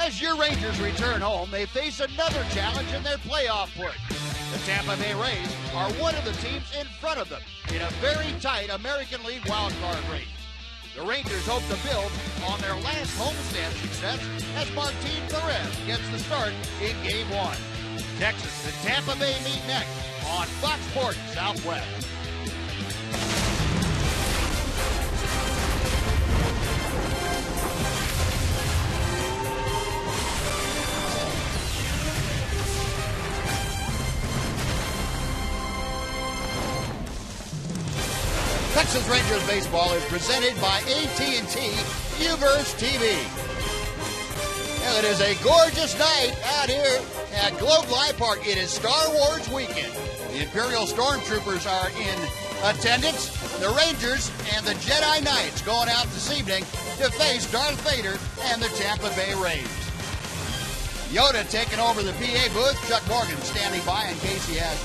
As your Rangers return home, they face another challenge in their playoff push. The Tampa Bay Rays are one of the teams in front of them in a very tight American League wildcard race. The Rangers hope to build on their last homestand success as Martin Perez gets the start in Game 1. Texas and Tampa Bay meet next on Fox Sports Southwest. Texas Rangers baseball is presented by AT&T UVerse TV. Well, it is a gorgeous night out here at Globe Life Park. It is Star Wars weekend. The Imperial Stormtroopers are in attendance. The Rangers and the Jedi Knights going out this evening to face Darth Vader and the Tampa Bay Rays. Yoda taking over the PA booth. Chuck Morgan standing by in case he has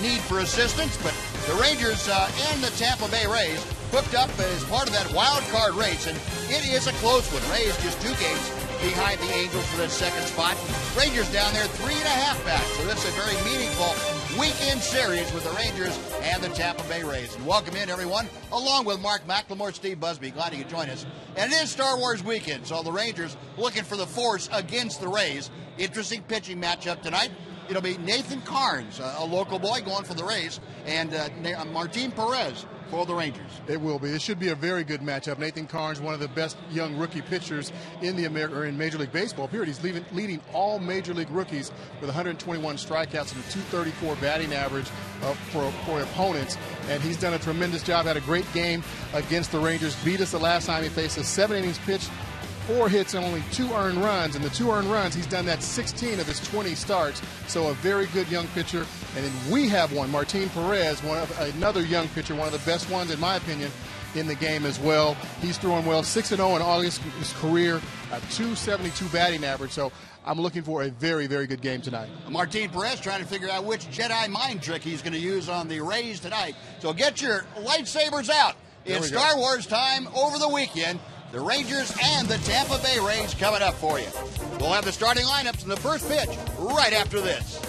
need for assistance, but the Rangers and the Tampa Bay Rays hooked up as part of that wild card race, and it is a close one. Rays just 2 games behind the Angels for that second spot. Rangers down there 3.5 back, so this is a very meaningful weekend series with the Rangers and the Tampa Bay Rays. And welcome in, everyone, along with Mark McLemore, Steve Busby. Glad you could join us. And it is Star Wars weekend, so the Rangers looking for the force against the Rays. Interesting pitching matchup tonight. It'll be Nathan Carnes, a local boy, going for the Rays, and Martin Perez for the Rangers. It will be. It should be a very good matchup. Nathan Carnes, one of the best young rookie pitchers in in Major League Baseball, period. He's leading all Major League rookies with 121 strikeouts and a 234 batting average for opponents, and he's done a tremendous job. Had a great game against the Rangers. Beat us the last time he faced us. 7 innings pitched, 4 hits and only 2 earned runs, and the 2 earned runs, he's done that 16 of his 20 starts. So a very good young pitcher. And then we have one, Martin Perez, another young pitcher, one of the best ones in my opinion in the game as well. He's throwing well, 6-0 in August, his career, a 272 batting average. So I'm looking for a very, very good game tonight. Martin Perez trying to figure out which Jedi mind trick he's going to use on the Rays tonight. So get your lightsabers out. It's Star Wars time over the weekend. The Rangers and the Tampa Bay Rays coming up for you. We'll have the starting lineups in the first pitch right after this.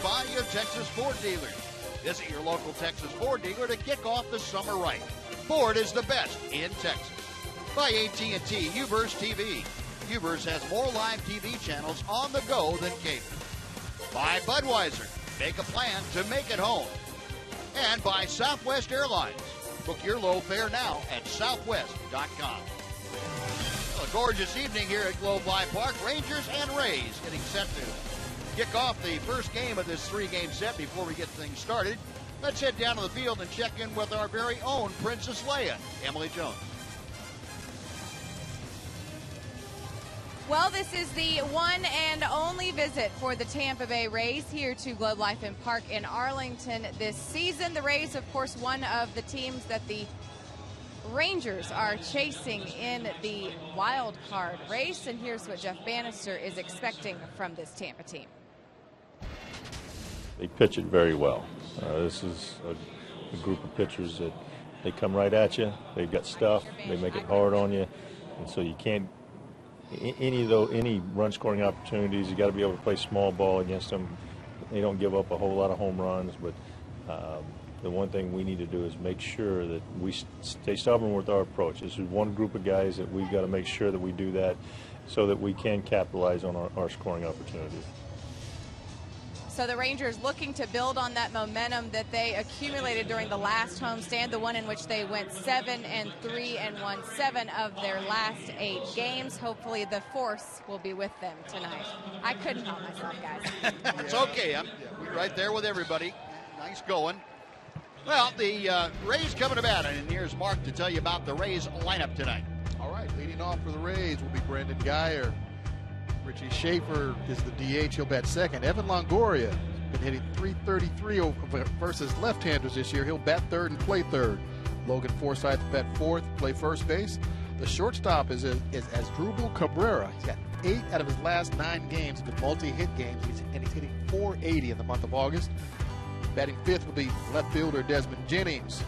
by your Texas Ford dealers. Visit your local Texas Ford dealer to kick off the summer right. Ford is the best in Texas. By AT&T UVerse TV. UVerse has more live TV channels on the go than cable. By Budweiser. Make a plan to make it home. And by Southwest Airlines. Book your low fare now at southwest.com. Well, a gorgeous evening here at Globe Life Park. Rangers and Rays getting set to kick off the first game of this three-game set. Before we get things started, let's head down to the field and check in with our very own Princess Leia, Emily Jones. Well, this is the one and only visit for the Tampa Bay Rays here to Globe Life Park in Arlington this season. The Rays, of course, one of the teams that the Rangers are chasing in the wild card race. And here's what Jeff Bannister is expecting from this Tampa team. They pitch it very well. This is a group of pitchers that they come right at you. They've got stuff. They make it hard on you. And so you can't any run scoring opportunities, you got to be able to play small ball against them. They don't give up a whole lot of home runs, but the one thing we need to do is make sure that we stay stubborn with our approach. This is one group of guys that we've got to make sure that we do that so that we can capitalize on our scoring opportunities. So the Rangers looking to build on that momentum that they accumulated during the last homestand, the one in which they went 7-3 and won 7 of their last 8 games. Hopefully the force will be with them tonight. I couldn't help myself, guys. It's okay. I'm right there with everybody. Nice going. Well, the Rays coming to bat, and here's Mark to tell you about the Rays lineup tonight. All right, leading off for the Rays will be Brendan Guyer. Richie Schaefer is the DH. He'll bat second. Evan Longoria has been hitting .333 versus left-handers this year. He'll bat third and play third. Logan Forsythe will bat fourth, play first base. The shortstop is Asdrubal Cabrera. He's got 8 out of his last 9 games have been multi-hit games, and he's hitting .480 in the month of August. Batting fifth will be left fielder Desmond Jennings.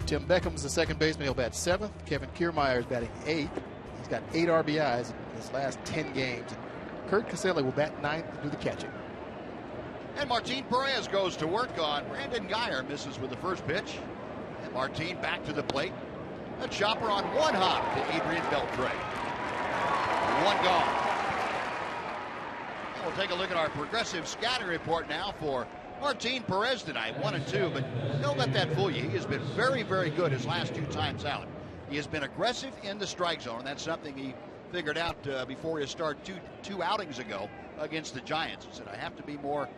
Tim Beckham's the second baseman. He'll bat seventh. Kevin Kiermaier is batting eighth. He's got 8 RBIs in his last 10 games. And Kurt Caselli will bat ninth and do the catching. And Martin Perez goes to work on Brandon Guyer. Misses with the first pitch. And Martin back to the plate. A chopper on one hop to Adrian Beltre. One gone. We'll take a look at our progressive scouting report now for Martin Perez tonight. 1 and 2, but don't let that fool you. He has been very, very good his last 2 times out. He has been aggressive in the strike zone. That's something he figured out before his start two outings ago against the Giants. He said, I have to be more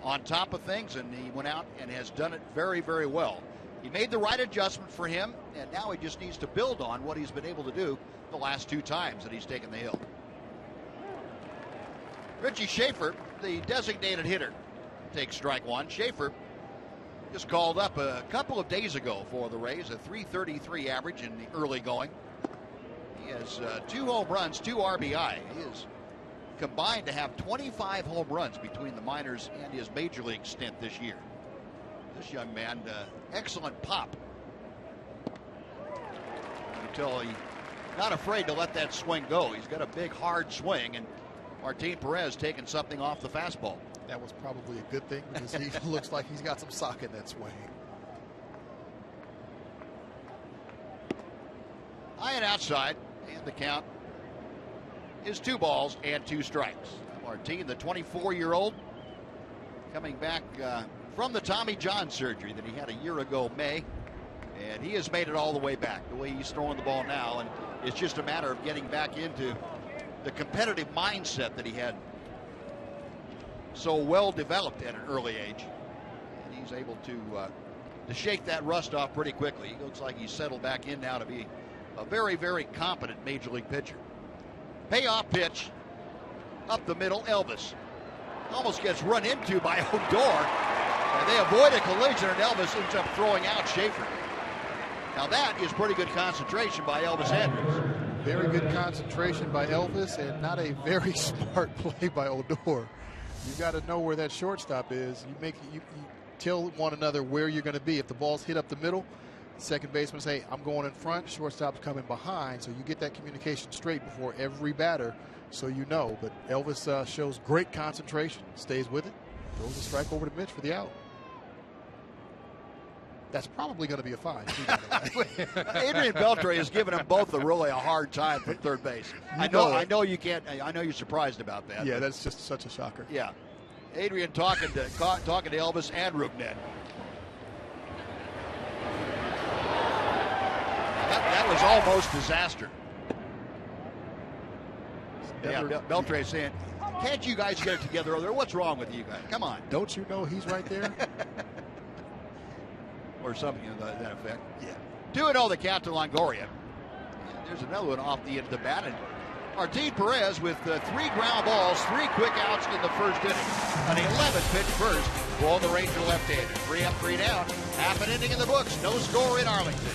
on top of things, and he went out and has done it very, very well. He made the right adjustment for him, and now he just needs to build on what he's been able to do the last 2 times that he's taken the hill. Richie Schaefer, the designated hitter, takes strike one. Schaefer just called up a couple of days ago for the Rays, a .333 average in the early going. He has 2 home runs, 2 RBI. He is combined to have 25 home runs between the minors and his major league stint this year. This young man, excellent pop. You can tell he's not afraid to let that swing go. He's got a big, hard swing, and Martin Perez taking something off the fastball. That was probably a good thing because he looks like he's got some sock in that swing. High and outside, and the count is 2 balls and 2 strikes. Martin, the 24-year-old, coming back from the Tommy John surgery that he had a year ago, May, and he has made it all the way back. The way he's throwing the ball now, and it's just a matter of getting back into the competitive mindset that he had so well developed at an early age, and he's able to shake that rust off pretty quickly. He looks like he's settled back in now to be a very, very competent major league pitcher. Payoff pitch up the middle. Elvis almost gets run into by Odor, and they avoid a collision, and Elvis ends up throwing out Schaefer. Now that is pretty good concentration by Elvis Andrus. Very good concentration by Elvis, and not a very smart play by Odor. You got to know where that shortstop is. You tell one another where you're going to be. If the ball's hit up the middle, second baseman say, I'm going in front, shortstop's coming behind. So you get that communication straight before every batter, so you know. But Elvis shows great concentration, stays with it. Throws a strike over to Mitch for the out. That's probably going to be a fine. Adrian Beltre has given them both really a hard time from third base. I know you can't. I know you're surprised about that. Yeah, that's just such a shocker. Yeah, Adrian talking to Elvis and Rugnet. That was almost disaster. Yeah, Beltre saying, "Can't you guys get it together over there? What's wrong with you guys? Come on." Don't you know he's right there? Or something to that effect. Yeah. 2-0 the count to Longoria. And there's another one off the end of the bat. And Martin Perez with 3 ground balls, 3 quick outs in the first inning. An 11-pitch first. Ball the Ranger left-hander. 3 up, 3 down. Half an inning in the books. No score in Arlington.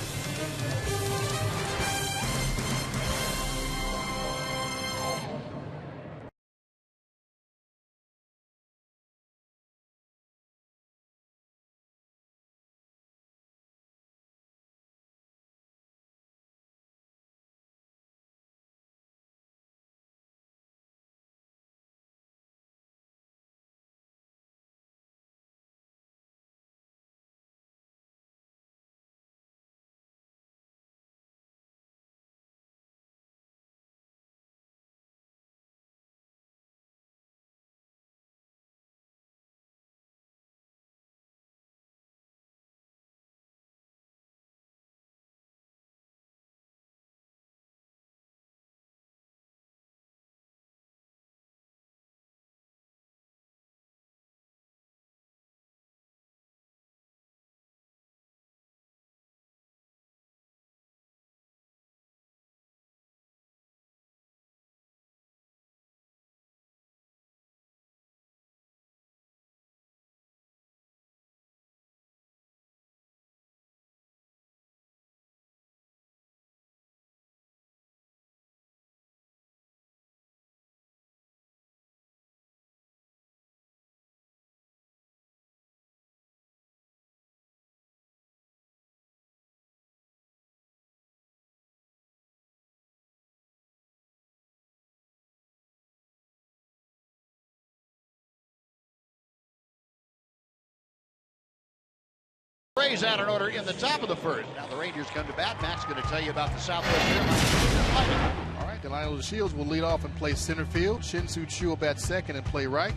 Rays out in order in the top of the first. Now the Rangers come to bat. Matt's going to tell you about the Southwest Airlines. All right, Delino DeShields will lead off and play center field. Shin-Soo Choo will bat second and play right.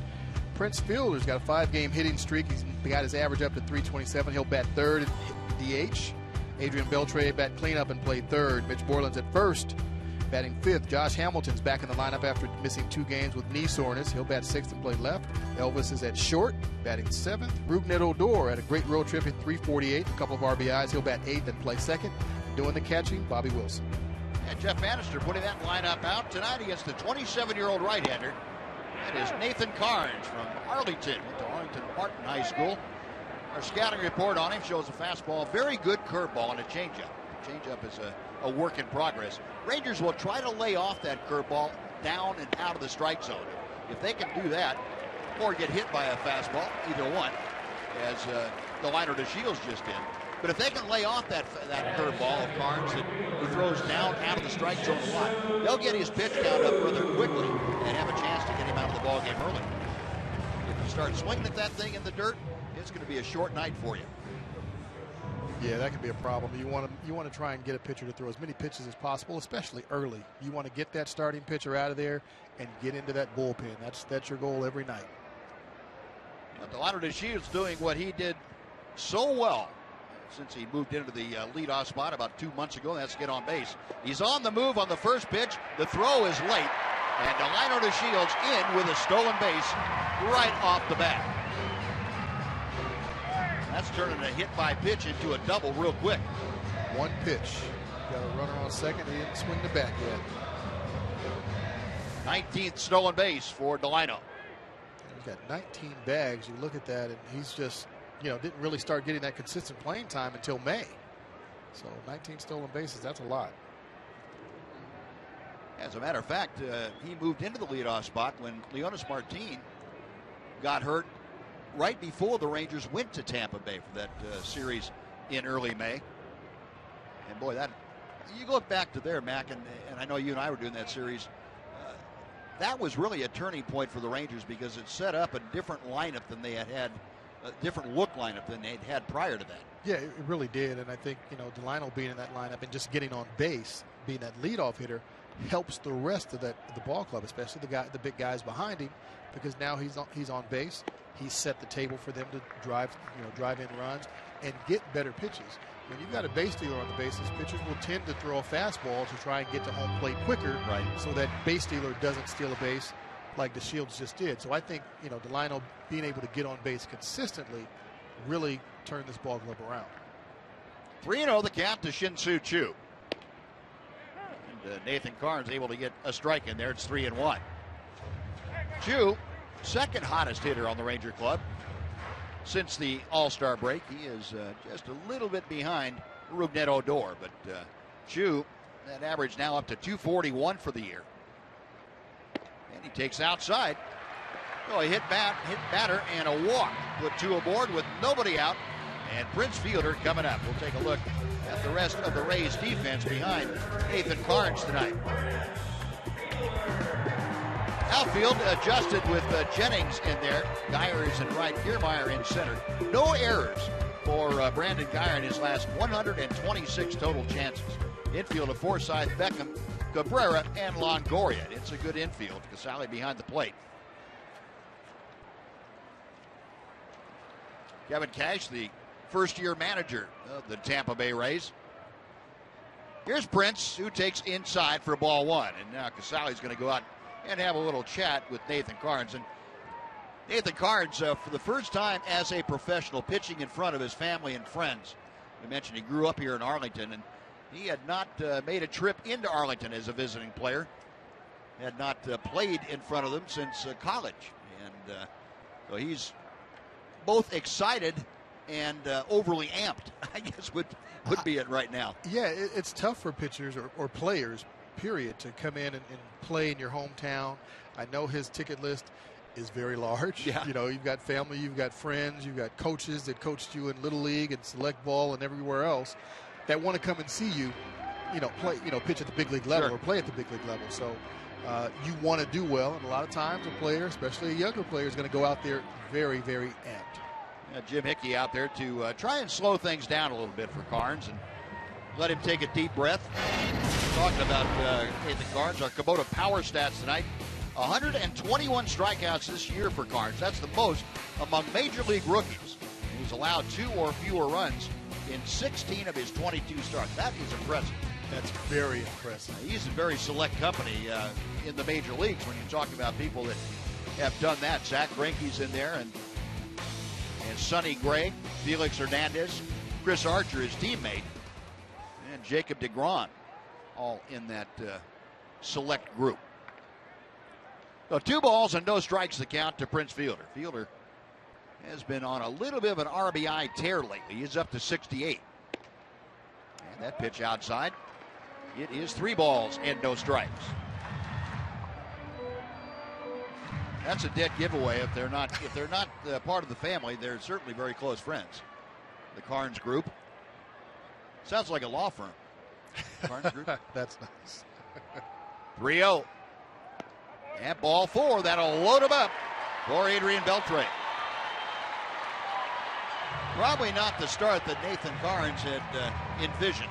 Prince Fielder's got a 5-game hitting streak. He's got his average up to 327. He'll bat third and DH. Adrian Beltre bat cleanup and play third. Mitch Borland's at first, batting fifth. Josh Hamilton's back in the lineup after missing 2 games with knee soreness. He'll bat sixth and play left. Elvis is at short, batting seventh. Rugnet Odor had a great road trip at 348, a couple of RBIs. He'll bat eighth and play second. Doing the catching, Bobby Wilson. And Jeff Bannister putting that lineup out tonight against the 27-year-old right-hander. That is Nathan Carnes from Arlington. Went to Arlington Martin High School. Our scouting report on him shows a fastball, very good curveball, and a changeup. The changeup is a work in progress. Rangers will try to lay off that curveball down and out of the strike zone. If they can do that, or get hit by a fastball, either one, as Delino DeShields just did. But if they can lay off that curveball of Carnes that he throws down out of the strike zone a lot, they'll get his pitch count up rather quickly and have a chance to get him out of the ballgame early. If you start swinging at that thing in the dirt, it's going to be a short night for you. Yeah, that could be a problem. You want to try and get a pitcher to throw as many pitches as possible, especially early. You want to get that starting pitcher out of there and get into that bullpen. That's your goal every night. But Delino DeShields doing what he did so well since he moved into the leadoff spot about 2 months ago. That's get on base. He's on the move on the first pitch. The throw is late, and Delino DeShields in with a stolen base right off the bat. That's turning a hit by pitch into a double real quick. One pitch. Got a runner on second. He didn't swing the bat yet. 19th stolen base for Delino. He's got 19 bags. You look at that, and he's just, didn't really start getting that consistent playing time until May. So 19 stolen bases, that's a lot. As a matter of fact, he moved into the leadoff spot when Leonis Martin got hurt right before the Rangers went to Tampa Bay for that series in early May. And boy, that you look back to there, Mac, and I know you and I were doing that series. that was really a turning point for the Rangers because it set up a different lineup than they had, a different look lineup than they'd had prior to that. Yeah, it really did. And I think, Delino being in that lineup and just getting on base, being that leadoff hitter, helps the rest of the ball club, especially the big guys behind him, because now he's on base. He's set the table for them to drive in runs and get better pitches. When you've got a base stealer on the bases, pitchers will tend to throw a fastball to try and get to home plate quicker, right, so that base stealer doesn't steal a base like the Shields just did. So I think, Delino being able to get on base consistently really turned this ball club around. 3-0 the count to Shin-Soo Choo. And Nathan Karns able to get a strike in there. It's 3-1. Choo, second hottest hitter on the Ranger club since the All-Star break. He is just a little bit behind Rougned Odor, but Choo, that average now up to 241 for the year. And he takes outside. Oh, he hit batter and a walk. Put 2 aboard with nobody out. And Prince Fielder coming up. We'll take a look at the rest of the Rays defense behind Nathan Karns tonight. Outfield adjusted with Jennings in there. Geyer is in right, Kiermaier in center. No errors for Brandon Geyer in his last 126 total chances. Infield of Forsythe, Beckham, Cabrera, and Longoria. It's a good infield. Casale behind the plate. Kevin Cash, the first-year manager of the Tampa Bay Rays. Here's Prince, who takes inside for ball 1. And now Casale's going to go out and have a little chat with Nathan Karns. And Nathan Karns, for the first time as a professional, pitching in front of his family and friends. I mentioned he grew up here in Arlington, and he had not made a trip into Arlington as a visiting player. Had not played in front of them since college. And so he's both excited and overly amped, I guess would be it right now. Yeah, it's tough for pitchers or players, period, to come in and play in your hometown. I know his ticket list is very large. Yeah. You've got family, you've got friends, you've got coaches that coached you in Little League and select ball and everywhere else that want to come and see you, play, pitch at the big league level, sure, or play at the big league level. So you want to do well, and a lot of times a player, especially a younger player, is going to go out there very, very amped. Jim Hickey out there to try and slow things down a little bit for Karns and let him take a deep breath. Talking about Nathan Karns, our Kubota Power Stats tonight. 121 strikeouts this year for Karns. That's the most among Major League rookies. He's allowed 2 or fewer runs in 16 of his 22 starts. That is impressive. That's very impressive. He's a very select company in the major leagues when you talk about people that have done that. Zach Greinke's in there, and Sonny Gray, Felix Hernandez, Chris Archer, his teammate, and Jacob deGrom, all in that select group. So 2 balls and no strikes the count to Prince Fielder. Fielder has been on a little bit of an RBI tear lately. He's up to 68. And that pitch outside. It is 3 balls and no strikes. That's a dead giveaway if they're not part of the family. They're certainly very close friends. The Karns group. Sounds like a law firm. Karns group. That's nice. 3-0. And ball 4. That'll load him up for Adrian Beltre. Probably not the start that Nathan Karns had envisioned.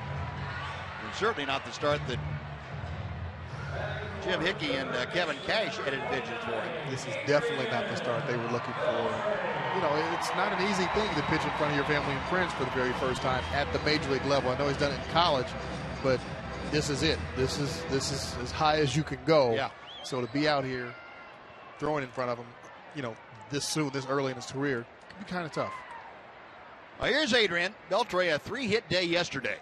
And certainly not the start that Jim Hickey and Kevin Cash had envisioned for him. This is definitely not the start they were looking for. It's not an easy thing to pitch in front of your family and friends for the very first time at the major league level. I know he's done it in college, but this is it. This is as high as you can go. Yeah. So to be out here throwing in front of him, this soon, this early in his career, can be kind of tough. Well, here's Adrian Beltre, a 3-hit day yesterday,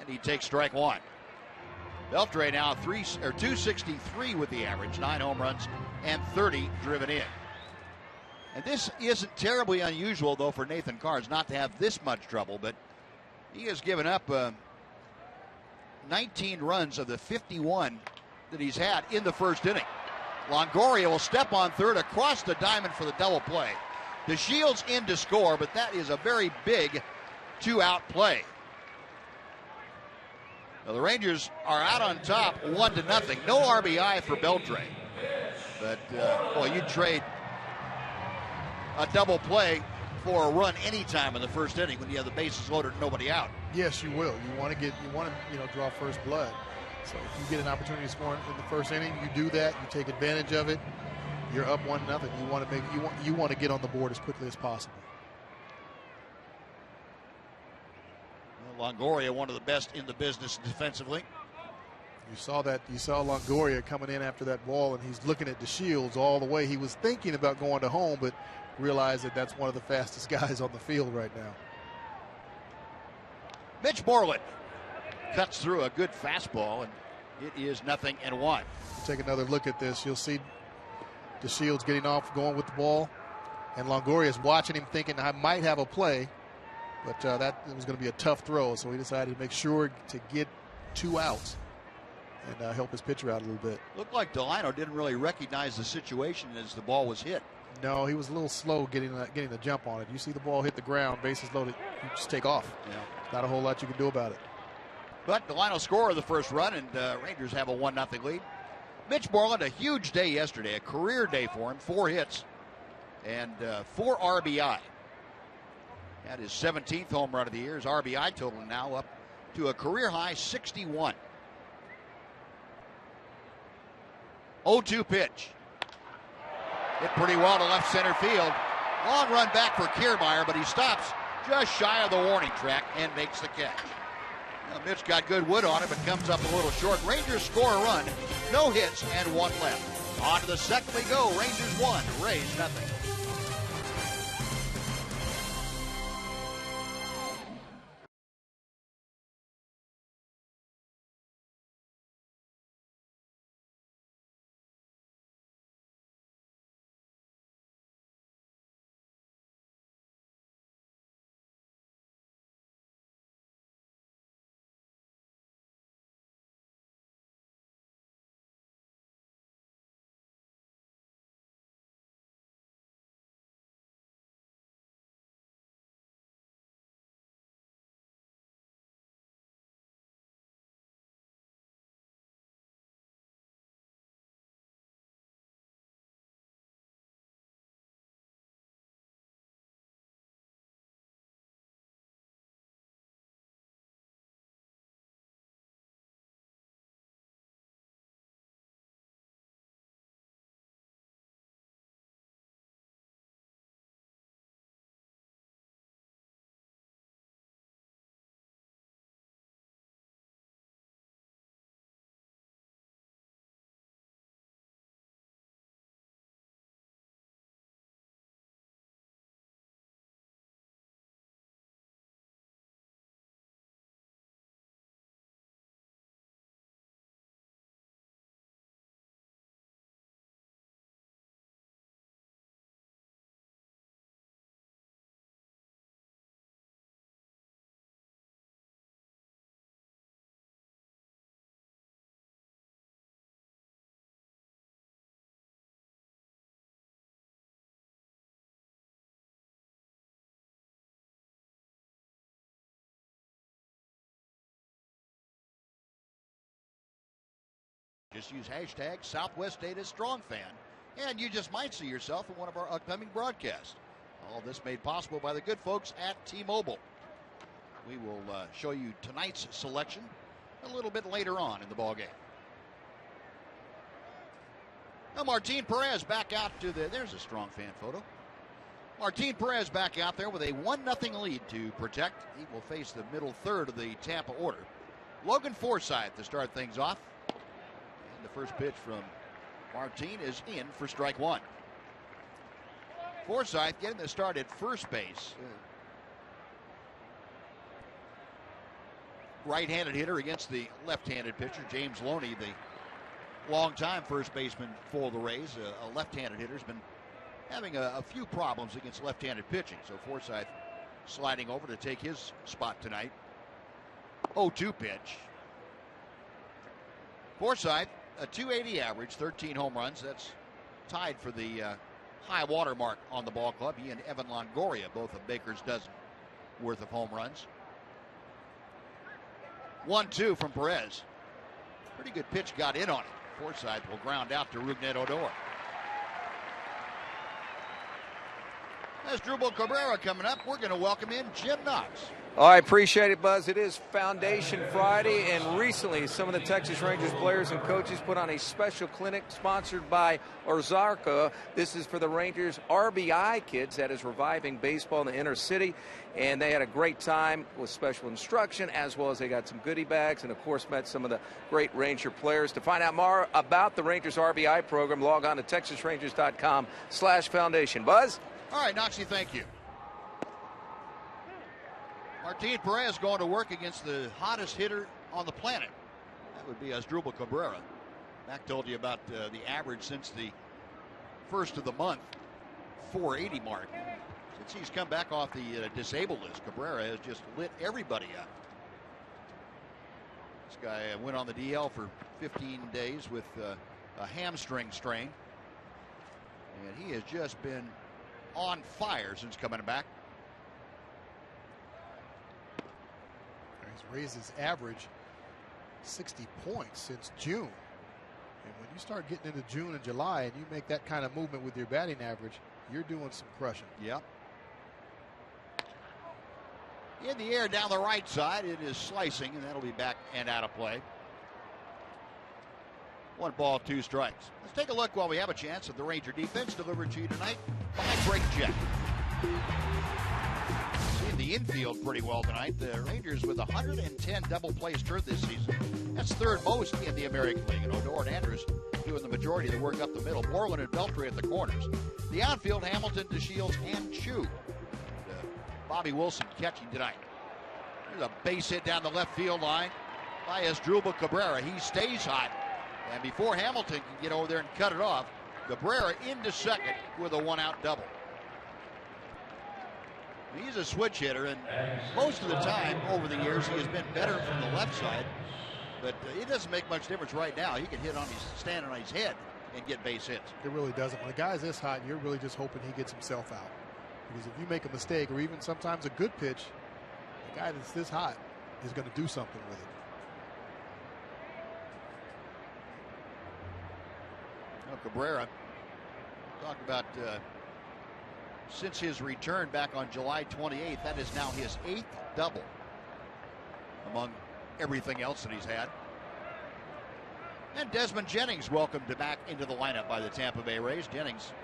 and he takes strike 1. Beltre now 263 with the average, 9 home runs and 30 driven in. And this isn't terribly unusual, though, for Nathan Karns not to have this much trouble, but he has given up 19 runs of the 51 that he's had in the first inning. Longoria will step on third across the diamond for the double play. DeShields in to score, but that is a very big 2-out play. Well, the Rangers are out on top 1-0. No RBI for Beltre. But, boy, you'd trade a double play for a run anytime in the first inning when you have the bases loaded and nobody out. Yes, you will. You want to draw first blood. So if you get an opportunity to score in the first inning, you do that. You take advantage of it. You're up 1-0. You want to get on the board as quickly as possible. Well, Longoria, one of the best in the business defensively. You saw Longoria coming in after that ball, and he's looking at DeShields all the way. He was thinking about going to home, but realized that that's one of the fastest guys on the field right now. Mitch Moreland cuts through a good fastball, and it is 0-1. Take another look at this. You'll see DeShields getting off, going with the ball, and Longoria is watching him, thinking I might have a play, but that was going to be a tough throw, so he decided to make sure to get 2 outs and help his pitcher out a little bit. Looked like Delino didn't really recognize the situation as the ball was hit. No, he was a little slow getting the jump on it. You see the ball hit the ground, bases loaded, you just take off. Yeah. Not a whole lot you can do about it. But Delino scored the first run, and Rangers have a 1-0 lead. Mitch Moreland, a huge day yesterday, a career day for him, 4 hits and 4 RBI. That his 17th home run of the year. His RBI total now up to a career high 61. 0-2 pitch. Hit pretty well to left center field. Long run back for Kiermaier, but he stops just shy of the warning track and makes the catch. Now, Mitch got good wood on it, but comes up a little short. Rangers score a run, no hits, and 1 left. On to the second we go. Rangers 1, Rays 0. Just use hashtag Southwest Data Strong Fan, and you just might see yourself in one of our upcoming broadcasts. All this made possible by the good folks at T-Mobile. We will show you tonight's selection a little bit later on in the ballgame. Now Martin Perez back out to there's a Strong Fan photo. Martin Perez back out there with a 1-0 lead to protect. He will face the middle third of the Tampa order. Logan Forsythe to start things off. The first pitch from Martin is in for strike 1. Forsythe getting the start at first base. Right-handed hitter against the left-handed pitcher, James Loney, the longtime first baseman for the Rays. A left-handed hitter has been having a few problems against left-handed pitching. So Forsythe sliding over to take his spot tonight. 0-2 pitch. Forsythe, a .280 average, 13 home runs. That's tied for the high water mark on the ball club. He and Evan Longoria, both a baker's dozen worth of home runs. 1-2 from Perez. Pretty good pitch got in on it. Forsythe will ground out to Rougned Odor. As Drupal Cabrera coming up, we're going to welcome in Jim Knox. Oh, I appreciate it, Buzz. It is Foundation Friday, and recently some of the Texas Rangers players and coaches put on a special clinic sponsored by Ozarka. This is for the Rangers RBI kids, that is reviving baseball in the inner city, and they had a great time with special instruction, as well as they got some goodie bags and, of course, met some of the great Ranger players. To find out more about the Rangers RBI program, log on to texasrangers.com/foundation. Buzz? All right, Knoxie, thank you. Martin Perez going to work against the hottest hitter on the planet. That would be Asdrubal Cabrera. Mac told you about the average since the first of the month, 480 mark. Since he's come back off the disabled list, Cabrera has just lit everybody up. This guy went on the DL for 15 days with a hamstring strain. And he has just been on fire since coming back. He's raised his average 60 points since June. And when you start getting into June and July and you make that kind of movement with your batting average, you're doing some crushing. Yep. In the air down the right side, it is slicing, and that'll be back and out of play. 1 ball, 2 strikes. Let's take a look while we have a chance at the Ranger defense delivered to you tonight by Break Jet. Seeing the infield pretty well tonight. The Rangers with 110 double plays turned this season. That's 3rd most in the American League. And Odor and Andrews doing the majority of the work up the middle. Moreland and Beltray at the corners. The outfield, Hamilton, DeShields, and Chu. Bobby Wilson catching tonight. There's a base hit down the left field line by Asdrubal Cabrera. He stays hot. And before Hamilton can get over there and cut it off, Cabrera into second with a 1-out double. He's a switch hitter, and most of the time over the years he has been better from the left side. But it doesn't make much difference right now. He can hit on his standing on his head and get base hits. It really doesn't. When a guy's this hot, you're really just hoping he gets himself out. Because if you make a mistake, or even sometimes a good pitch, a guy that's this hot is going to do something with it. Cabrera, talk about since his return back on July 28th, that is now his 8th double among everything else that he's had. And Desmond Jennings welcomed back into the lineup by the Tampa Bay Rays. Jennings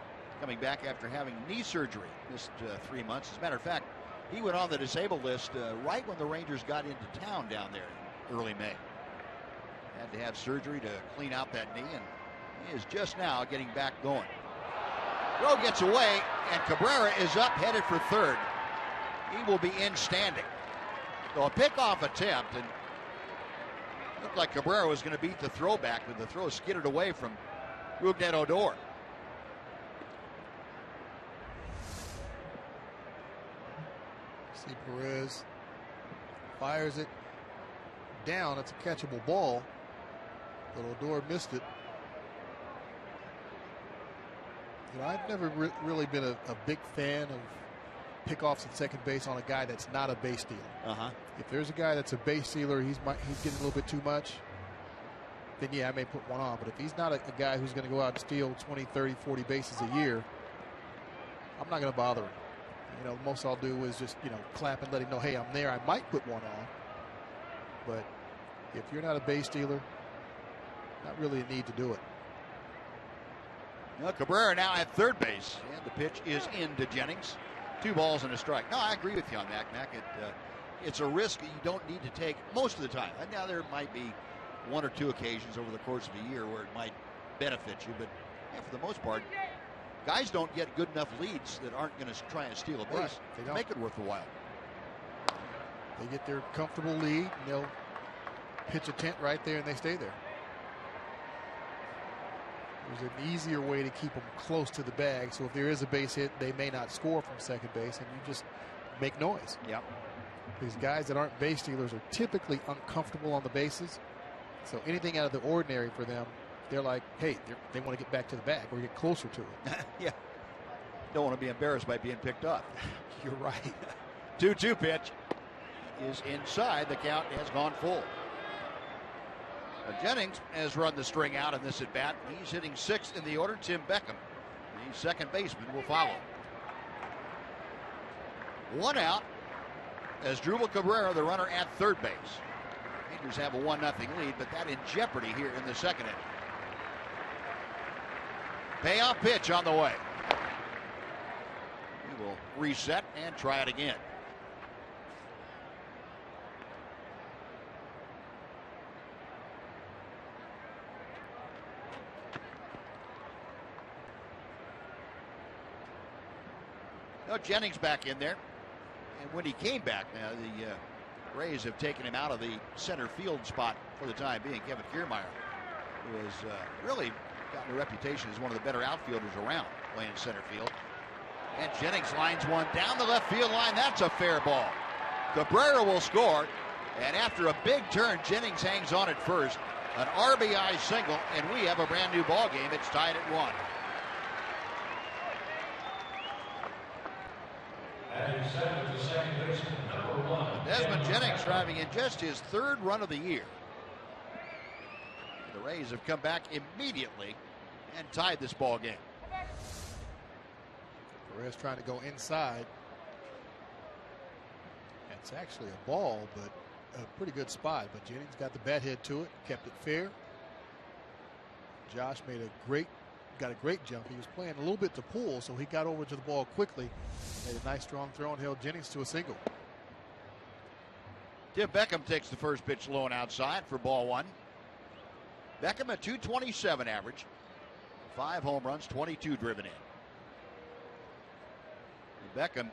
coming back after having knee surgery, missed 3 months. As a matter of fact, he went on the disabled list right when the Rangers got into town down there in early May. Had to have surgery to clean out that knee, and he is just now getting back going. Throw gets away, and Cabrera is up, headed for 3rd. He will be in standing. So a pickoff attempt, and looked like Cabrera was going to beat the throw back, but the throw skidded away from Rougned Odor. See Perez fires it down. It's a catchable ball, but Odor missed it. You know, I've never really been a big fan of pickoffs at second base on a guy that's not a base stealer. If there's a guy that's a base stealer, he's getting a little bit too much, then yeah, I may put one on. But if he's not a guy who's going to go out and steal 20, 30, 40 bases a year, I'm not going to bother him. You know, most I'll do is just, you know, clap and let him know, hey, I'm there. I might put one on. But if you're not a base stealer, not really a need to do it. Well, Cabrera now at 3rd base, and the pitch is into Jennings. 2 balls and a strike. No, I agree with you on that, Mac. It's a risk you don't need to take most of the time. And now there might be 1 or 2 occasions over the course of a year where it might benefit you, but yeah, for the most part, guys don't get good enough leads that aren't going to try and steal a base. Right. They don't. Make it worth a while. They get their comfortable lead, and they'll pitch a tent right there, and they stay there. There's an easier way to keep them close to the bag, so if there is a base hit, they may not score from second base, and you just make noise. Yep. These guys that aren't base stealers are typically uncomfortable on the bases, so anything out of the ordinary for them, they're like, hey, they want to get back to the bag or get closer to it. Yeah. Don't want to be embarrassed by being picked up. You're right. 2-2 pitch is inside. The count has gone full. Jennings has run the string out in this at bat. He's hitting 6th in the order. Tim Beckham, the second baseman, will follow. 1 out as Drupal Cabrera, the runner, at third base. Rangers have a 1-0 lead, but that in jeopardy here in the second inning. Payoff pitch on the way. He will reset and try it again. No, Jennings back in there. And when he came back, now the Rays have taken him out of the center field spot for the time being. Kevin Kiermaier, who has really gotten a reputation as one of the better outfielders around, playing in center field. And Jennings lines one down the left field line. That's a fair ball. Cabrera will score. And after a big turn, Jennings hangs on at first. An RBI single, and we have a brand new ball game. It's tied at 1. Desmond Jennings driving in just his 3rd run of the year. The Rays have come back immediately and tied this ball game. Perez trying to go inside. It's actually a ball, but a pretty good spot. But Jennings got the bat head to it, kept it fair. Josh got a great jump. He was playing a little bit to pull, so he got over to the ball quickly. Made a nice strong throw and held Jennings to a single. Tim Beckham takes the first pitch low and outside for ball 1. Beckham a .227 average. 5 home runs, 22 driven in. Beckham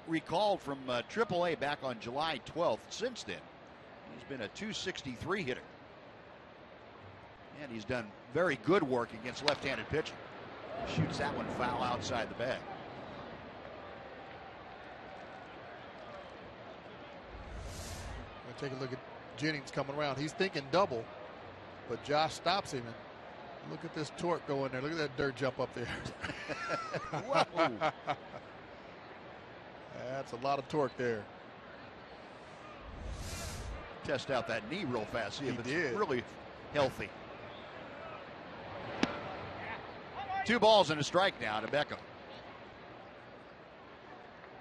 recalled from AAA back on July 12th. Since then, he's been a .263 hitter. And he's done very good work against left-handed pitching. Shoots that one foul outside the bag. Take a look at Jennings coming around. He's thinking double, but Josh stops him. And look at this torque going there. Look at that dirt jump up there. That's a lot of torque there. Test out that knee real fast. See if it's really healthy. 2 balls and a strike now to Beckham.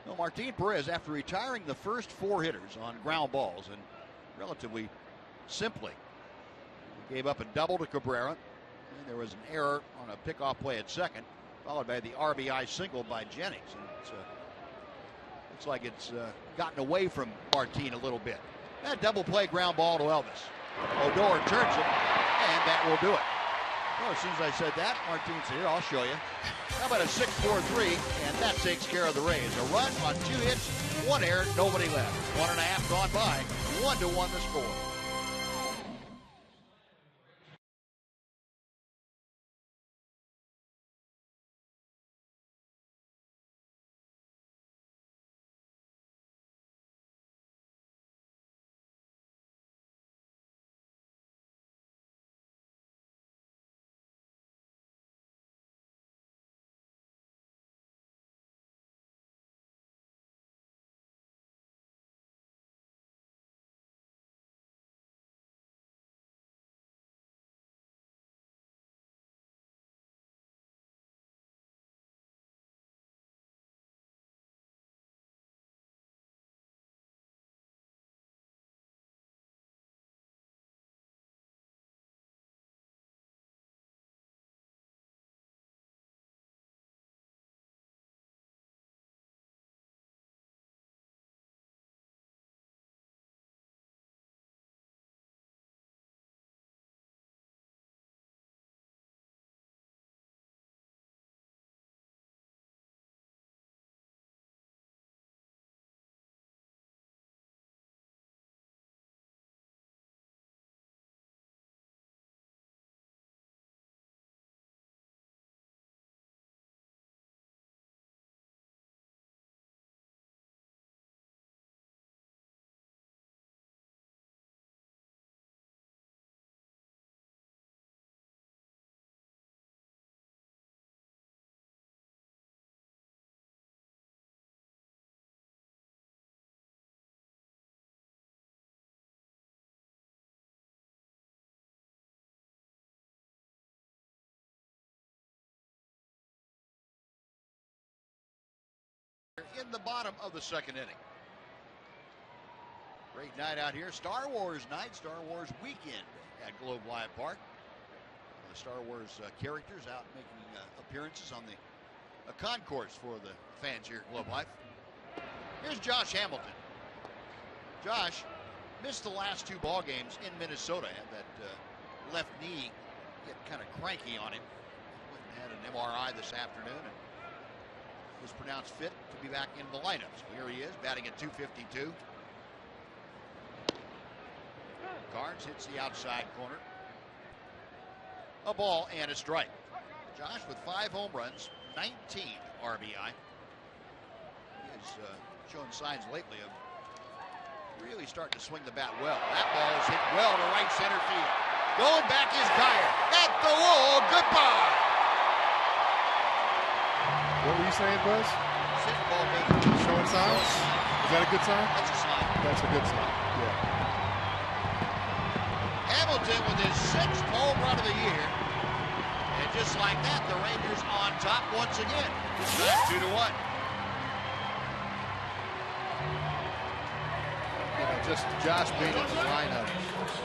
Well, Martin Perez, after retiring the first 4 hitters on ground balls and relatively simply, gave up a double to Cabrera. And there was an error on a pickoff play at second, followed by the RBI single by Jennings. And looks like it's gotten away from Martin a little bit. That double play ground ball to Elvis. Odor turns it, and that will do it. Well, as soon as I said that, Martin said, "Here, I'll show you." How about a 6-4-3, and that takes care of the Rays. A run on 2 hits, 1 error, nobody left. 1.5 gone by, 1-1 the score. in the bottom of the second inning. Great night out here. Star Wars night, Star Wars weekend at Globe Life Park. The Star Wars characters out making appearances on the concourse for the fans here at Globe Life. Here's Josh Hamilton. Josh missed the last 2 ball games in Minnesota. Had that left knee get kind of cranky on him. Went and had an MRI this afternoon and was pronounced fit to be back in the lineup. So here he is, batting at .252. Carnes hits the outside corner. A ball and a strike. Josh with 5 home runs, 19 RBI. He has shown signs lately of really starting to swing the bat well. That ball is hit well to right center field. Going back is Kyer. At the wall, goodbye. What were you saying, Buzz? Sitting ball game. Showing signs? Is that a good sign? That's a sign. That's a good sign, yeah. Hamilton with his 6th home run of the year. And just like that, the Rangers on top once again. This time 2-1. Just Josh being in the lineup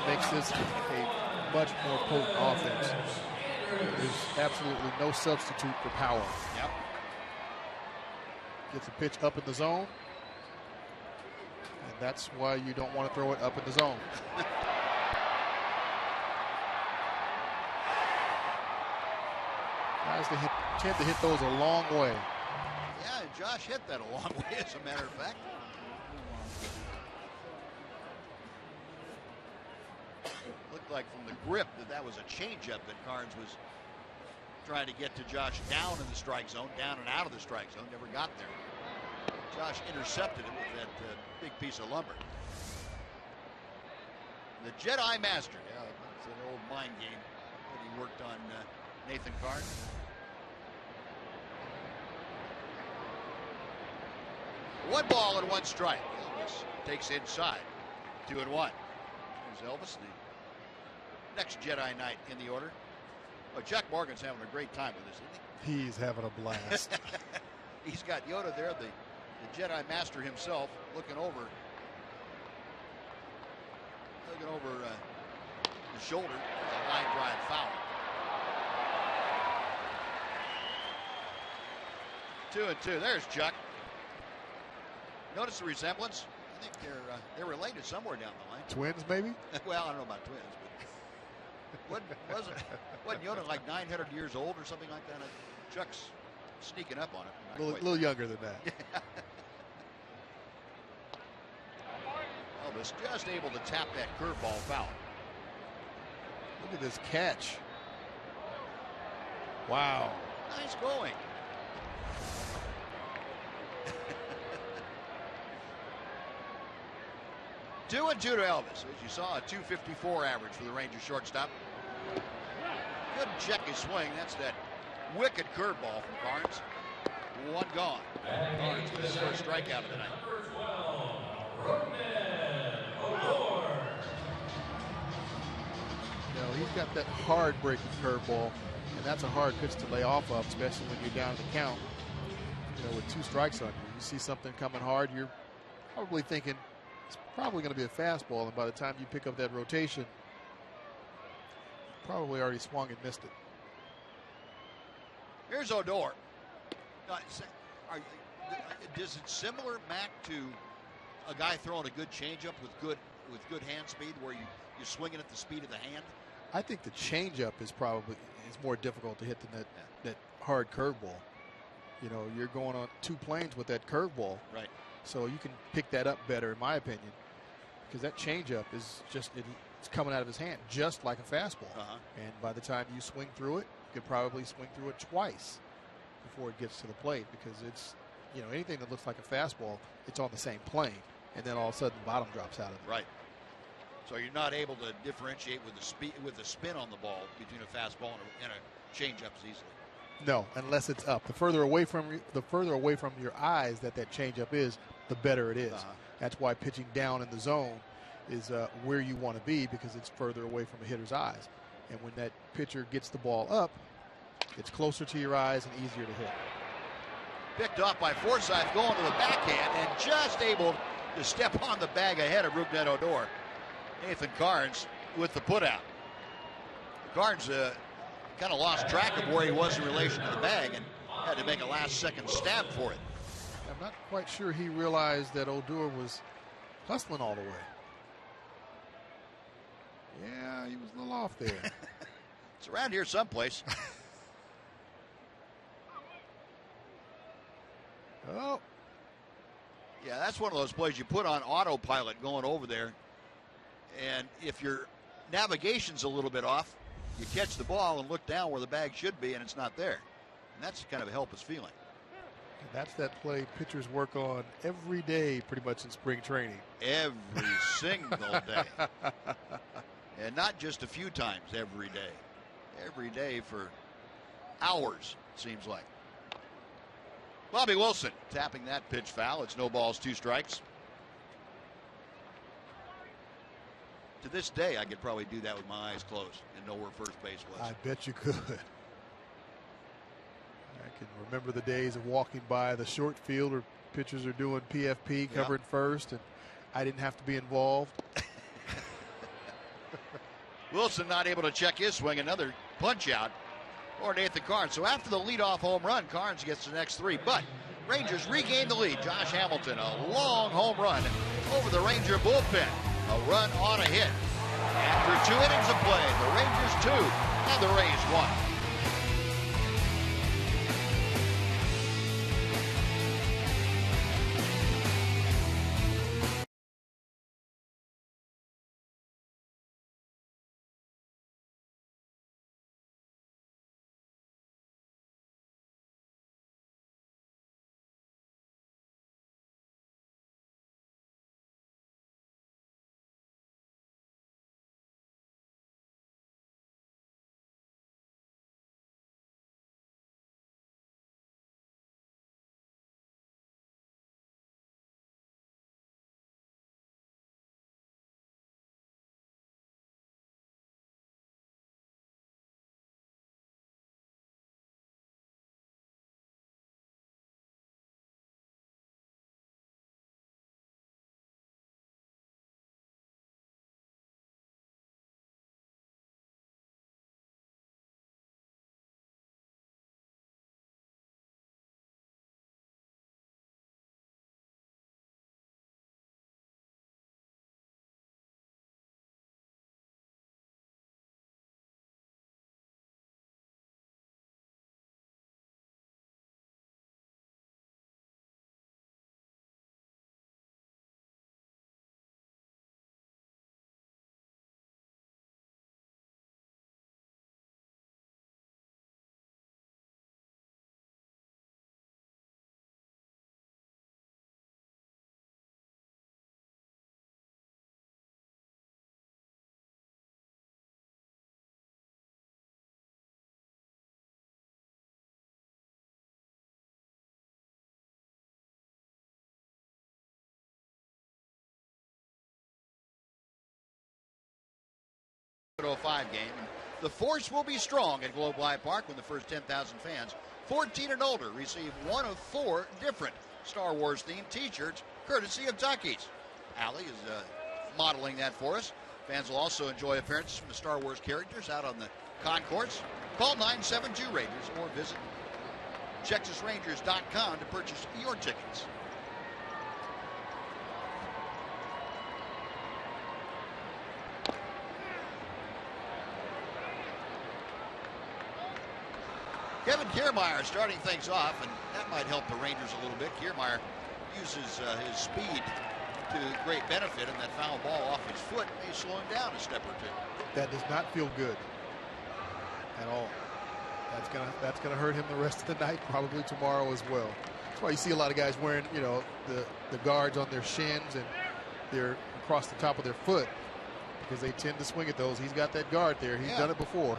makes this a much more potent offense. There's absolutely no substitute for power. Yep. Gets a pitch up in the zone, and that's why you don't want to throw it up in the zone. Guys tend to hit those a long way. Yeah, and Josh hit that a long way, as a matter of fact. Looked like from the grip that was a changeup that Carnes was trying to get to Josh down in the strike zone, down and out of the strike zone. Never got there. Josh intercepted it with that big piece of lumber. The Jedi Master. Yeah, that's an old mind game that he worked on Nathan Carnes. One ball and 1 strike. Elvis takes inside. 2-1. There's Elvis, the next Jedi Knight in the order. Oh, Jack Morgan's having a great time with this, isn't he? He's having a blast. He's got Yoda there, the Jedi Master himself, looking over the shoulder. A line drive foul. 2-2. There's Chuck. Notice the resemblance. I think they're related somewhere down the line. Twins, maybe? Well, I don't know about twins, but wasn't Yoda like 900 years old or something like that? Chuck's sneaking up on it. A little younger than that. Elvis just able to tap that curveball foul. Look at this catch. Wow. Nice going. Two and 2 to Elvis. As you saw, a .254 average for the Rangers shortstop. Couldn't check his swing. That's that wicked curveball from Carnes. 1 gone. Carnes with his first strikeout of the night. He's got that hard breaking curveball, and that's a hard pitch to lay off of, especially when you're down the count. With 2 strikes on you, you see something coming hard, you're probably thinking it's probably going to be a fastball, and by the time you pick up that rotation, probably already swung and missed it. Here's Odor. Is it similar, Mac, to a guy throwing a good changeup with good hand speed, where you're swinging at the speed of the hand? I think the changeup is more difficult to hit than that hard curveball. You're going on 2 planes with that curveball, right? So you can pick that up better, in my opinion, because that changeup is it's coming out of his hand just like a fastball. And by the time you swing through it, you could probably swing through it twice before it gets to the plate, because it's anything that looks like a fastball, it's on the same plane, and then all of a sudden the bottom drops out of it. Right. So you're not able to differentiate with the spin on the ball between a fastball and a changeup easily. No, unless it's up. The further away from your eyes that changeup is, the better it is. That's why pitching down in the zone is where you want to be, because it's further away from a hitter's eyes. And when that pitcher gets the ball up, it's closer to your eyes and easier to hit. Picked off by Forsythe, going to the backhand, and just able to step on the bag ahead of Rougned Odor. Nathan Carnes with the putout. Carnes kind of lost track of where he was in relation to the bag and had to make a last-second stab for it. I'm not quite sure he realized that Odor was hustling all the way. Yeah, he was a little off there. It's around here someplace. Oh. Yeah, that's one of those plays you put on autopilot going over there. And if your navigation's a little bit off, you catch the ball and look down where the bag should be, and it's not there. And that's kind of a helpless feeling. And that's that play pitchers work on every day pretty much in spring training. Every single day. And not just a few times every day. Every day for hours, it seems like. Bobby Wilson tapping that pitch foul. It's no balls, 2 strikes. To this day, I could probably do that with my eyes closed and know where first base was. I bet you could. I can remember the days of walking by the short field where pitchers are doing PFP, covering first, and I didn't have to be involved. Wilson not able to check his swing. Another punch out for Nathan Carnes. So after the leadoff home run, Carnes gets the next 3. But Rangers regain the lead. Josh Hamilton, a long home run over the Ranger bullpen. A run on a hit. After 2 innings of play, the Rangers 2 and the Rays 1. .05 game. The force will be strong at Globe Life Park when the first 10,000 fans 14 and older receive one of 4 different Star Wars themed t-shirts courtesy of Tucky's. Allie is modeling that for us. Fans will also enjoy appearances from the Star Wars characters out on the concourse. Call 972 Rangers or visit TexasRangers.com to purchase your tickets. Kevin Kiermaier starting things off, and that might help the Rangers a little bit. Kiermaier uses his speed to great benefit, and that foul ball off his foot may slow him down a step or 2. That does not feel good at all. That's gonna hurt him the rest of the night, probably tomorrow as well. That's why you see a lot of guys wearing, the guards on their shins and they're across the top of their foot because they tend to swing at those. He's got that guard there. He's done it before.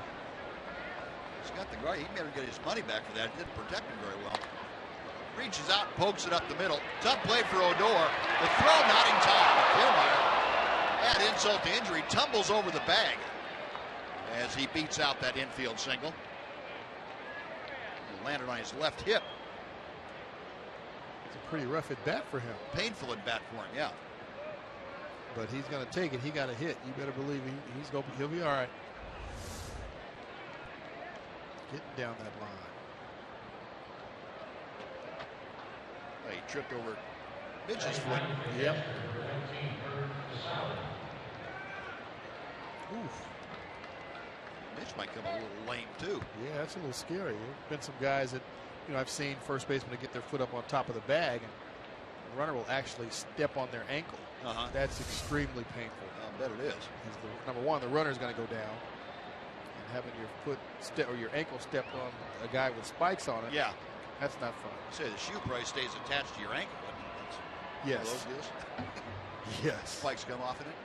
He's got the guard. He better get his money back for that. It didn't protect him very well. Reaches out and pokes it up the middle. Tough play for Odor. The throw not in time. Kiermaier, add insult to injury, tumbles over the bag as he beats out that infield single. He landed on his left hip. It's a pretty rough at bat for him. Painful at bat for him, yeah. But he's going to take it. He got a hit. You better believe he'll be all right. Getting down that line. He tripped over Mitch's foot. Yep. Oof. Mitch might come a little lame too. Yeah, that's a little scary. There's been some guys that, I've seen first basemen to get their foot up on top of the bag, and the runner will actually step on their ankle. That's extremely painful. I bet it is. Number one, the runner is going to go down, and having your foot or your ankle stepped on a guy with spikes on it. Yeah, that's not fun. Say the shoe probably stays attached to your ankle. I mean, yes. One of those deals. Yes. Spikes come off in it.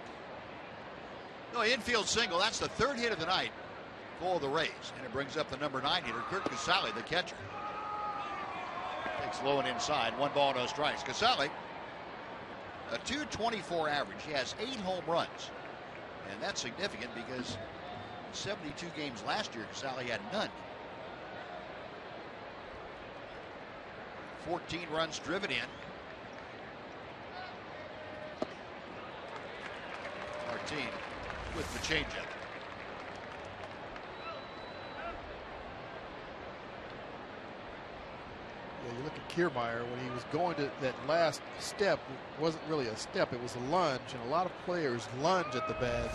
No, infield single. That's the third hit of the night for the Rays, and it brings up the number 9 hitter, Kurt Casale, the catcher. Takes low and inside. 1 ball, no strikes. Casale, a .224 average. He has 8 home runs, and that's significant because in 72 games last year, Casale had none. 14 runs driven in. Martin with the changeup. Yeah, you look at Kiermaier when he was going to that last step. It wasn't really a step; it was a lunge, and a lot of players lunge at the bag,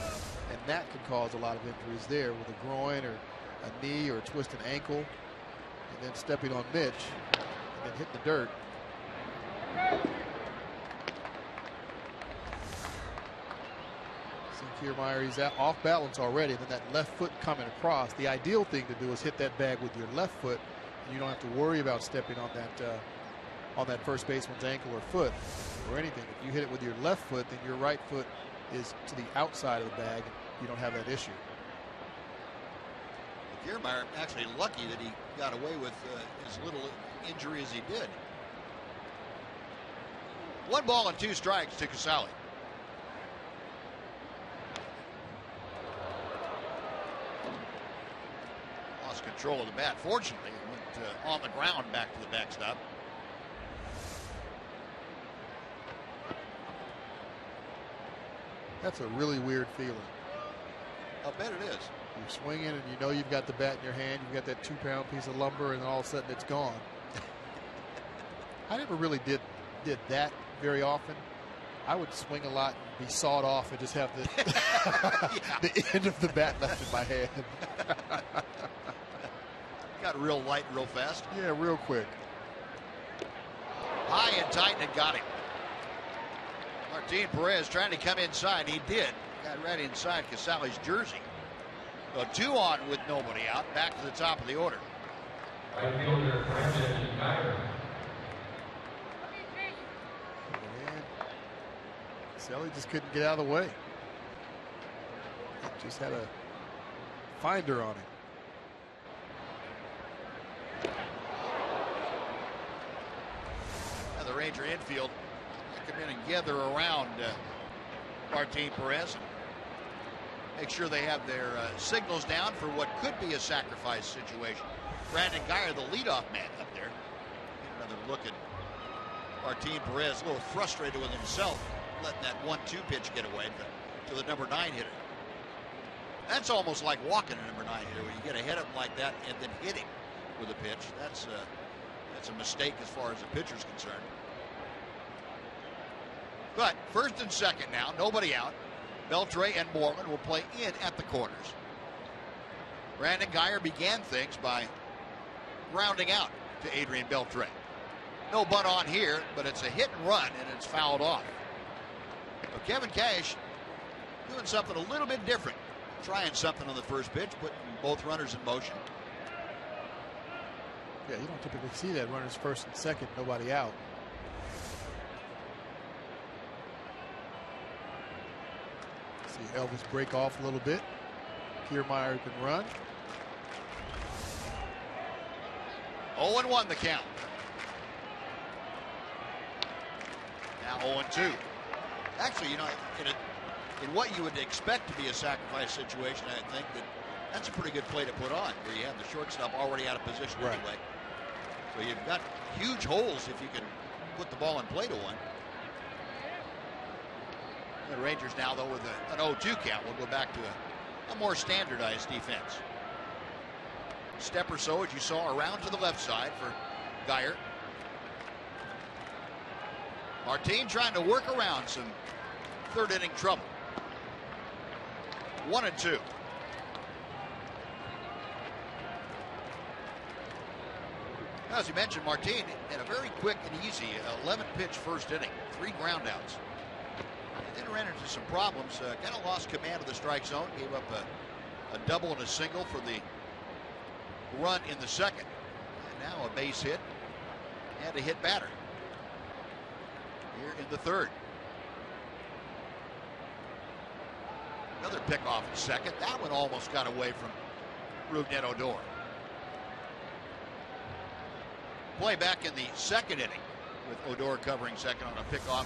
and that can cause a lot of injuries there with a groin or a knee or a twisted ankle, and then stepping on Mitch and then hitting the dirt. Kiermaier, he's off balance already, and then that left foot coming across. The ideal thing to do is hit that bag with your left foot, and you don't have to worry about stepping on that first baseman's ankle or foot or anything. If you hit it with your left foot, then your right foot is to the outside of the bag, and you don't have that issue. Kiermaier actually lucky that he got away with as little injury as he did. 1 ball and 2 strikes to Casale. Lost control of the bat. Fortunately, it went on the ground back to the backstop. That's a really weird feeling. I'll bet it is. You're swinging and you know you've got the bat in your hand. You've got that 2-pound piece of lumber, and all of a sudden it's gone. I never really did that very often. I would swing a lot and be sawed off and just have the, the end of the bat left in my hand. Got real light real fast. Yeah, real quick. High and tight, and got him. Martin Perez trying to come inside. He did. Got right inside Casale's jersey. So 2 on with nobody out. Back to the top of the order. And Casale just couldn't get out of the way. Just had a finder on him. Now the Ranger infield come in and gather around Martin Perez. Make sure they have their signals down for what could be a sacrifice situation. Brandon Guyer, the leadoff man up there. Get another look at Martin Perez, a little frustrated with himself, letting that 1-2 pitch get away to the number 9 hitter. That's almost like walking a number 9 hitter, where you get ahead of him like that and then hit him with a pitch. That's a mistake as far as the pitcher's concerned. But first and second now, nobody out. Beltre and Moreland will play in at the corners. Brandon Guyer began things by grounding out to Adrian Beltre. No bunt on here, but it's a hit and run, and it's fouled off. But Kevin Cash doing something a little bit different. Trying something on the first pitch, putting both runners in motion. Yeah, you don't typically see that. Runners first and second, nobody out. See Elvis break off a little bit. Kiermaier can run. 0-1 the count. Now 0-2. Actually, you know, in what you would expect to be a sacrifice situation, I think that's a pretty good play to put on, where you have the shortstop already out of position anyway. So you've got huge holes if you can put the ball in play to one. The Rangers now, though, with an 0-2 count, will go back to a more standardized defense. Step or so, as you saw, around to the left side for Geyer. Martin trying to work around some third inning trouble. 1-2. As you mentioned, Martin had a very quick and easy 11-pitch first inning, 3 groundouts. Then ran into some problems. Kind of lost command of the strike zone. Gave up a double and a single for the run in the second. And now a base hit and a hit batter here in the third. Another pickoff in second. That one almost got away from Rougned Odor. Play back in the second inning with Odor covering second on a pickoff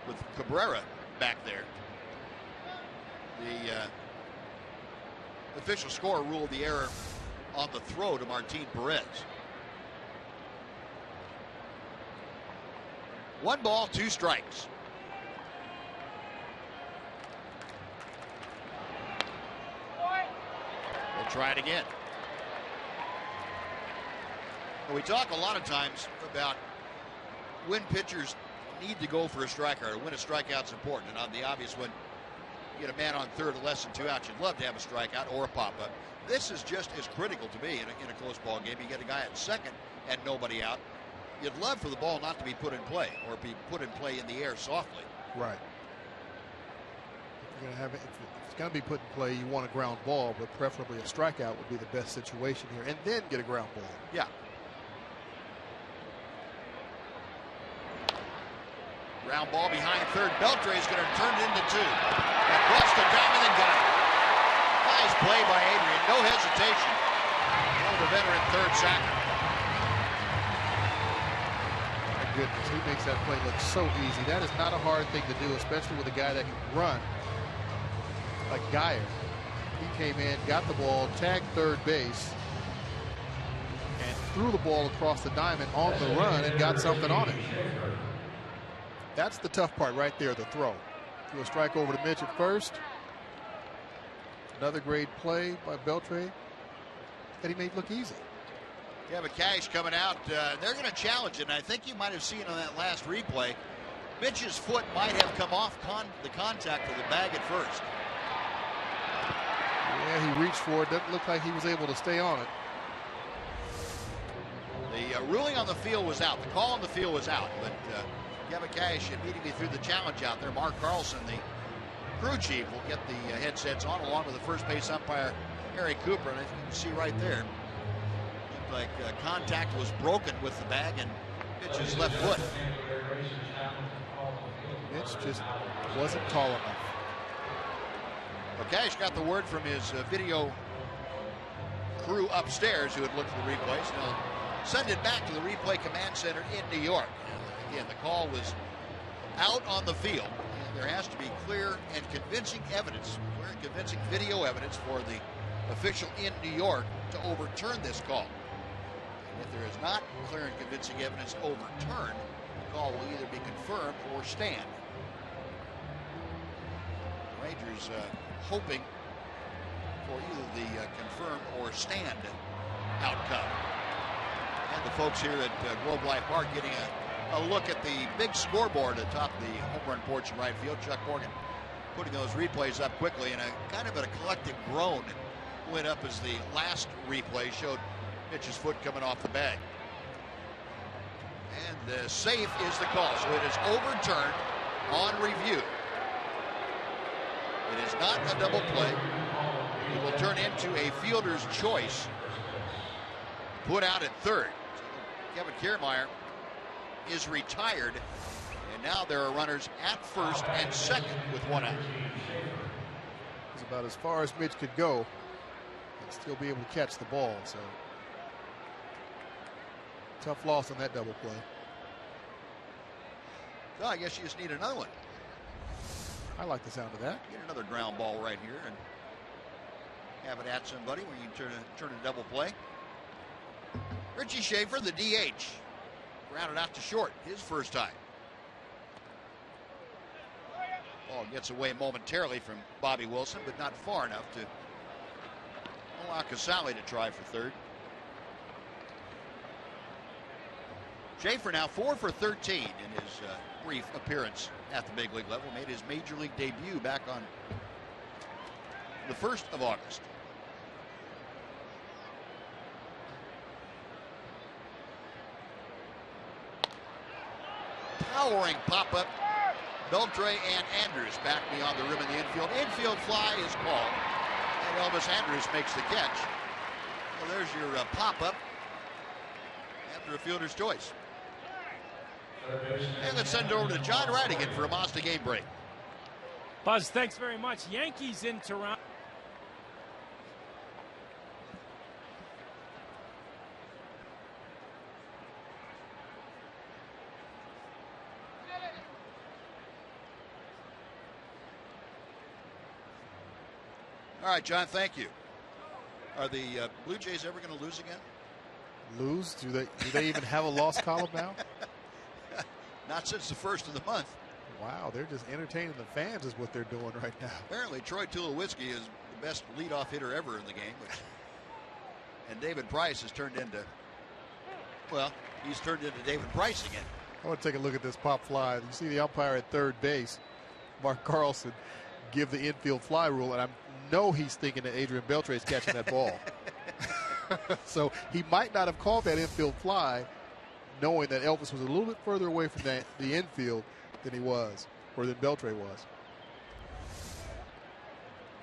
with Cabrera back there. The official score ruled the error on the throw to Martin Perez. 1 ball, 2 strikes. We'll try it again. We talk a lot of times about when pitchers need to go for a strikeout or when a strikeout's important. And on the obvious one, you get a man on third with less than 2 outs. You'd love to have a strikeout or a pop-up. This is just as critical to me in a close ball game. You get a guy at second and nobody out. You'd love for the ball not to be put in play or be put in play in the air softly. Right. If you're gonna have it, if it's going to be put in play, you want a ground ball, but preferably a strikeout would be the best situation here, and then get a ground ball. Yeah. Ground ball behind third. Beltre is going to turn it into 2. Across the diamond and got it. Nice play by Adrian. No hesitation. The veteran third sacker. My goodness, he makes that play look so easy. That is not a hard thing to do, especially with a guy that can run like Geyer. He came in, got the ball, tagged third base, and threw the ball across the diamond on the run and got something on it. That's the tough part right there, the throw. Threw a strike over to Mitch at first. Another great play by Beltre that he made look easy. Kevin Cash coming out. They're going to challenge it, and I think you might have seen on that last replay, Mitch's foot might have come off the contact of the bag at first. Yeah, he reached for it. Doesn't look like he was able to stay on it. The ruling on the field was out. The call on the field was out, but Kevin Cash immediately threw the challenge out there. Mark Carlson, the crew chief, will get the headsets on along with the first base umpire, Harry Cooper. And I think you can see right there, looked like contact was broken with the bag and Mitch's left foot. Mitch just wasn't tall enough. Well, Cash got the word from his video crew upstairs who had looked at the replays. They'll send it back to the replay command center in New York. Again, the call was out on the field. And there has to be clear and convincing evidence, clear and convincing video evidence for the official in New York to overturn this call. And if there is not clear and convincing evidence overturned, the call will either be confirmed or stand. The Rangers hoping for either the confirm or stand outcome. And the folks here at Globe Life Park getting a look at the big scoreboard atop the home run porch in right field. Chuck Morgan putting those replays up quickly, and a kind of a collective groan went up as the last replay showed Mitch's foot coming off the bag. And safe is the call, so it is overturned on review. It is not a double play. It will turn into a fielder's choice. Put out at third. So Kevin Kiermaier is retired, and now there are runners at first and second with 1 out. It's about as far as Mitch could go and still be able to catch the ball. So tough loss on that double play. So I guess you just need another one. I like the sound of that. Get another ground ball right here and have it at somebody when you turn a double play. Richie Schaefer, the DH Grounded out to short, his first time. Ball gets away momentarily from Bobby Wilson, but not far enough to allow Casale to try for third. Schaefer now 4 for 13 in his brief appearance at the big league level. Made his major league debut back on the 1st of August. Towering pop-up. Beltre and Andrews back beyond the rim in the infield. Infield fly is called, and Elvis Andrews makes the catch. Well, there's your pop-up after a fielder's choice. And let's send it over to John Radigan for a Mazda game break. Buzz, thanks very much. Yankees in Toronto. All right, John, thank you. Are the Blue Jays ever going to lose again? Lose? Do they even have a loss column now? Not since the 1st of the month. Wow, they're just entertaining the fans is what they're doing right now. Apparently, Troy Tulowitzki is the best leadoff hitter ever in the game. And David Price has turned into, well, he's turned into David Price again. I want to take a look at this pop fly. You see the umpire at third base, Mark Carlson, give the infield fly rule, and I know he's thinking that Adrian Beltre is catching that ball. So he might not have called that infield fly, knowing that Elvis was a little bit further away from the infield than he was, or than Beltre was.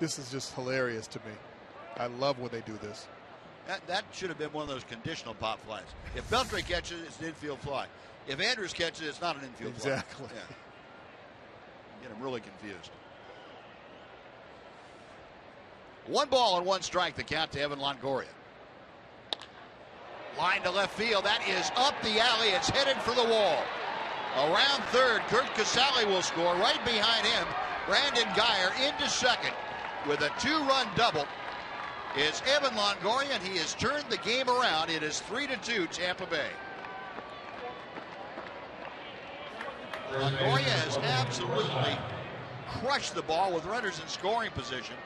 This is just hilarious to me. I love when they do this. That should have been one of those conditional pop flies. If Beltre catches it, it's an infield fly. If Andrews catches it, it's not an infield fly. Exactly. Yeah. Get him really confused. 1 ball and 1 strike, the count to Evan Longoria. Line to left field. That is up the alley. It's headed for the wall. Around third, Kurt Casale will score. Right behind him, Brandon Geyer into second with a 2-run double is Evan Longoria, and he has turned the game around. It is 3-2 Tampa Bay. Longoria has absolutely crushed the ball with runners in scoring position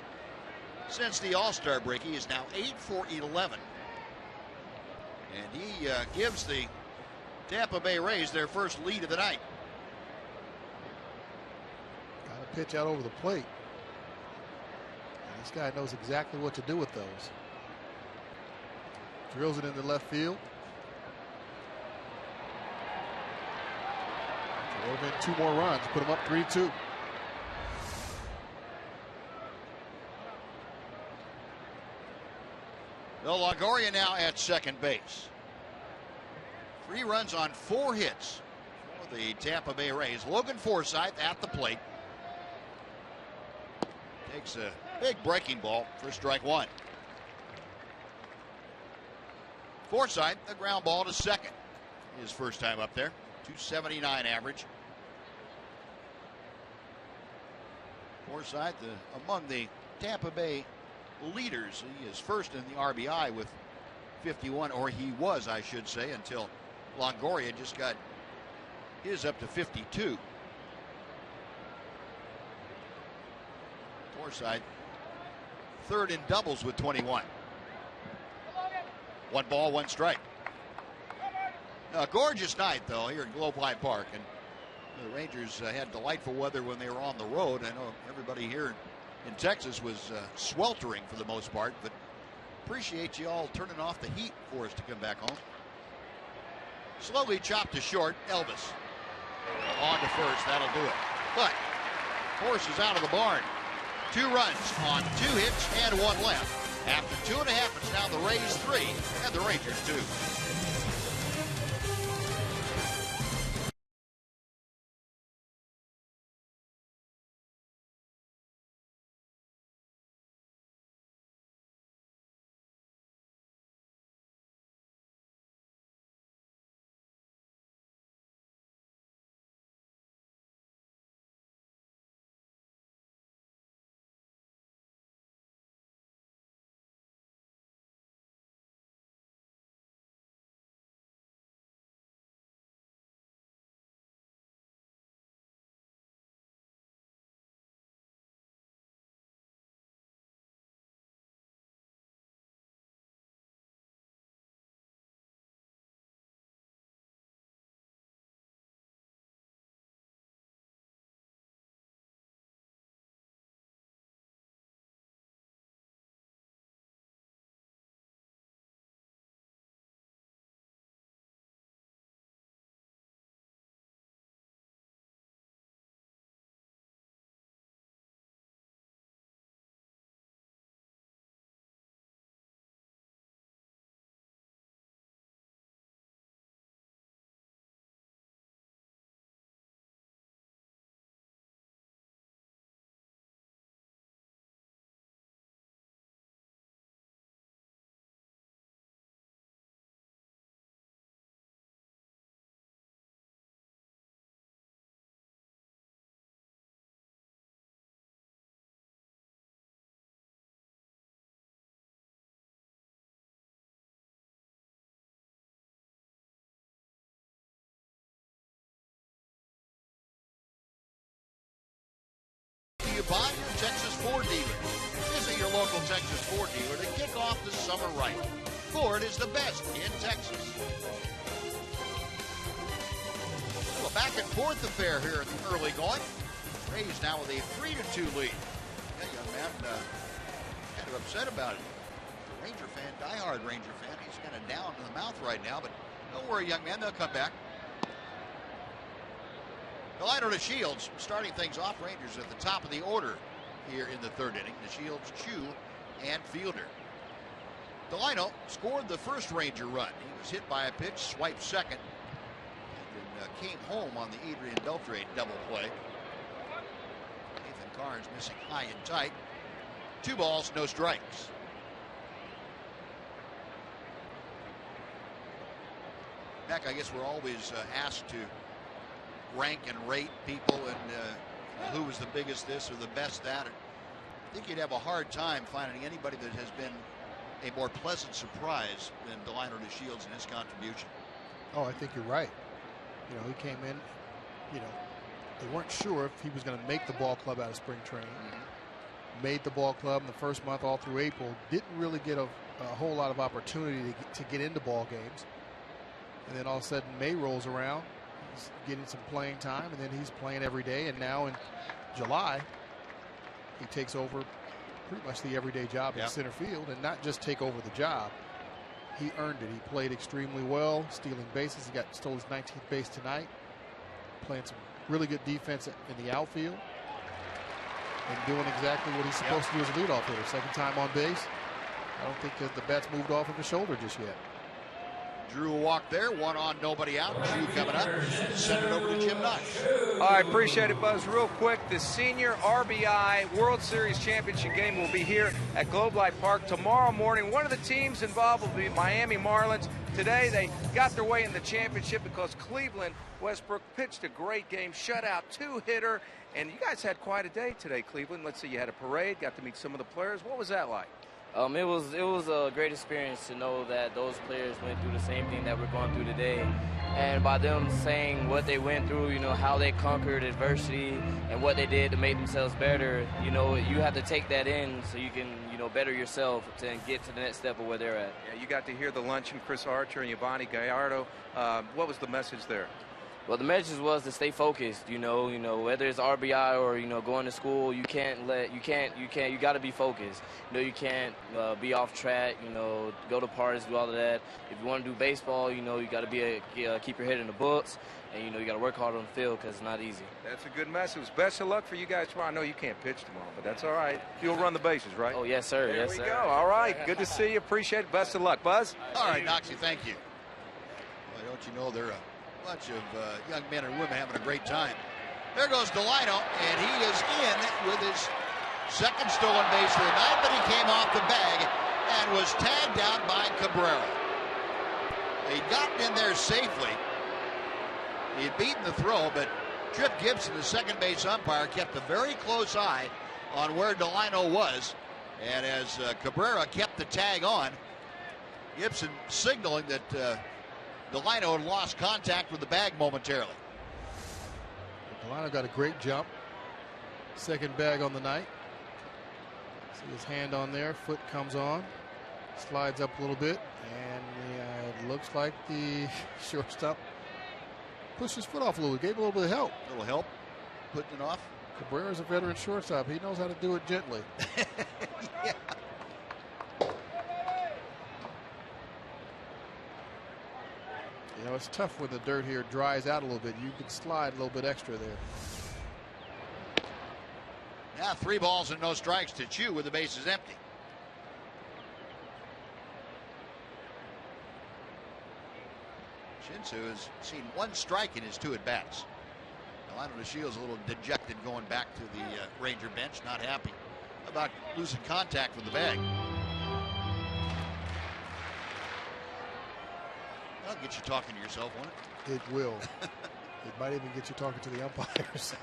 since the All-Star break. He is now 8 for 11. And he gives the Tampa Bay Rays their first lead of the night. Got a pitch out over the plate. And this guy knows exactly what to do with those. Drills it into left field. Drove in 2 more runs, put him up 3-2. Bill Longoria now at second base. 3 runs on 4 hits for the Tampa Bay Rays. Logan Forsythe at the plate. Takes a big breaking ball for strike 1. Forsythe, a ground ball to second. His first time up there. 279 average. Forsythe among the Tampa Bay leaders. He is first in the RBI with 51, or he was, I should say, until Longoria just got his up to 52. Forsythe third in doubles with 21. 1 ball, 1 strike. A gorgeous night, though, here at Globe Life Park, and the Rangers had delightful weather when they were on the road. I know everybody here in Texas was sweltering for the most part, but appreciate you all turning off the heat for us to come back home. Slowly chopped to short. Elvis on to first. That'll do it. But horse is out of the barn. 2 runs on 2 hits and 1 left. After 2.5, it's now the Rays 3 and the Rangers 2. upon your Texas Ford dealer. Visit your local Texas Ford dealer to kick off the summer right. Ford is the best in Texas. A back and forth affair here in the early going. Rays now with a 3-2 lead. Yeah, young man, kind of upset about it. Ranger fan, diehard Ranger fan. He's kind of down in the mouth right now, but don't worry, young man, they'll come back. Delino to Shields starting things off. Rangers at the top of the order here in the third inning. The Shields, Chu, and Fielder. Delino scored the first Ranger run. He was hit by a pitch, swiped second, and then came home on the Adrian Beltre double play. Nathan Carnes missing high and tight. 2 balls, no strikes. Mac, I guess we're always asked to rank and rate people and who was the biggest this or the best that. I think you'd have a hard time finding anybody that has been a more pleasant surprise than Delino DeShields and his contribution. Oh, I think you're right. You know, he came in, you know, they weren't sure if he was going to make the ball club out of spring training. Made the ball club in the first month all through April. Didn't really get a whole lot of opportunity to get into ball games. And then all of a sudden May rolls around. He's getting some playing time, and then he's playing every day. And now in July, he takes over pretty much the everyday job in center field, and not just take over the job. He earned it. He played extremely well, stealing bases. He stole his 19th base tonight, playing some really good defense in the outfield, and doing exactly what he's supposed to do as a leadoff hitter. Second time on base. I don't think the bat's moved off of his shoulder just yet. Drew a walk there, 1 on, nobody out. Chu coming up. Send it over to Jim Nush. All right, appreciate it, Buzz. Real quick, the Senior RBI World Series Championship game will be here at Globe Life Park tomorrow morning. One of the teams involved will be Miami Marlins. Today, they got their way in the championship because Cleveland Westbrook pitched a great game, shutout, 2-hitter, and you guys had quite a day today, Cleveland. Let's see, you had a parade, got to meet some of the players. What was that like? It was a great experience to know that those players went through the same thing that we're going through today. And by them saying what they went through, you know, how they conquered adversity and what they did to make themselves better, you know, you have to take that in so you can, you know, better yourself to get to the next step of where they're at. Yeah, you got to hear the luncheon, Chris Archer and Yvonne Gallardo. What was the message there? Well, the message was to stay focused, you know, whether it's RBI or, you know, going to school, you got to be focused. You know, you can't be off track, you know, go to parties, do all of that. If you want to do baseball, you know, you got to keep your head in the books, and, you know, you got to work hard on the field because it's not easy. That's a good message. Best of luck for you guys tomorrow. I know you can't pitch tomorrow, but that's all right. You'll run the bases, right? Oh, yes, sir. There yes, we sir. go. All right. Good to see you. Appreciate it. Best of luck. Buzz? All right, Noxie, thank you. Well, don't you know they're a bunch of young men and women having a great time. There goes Delino, and he is in with his second stolen base of the night, but he came off the bag and was tagged out by Cabrera. He'd gotten in there safely. He had beaten the throw, but Trip Gibson, the second base umpire, kept a very close eye on where Delino was, and as Cabrera kept the tag on, Gibson signaling that Delino had lost contact with the bag momentarily. Delino got a great jump. Second bag on the night. See his hand on there. Foot comes on. Slides up a little bit. And it looks like the shortstop pushed his foot off a little. Gave a little bit of help. A little help. Putting it off. Cabrera's a veteran shortstop. He knows how to do it gently. Yeah. You know, it's tough when the dirt here dries out a little bit. You can slide a little bit extra there. Now 3 balls and no strikes to Chu with the bases empty. Shinsu has seen 1 strike in his 2 at-bats. Delino DeShields a little dejected going back to the Ranger bench, not happy about losing contact with the bag. That'll get you talking to yourself, won't it? It will. It might even get you talking to the umpires.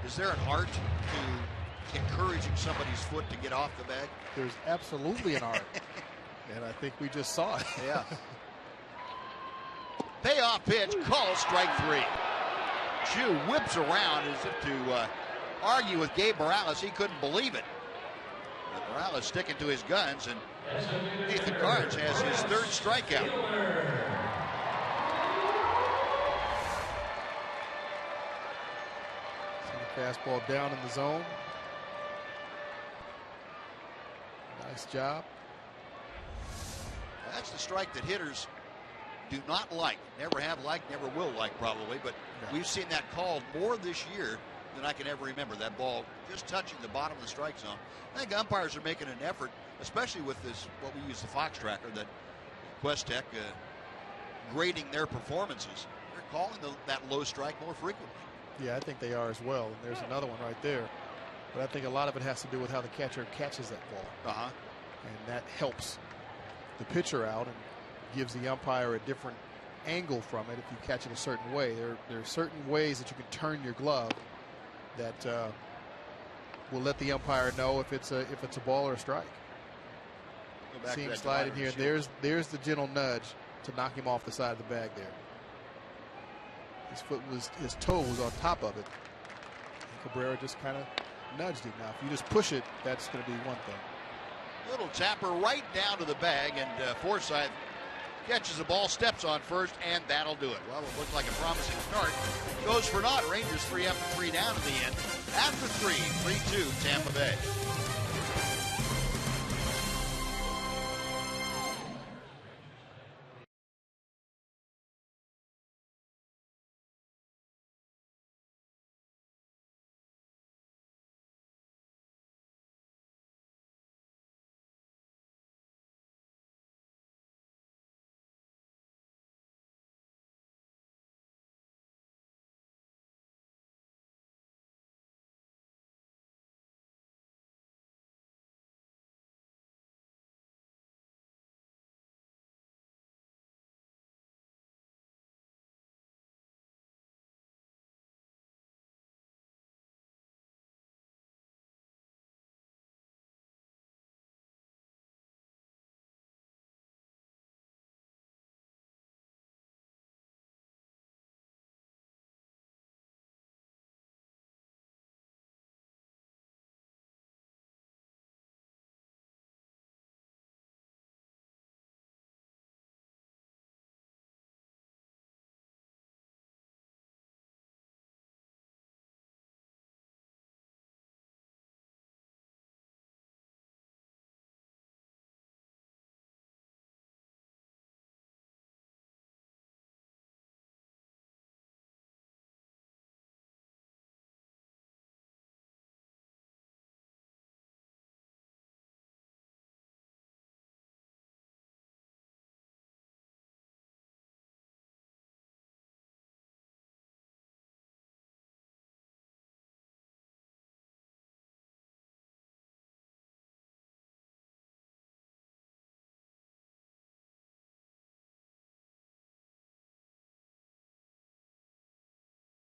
Is there an art to encouraging somebody's foot to get off the bag? There's absolutely an art. And I think we just saw it. Yeah. Payoff pitch, call strike 3. Chu whips around as if to argue with Gabe Morales. He couldn't believe it. But Morales sticking to his guns, and Nathan Carnes has his 3rd strikeout. Fastball down in the zone. Nice job. That's the strike that hitters do not like. Never have liked, never will like probably, but we've seen that called more this year than I can ever remember. That ball just touching the bottom of the strike zone. I think umpires are making an effort, especially with this, what we use the Fox tracker, that Questec grading their performances. They're calling that low strike more frequently. Yeah, I think they are as well. And there's another one right there. But I think a lot of it has to do with how the catcher catches that ball. And that helps the pitcher out and gives the umpire a different angle from it if you catch it a certain way. There are certain ways that you can turn your glove that will let the umpire know if it's a ball or a strike. See him slide in here. There's the gentle nudge to knock him off the side of the bag there. His toe was on top of it. And Cabrera just kind of nudged him. Now, if you just push it, that's going to be one thing. Little tapper right down to the bag, and Forsythe catches the ball, steps on first, and that'll do it. Well, it looked like a promising start. Goes for naught. Rangers 3 up and 3 down in the end. After 3, 3-2 Tampa Bay.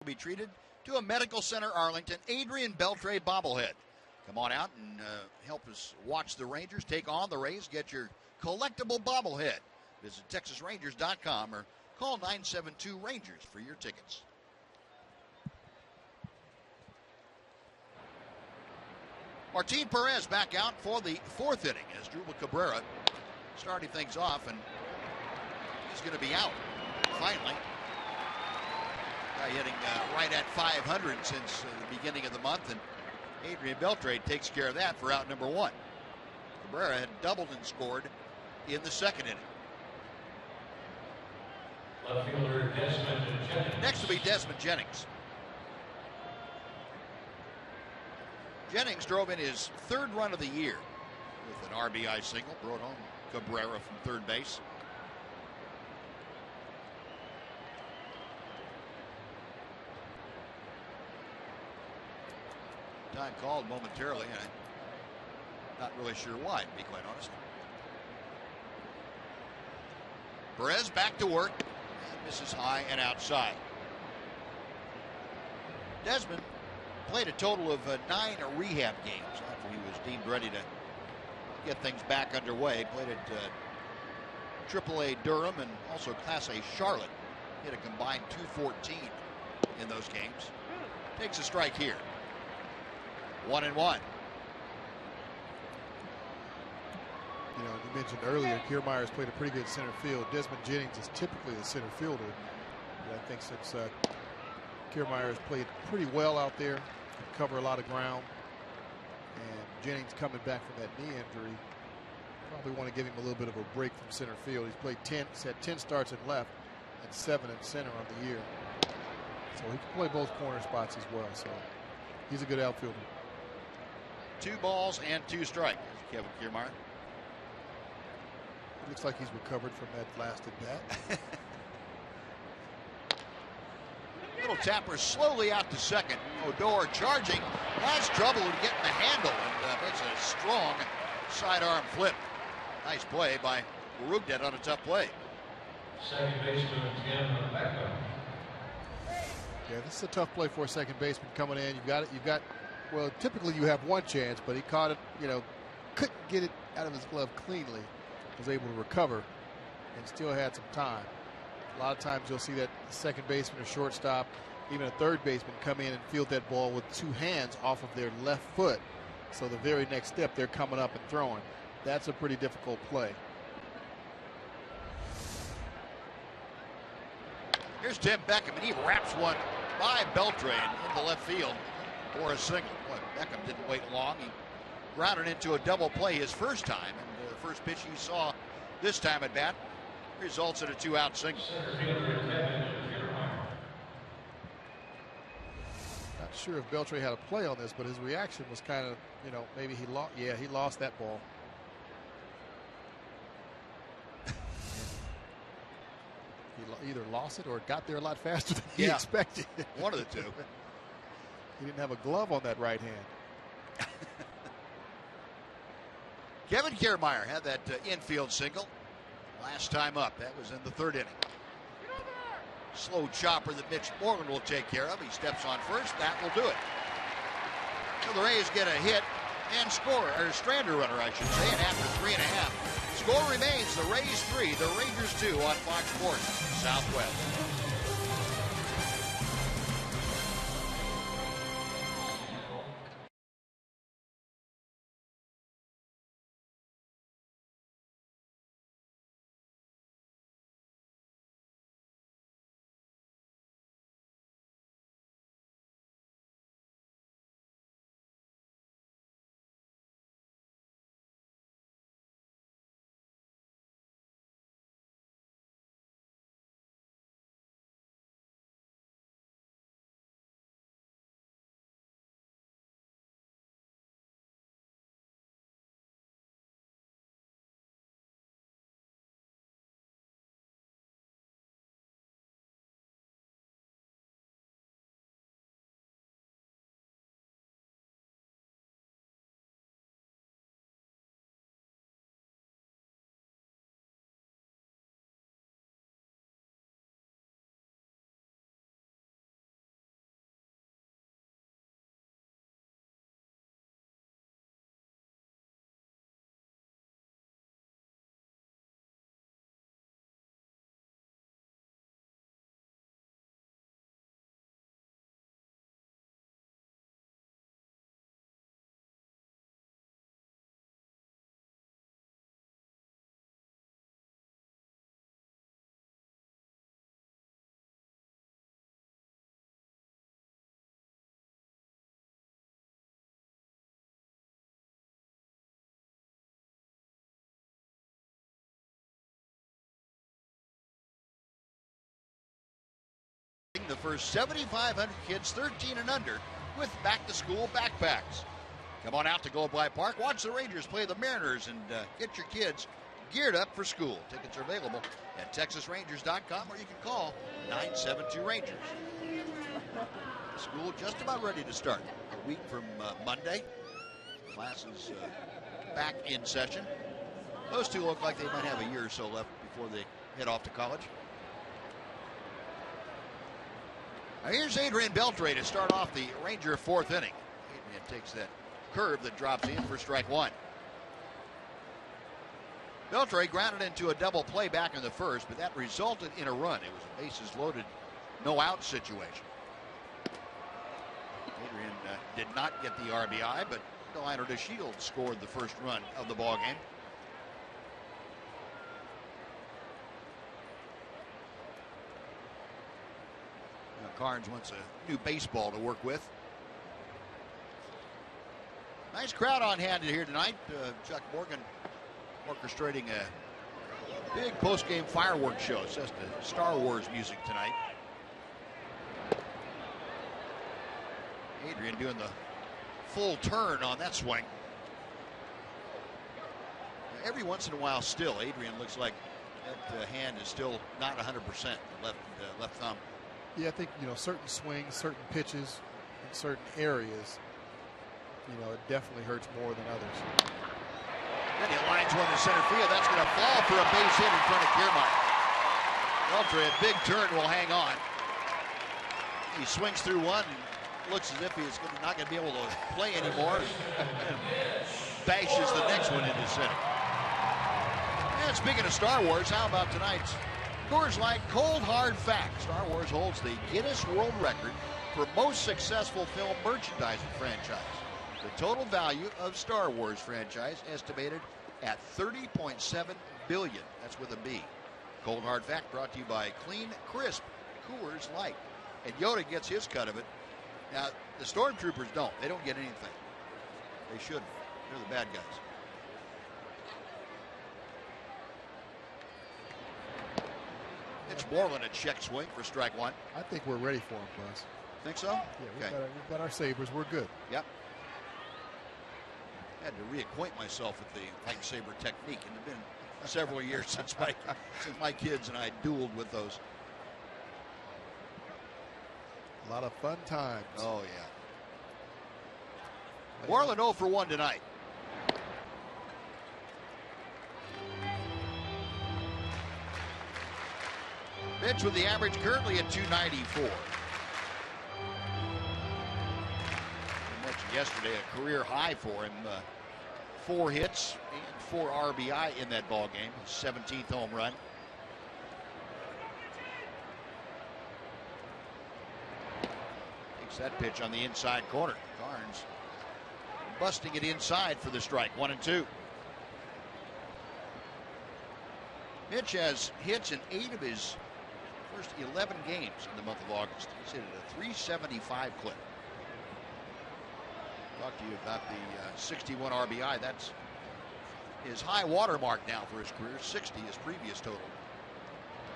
Be treated to a medical center Arlington Adrian Beltre bobblehead. Come on out and help us watch the Rangers take on the Rays. Get your collectible bobblehead. Visit TexasRangers.com or call 972 Rangers for your tickets. Martin Perez back out for the 4th inning as Drupal Cabrera starting things off, and he's going to be out finally. Hitting right at 500 since the beginning of the month, and Adrian Beltre takes care of that for out number 1. Cabrera had doubled and scored in the 2nd inning. Left fielder Desmond Jennings. Next will be Desmond Jennings. Jennings drove in his 3rd run of the year with an RBI single, brought home Cabrera from 3rd base. Time called momentarily, and I'm not really sure why, to be quite honest. Perez back to work, and misses high and outside. Desmond played a total of 9 rehab games after he was deemed ready to get things back underway. Played at AAA Durham and also Class A Charlotte hit a combined 214 in those games. Takes a strike here. 1-1. You know, you mentioned earlier, Kiermaier's played a pretty good center field. Desmond Jennings is typically a center fielder. But I think since Kiermaier has played pretty well out there, can cover a lot of ground, and Jennings coming back from that knee injury, probably want to give him a little bit of a break from center field. He's played 10, he's had 10 starts in left and 7 in center on the year. So he can play both corner spots as well. So he's a good outfielder. 2 balls and 2 strikes. Kevin Kiermaier. It looks like he's recovered from that last at bat. Little tapper slowly out to second. Odor charging. Has trouble getting the handle, and makes a strong sidearm flip. Nice play by Rugdet on a tough play. Second baseman, Tim Beckham. Yeah, this is a tough play for a second baseman coming in. You've got. Well, typically you have one chance, but he caught it. You know, couldn't get it out of his glove cleanly. Was able to recover, and still had some time. A lot of times you'll see that second baseman or shortstop, even a third baseman, come in and field that ball with 2 hands off of their left foot. So the very next step, they're coming up and throwing. That's a pretty difficult play. Here's Tim Beckham, and he wraps one by Beltran into left field for a single. Boy, Beckham didn't wait long. He grounded into a double play his first time, and the first pitch you saw this time at bat results in a 2-out single. Not sure if Beltran had a play on this, but his reaction was kind of, you know, maybe he lost. Yeah, he lost that ball. He either lost it or got there a lot faster than he expected. One of the two. He didn't have a glove on that right hand. Kevin Kiermaier had that infield single last time up. That was in the 3rd inning. Slow chopper that Mitch Morgan will take care of. He steps on first. That will do it. So the Rays get a hit and score, or a Strander runner, I should say, and after 3.5. Score remains the Rays 3, the Rangers 2 on Fox Sports Southwest. The first 7,500 kids 13 and under with back-to-school backpacks. Come on out to Globe Life Park, watch the Rangers play the Mariners, and get your kids geared up for school. Tickets are available at TexasRangers.com, or you can call 972-RANGERS. School just about ready to start. A week from Monday. Classes back in session. Those two look like they might have a year or so left before they head off to college. Now here's Adrian Beltre to start off the Ranger 4th inning. Adrian takes that curve that drops in for strike 1. Beltre grounded into a double play back in the first, but that resulted in a run. It was a bases loaded, no out situation. Adrian did not get the RBI, but Delino DeShields scored the first run of the ball game. Carnes wants a new baseball to work with. Nice crowd on hand here tonight. Chuck Morgan orchestrating a big post-game fireworks show. It's just the Star Wars music tonight. Adrian doing the full turn on that swing. Every once in a while still, Adrian looks like that hand is still not 100%, left thumb. Yeah, I think, certain swings, certain pitches, in certain areas, it definitely hurts more than others. Then he lines one to center field. That's going to fall for a base hit in front of Kiermaier. Beltre, a big turn, will hang on. He swings through one and looks as if he's not going to be able to play anymore. And bashes the next one into center. And speaking of Star Wars, how about tonight's Coors Light Cold Hard Fact? Star Wars holds the Guinness World Record for most successful film merchandising franchise. The total value of Star Wars franchise estimated at $30.7 billion. That's with a B. Cold Hard Fact brought to you by Clean, Crisp Coors Light. And Yoda gets his cut of it. Now, the Stormtroopers don't. They don't get anything. They shouldn't. They're the bad guys. It's Moreland, a check swing for strike one. I think we're ready for him, Buzz. Think so? Yeah, we've got our sabers. We're good. Yep. I had to reacquaint myself with the light saber technique. It had been several years since my kids and I dueled with those. A lot of fun times. Oh, yeah. Moreland 0 for 1 tonight. Pitch with the average currently at 294. I mentioned yesterday a career high for him. 4 hits and 4 RBI in that ball game. His 17th home run. Takes that pitch on the inside corner. Carnes busting it inside for the strike. 1-2. Mitch has hits in 8 of his first 11 games in the month of August. He's hit at a 375 clip. Talk to you about the 61 RBI. That's his high water mark now for his career. 60 his previous total.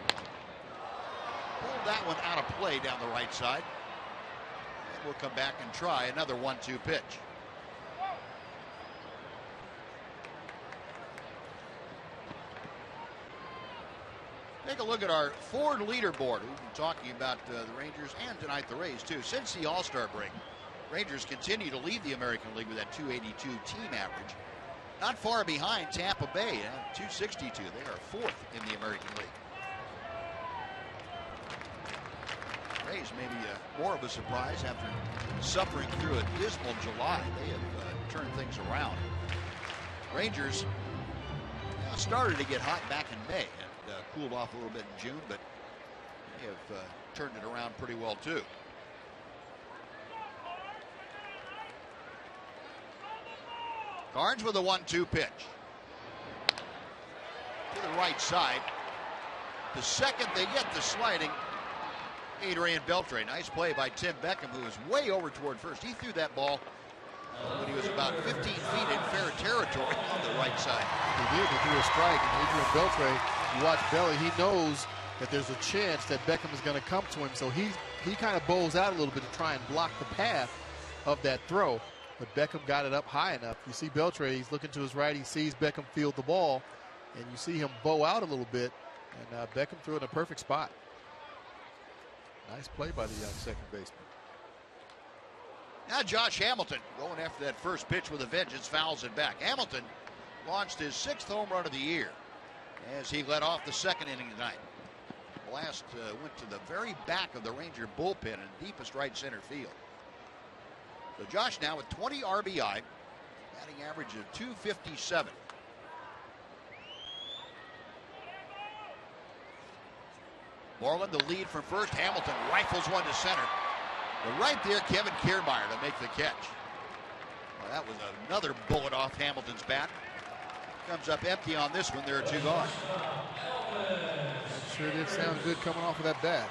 Pulled that one out of play down the right side. And we'll come back and try another 1-2 pitch. Take a look at our Ford leaderboard. We've been talking about the Rangers and tonight the Rays too. Since the All-Star break, Rangers continue to lead the American League with that 282 team average. Not far behind Tampa Bay at 262. They are 4th in the American League. Rays maybe more of a surprise after suffering through a dismal July. They have turned things around. Rangers started to get hot back in May. Cooled off a little bit in June, but they have turned it around pretty well too. Carnes with a 1-2 pitch. To the right side. The second they get the sliding Adrian Beltre. Nice play by Tim Beckham, who was way over toward first. He threw that ball when he was about 15 feet in fair territory on the right side. He did. He threw a strike, and Adrian Beltre, you watch Belly, he knows that there's a chance that Beckham is going to come to him, so he kind of bows out a little bit to try and block the path of that throw. But Beckham got it up high enough. You see Beltre, he's looking to his right, he sees Beckham field the ball, and you see him bow out a little bit, and Beckham threw it in a perfect spot. Nice play by the young second baseman. Now Josh Hamilton going after that first pitch with a vengeance, fouls it back. Hamilton launched his 6th home run of the year as he led off the second inning tonight. Blast went to the very back of the Ranger bullpen in deepest right center field. So Josh now with 20 RBI, batting average of 257. Moreland the lead from first. Hamilton rifles one to center. But right there, Kevin Kiermaier to make the catch. Well, that was another bullet off Hamilton's bat. Comes up empty on this one. There are 2 gone. That sure did sound good coming off of that bat.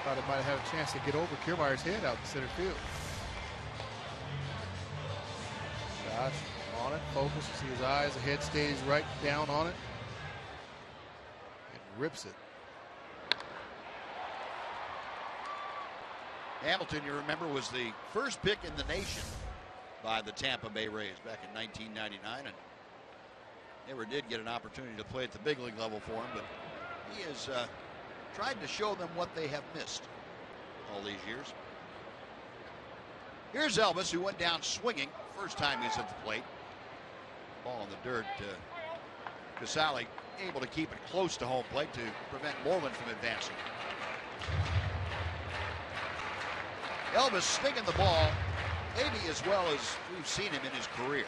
Thought it might have had a chance to get over Kiermaier's head out in center field. Josh on it, focus, see his eyes, the head stays right down on it, and rips it. Hamilton, you remember, was the first pick in the nation by the Tampa Bay Rays back in 1999, and never did get an opportunity to play at the big league level for him, but he has tried to show them what they have missed all these years. Here's Elvis, who went down swinging first time he's at the plate. Ball in the dirt. Casale able to keep it close to home plate to prevent Moreland from advancing. Elvis stinging the ball maybe as well as we've seen him in his career.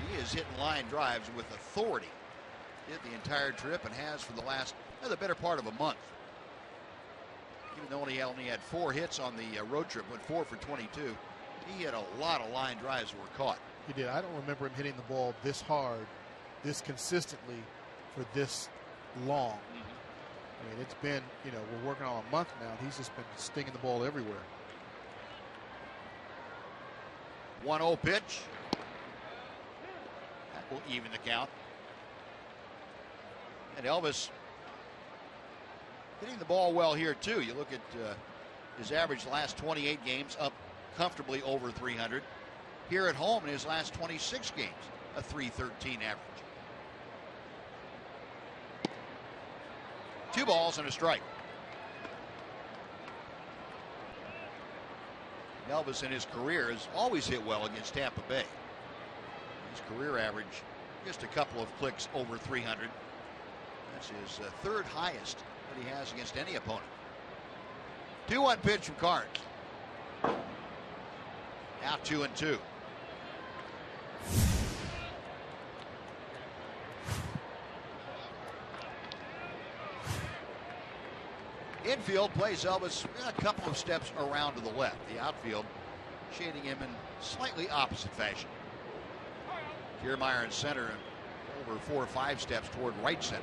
He is hitting line drives with authority. Did the entire trip and has for the better part of a month. Even though he only had 4 hits on the road trip, went 4 for 22. He had a lot of line drives that were caught. He did. I don't remember him hitting the ball this hard, this consistently for this long. I mean, it's been, we're working on a month now. He's just been stinging the ball everywhere. 1-0 pitch. That will even the count. And Elvis hitting the ball well here, too. You look at his average last 28 games, up comfortably over 300. Here at home in his last 26 games, a 313 average. 2 balls and a strike. Elvis in his career has always hit well against Tampa Bay. His career average just a couple of clicks over 300. That's his 3rd highest that he has against any opponent. 2-1 pitch from Carnes. Now 2-2. Infield plays Elvis a couple of steps around to the left. The outfield shading him in slightly opposite fashion. Kiermaier in center and over 4 or 5 steps toward right center.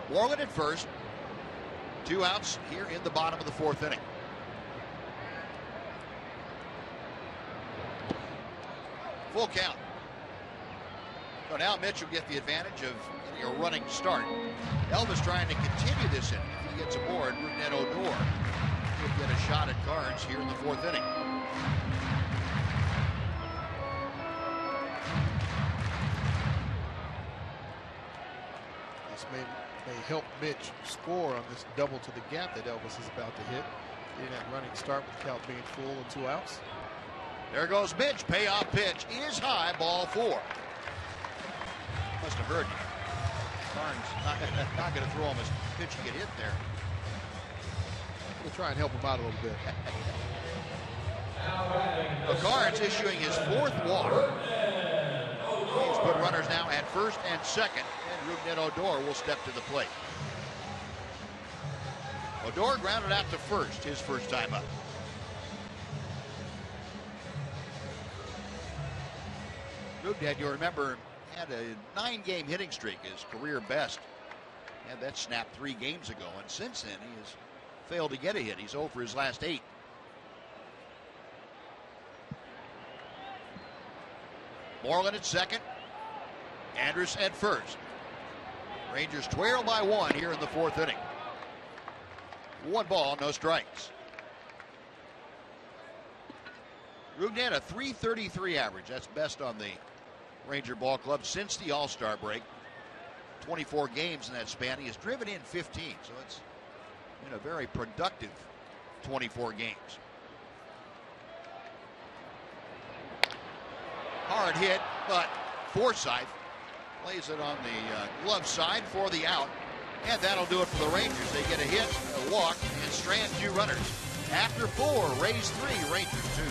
Moreland at first. 2 outs here in the bottom of the 4th inning. Full count. So now Mitch will get the advantage of getting a running start. Elvis trying to continue this inning. If he gets aboard, Rougned Odor will get a shot at Carnes here in the 4th inning. This may help Mitch score on this double to the gap that Elvis is about to hit. Getting that running start with the count being full and 2 outs. There goes Mitch. Payoff pitch is high. Ball 4. Must have heard you. Carnes not going to throw him his pitch to get hit there. We'll try and help him out a little bit. Carnes issuing his 4th walk. He's put runners now at first and second, and Rougned Odor will step to the plate. Odor grounded out to first, his first time up. Rougned, you'll remember, had a 9-game hitting streak, his career best. Had that snapped 3 games ago, and since then he has failed to get a hit. He's 0 for his last 8. Moreland at second. Andrus at first. Rangers trail by 1 here in the 4th inning. 1 ball, no strikes. Rougned, a .333 average. That's best on the Ranger ball club since the All-Star break. 24 games in that span. He has driven in 15, so it's been a very productive 24 games. Hard hit, but Forsythe plays it on the glove side for the out. And that'll do it for the Rangers. They get a hit, a walk, and strand 2 runners. After 4, Rays 3, Rangers 2.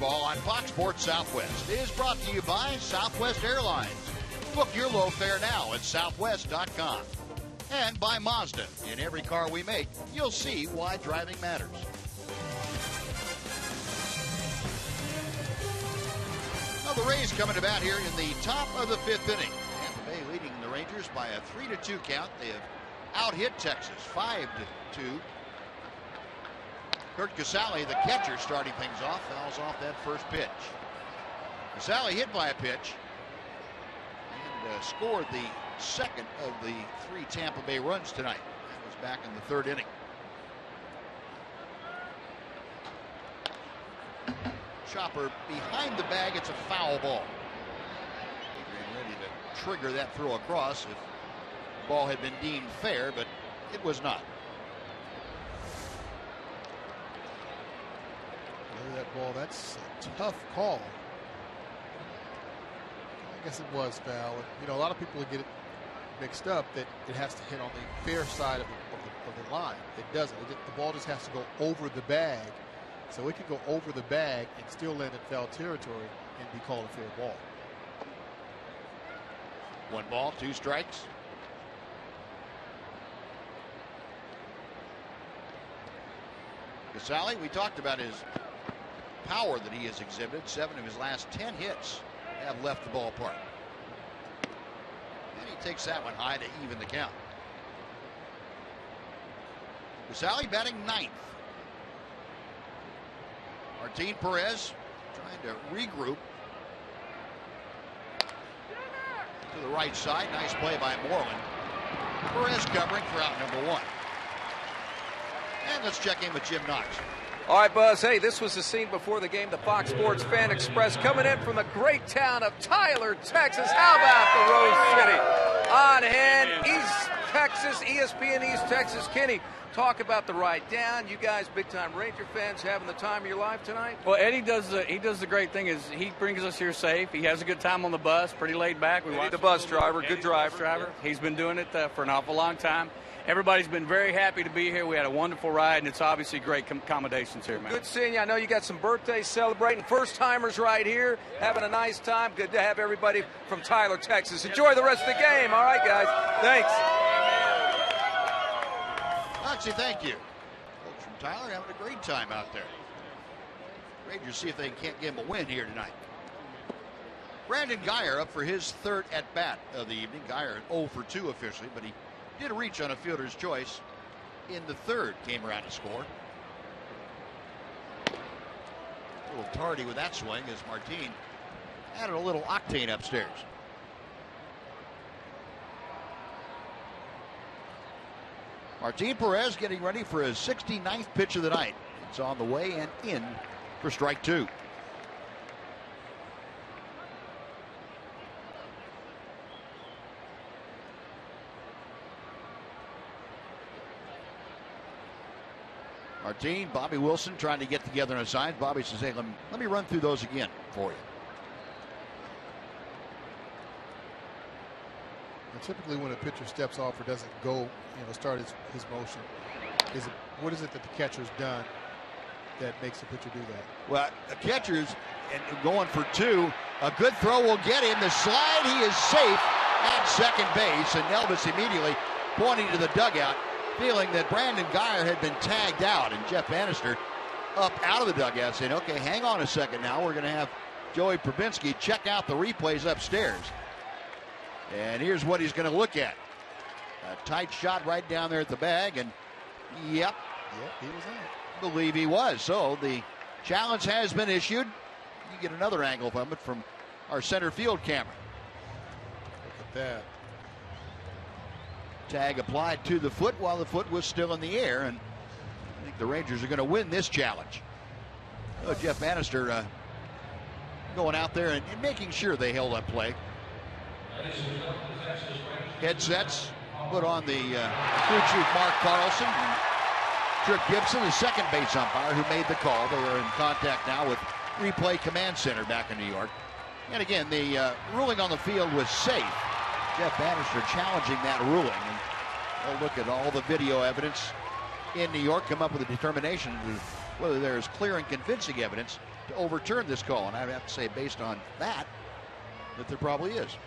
Baseball on Fox Sports Southwest is brought to you by Southwest Airlines. Book your low fare now at southwest.com. And by Mazda. In every car we make, you'll see why driving matters. Now the Rays coming to bat here in the top of the 5th inning. Tampa Bay leading the Rangers by a 3-2 count. They have out-hit Texas 5-2. Kurt Casale, the catcher, starting things off, fouls off that first pitch. Casale hit by a pitch and scored the second of the 3 Tampa Bay runs tonight. That was back in the 3rd inning. Chopper behind the bag. It's a foul ball. Adrian ready to trigger that throw across if the ball had been deemed fair, but it was not. That ball, that's a tough call. I guess it was foul. You know, a lot of people get it mixed up that it has to hit on the fair side of the line. It doesn't. The ball just has to go over the bag. So it can go over the bag and still land in foul territory and be called a fair ball. 1 ball, 2 strikes. Casale, we talked about his power that he has exhibited. 7 of his last 10 hits have left the ballpark. And he takes that one high to even the count. Casale batting 9th. Martin Perez trying to regroup. To the right side. Nice play by Moreland. Perez covering for out number 1. And let's check in with Jim Knox. All right, Buzz. Hey, this was the scene before the game. The Fox Sports Fan Express coming in from the great town of Tyler, Texas. How about the Rose City? On hand, East Texas, ESPN East Texas. Kenny, talk about the ride down. You guys, big-time Ranger fans, having the time of your life tonight? Well, Eddie does the great thing is he brings us here safe. He has a good time on the bus, pretty laid back. Eddie, the bus driver, good driver. He's been doing it for an awful long time. Everybody's been very happy to be here. We had a wonderful ride, and it's obviously great accommodations here, man. Good seeing you. I know you got some birthdays celebrating. First-timers right here, having a nice time. Good to have everybody from Tyler, Texas. Enjoy the rest of the game. All right, guys. Thanks. Foxy, thank you. Folks from Tyler having a great time out there. Rangers see if they can't give him a win here tonight. Brandon Guyer up for his 3rd at-bat of the evening. Guyer 0 for 2 officially, but he did reach on a fielder's choice in the 3rd. Came around to score. A little tardy with that swing as Martin added a little octane upstairs. Martin Perez getting ready for his 69th pitch of the night. It's on the way and in for strike 2. Martin, Bobby Wilson trying to get together on signs. Bobby says, hey, let me run through those again for you. And typically when a pitcher steps off or doesn't go, start his motion, what is it that the catcher's done that makes the pitcher do that? Well, the catcher's going for 2. A good throw will get him. The slide, he is safe at second base. And Elvis immediately pointing to the dugout, feeling that Brandon Guyer had been tagged out, and Jeff Bannister up out of the dugout saying, okay, hang on a second now. We're going to have Joey Probinski check out the replays upstairs. And here's what he's going to look at. A tight shot right down there at the bag, and yep, he was out. Believe he was. So the challenge has been issued. You get another angle from it from our center field camera. Look at that. Tag applied to the foot while the foot was still in the air, and I think the Rangers are going to win this challenge. Jeff Bannister going out there and making sure they held up play. Headsets put on the crew chief Mark Carlson and Trick Gibson, the second base umpire who made the call. They are in contact now with Replay Command Center back in New York. And again, the ruling on the field was safe. Jeff Bannister challenging that ruling. And they'll look at all the video evidence in New York, come up with a determination of whether there is clear and convincing evidence to overturn this call. And I have to say, based on that there probably is.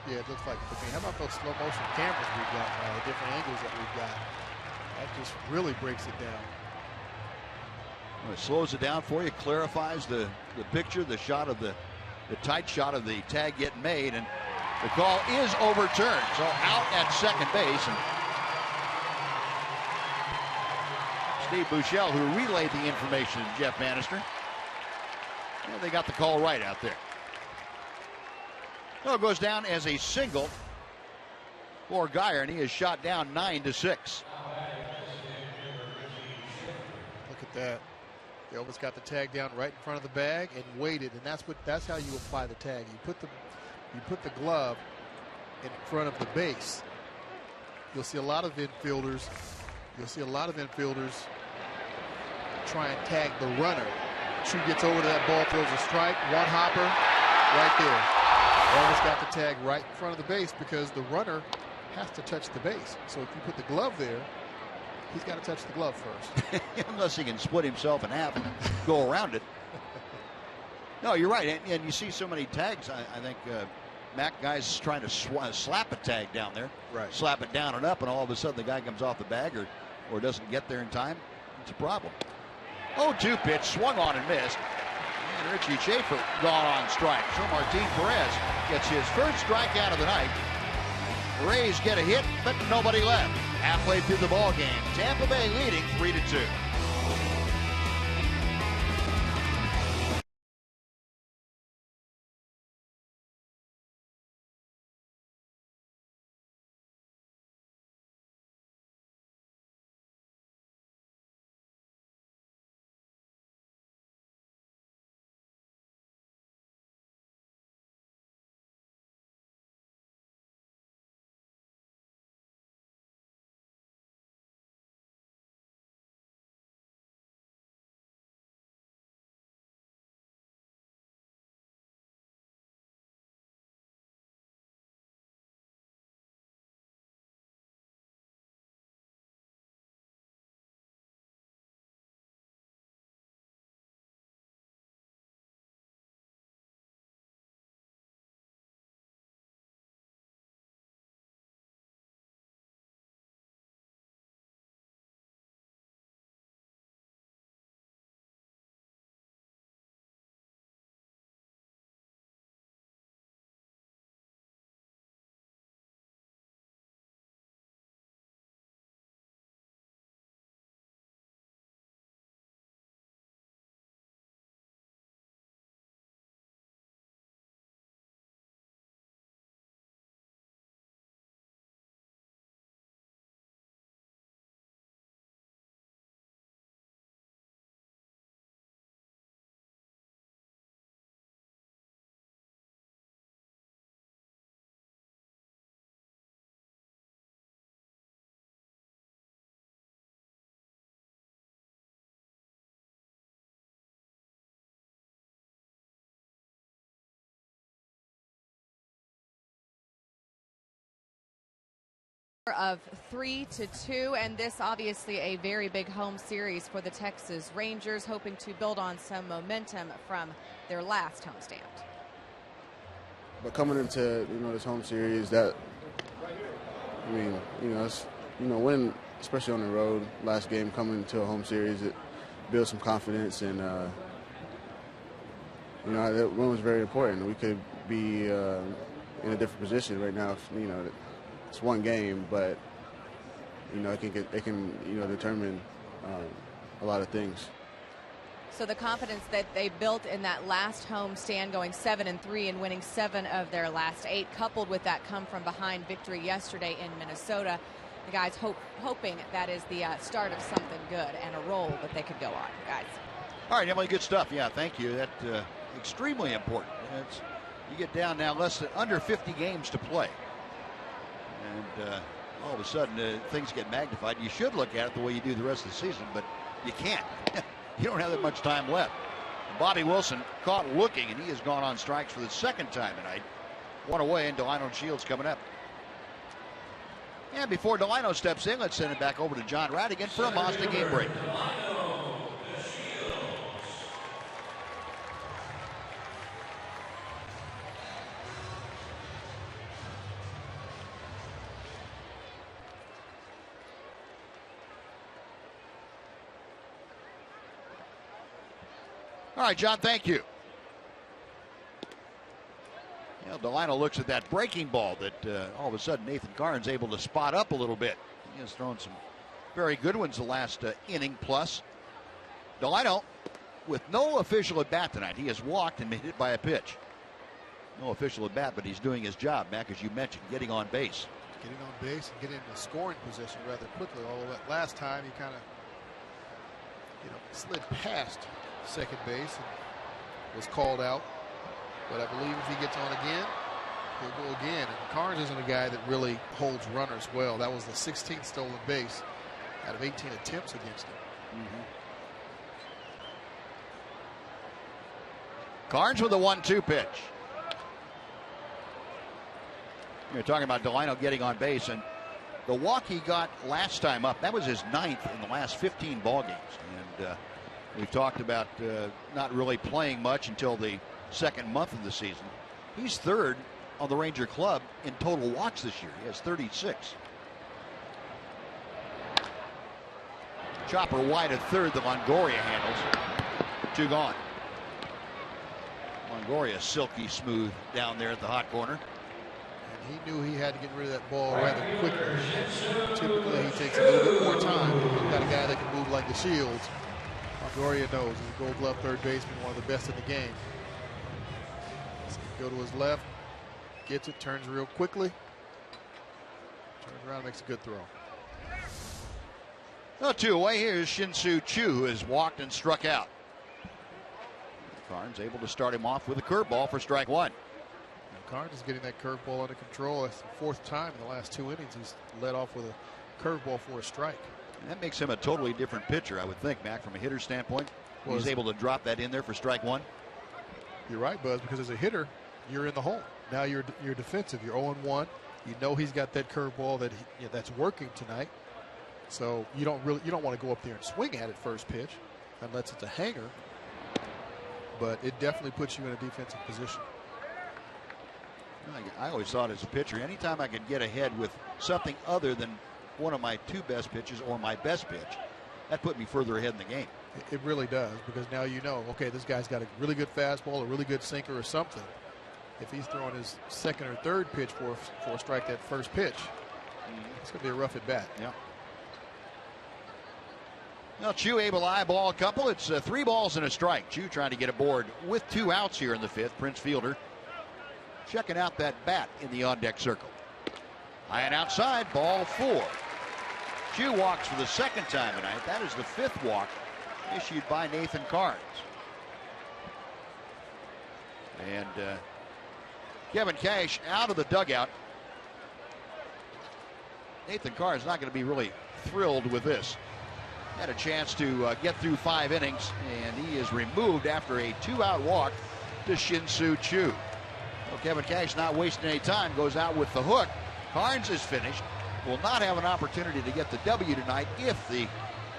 Yeah, it looks like it to me. How about those slow motion cameras we've got, the different angles that we've got? That just really breaks it down. Well, it slows it down for you, clarifies the picture, the shot of the tight shot of the tag getting made, and the call is overturned. So out at second base, and Steve Buechele, who relayed the information to Jeff Bannister. Well, they got the call right out there. So it goes down as a single for Geyer, and he is shot down 9-6. Look at that. They almost got the tag down right in front of the bag and waited, and that's how you apply the tag. You put the glove in front of the base. You'll see a lot of infielders. Try and tag the runner. True gets over to that ball, throws a strike, one hopper, right there. Almost got the tag right in front of the base because the runner has to touch the base. So if you put the glove there, he's got to touch the glove first. Unless he can split himself in half and go around it. No, you're right. And you see so many tags. I think Mac guys trying to slap a tag down there. Right. Slap it down and up, and all of a sudden the guy comes off the bag or doesn't get there in time. It's a problem. 0-2 pitch, swung on and missed. And Richie Schaefer gone on strike. So Martin Perez gets his first strikeout of the night. Rays get a hit, but nobody left. Halfway through the ball game, Tampa Bay leading 3-2. Of 3-2, and this obviously a very big home series for the Texas Rangers, hoping to build on some momentum from their last homestand. But coming into this home series, that it's winning, especially on the road, last game coming into a home series, it builds some confidence, and that win was very important. We could be in a different position right now. It's one game, but it can determine a lot of things. So the confidence that they built in that last home stand, going 7-3 and winning 7 of their last 8, coupled with that come from behind victory yesterday in Minnesota, the guys hoping that is the start of something good and a roll that they could go on, guys. All right, Emily, good stuff. Yeah, thank you. That's extremely important. You get down now under 50 games to play. And all of a sudden, things get magnified. You should look at it the way you do the rest of the season, but you can't. You don't have that much time left. Bobby Wilson caught looking, and he has gone on strikes for the second time tonight. One away, and Delino and Shields coming up. And before Delino steps in, let's send it back over to John Radigan for a Mazda game break. All right, John, thank you. Delino looks at that breaking ball that all of a sudden Nathan Karn's able to spot up a little bit. He has thrown some very good ones the last inning plus. Delino with no official at bat tonight. He has walked and been hit by a pitch. No official at bat, but he's doing his job, Mac, as you mentioned, getting on base. Getting on base and getting in the scoring position rather quickly. Although last time he kind of, slid past second base and was called out. But I believe if he gets on again, he'll go again. And Karns isn't a guy that really holds runners well. That was the 16th stolen base out of 18 attempts against him. Karns with a 1-2 pitch. You're talking about Delino getting on base, and the walk he got last time up, that was his 9th in the last 15 ball games. And we've talked about not really playing much until the second month of the season. He's 3rd on the Ranger club in total walks this year. He has 36. Chopper wide at 3rd that Longoria handles. 2 gone. Longoria silky smooth down there at the hot corner. And he knew he had to get rid of that ball rather quickly. Typically he takes a little bit more time. He's got a guy that can move like the Shields. Longoria knows he's a Gold Glove third baseman, one of the best in the game. Go to his left, gets it, turns real quickly, turns around, makes a good throw. 2 away. Here's Shin-Soo Choo, who has walked and struck out. Karns able to start him off with a curveball for strike 1. And Karns is getting that curveball under control. That's the 4th time in the last 2 innings he's led off with a curveball for a strike. And that makes him a totally different pitcher, I would think, Mac, from a hitter's standpoint. He's able to drop that in there for strike 1. You're right, Buzz, because as a hitter, you're in the hole. Now you're defensive. You're 0-1. You know he's got that curveball that that's working tonight. So you don't want to go up there and swing at it first pitch unless it's a hanger. But it definitely puts you in a defensive position. I always thought as a pitcher, anytime I could get ahead with something other than one of my 2 best pitches or my best pitch, that put me further ahead in the game. It really does, because now you know, okay, this guy's got a really good fastball, a really good sinker or something. If he's throwing his 2nd or 3rd pitch for a strike that first pitch, it's going to be a rough at bat. Yeah. Now Choo able to eyeball a couple. It's 3 balls and a strike. Choo trying to get aboard with 2 outs here in the 5th. Prince Fielder checking out that bat in the on-deck circle. High and outside, ball 4. Choo walks for the 2nd time tonight. That is the 5th walk issued by Nathan Karns. And Kevin Cash out of the dugout. Nathan Karns not going to be really thrilled with this. Had a chance to get through 5 innings, and he is removed after a 2-out walk to Shin-Soo Choo. Well, Kevin Cash not wasting any time, goes out with the hook. Karns is finished. Will not have an opportunity to get the W tonight if the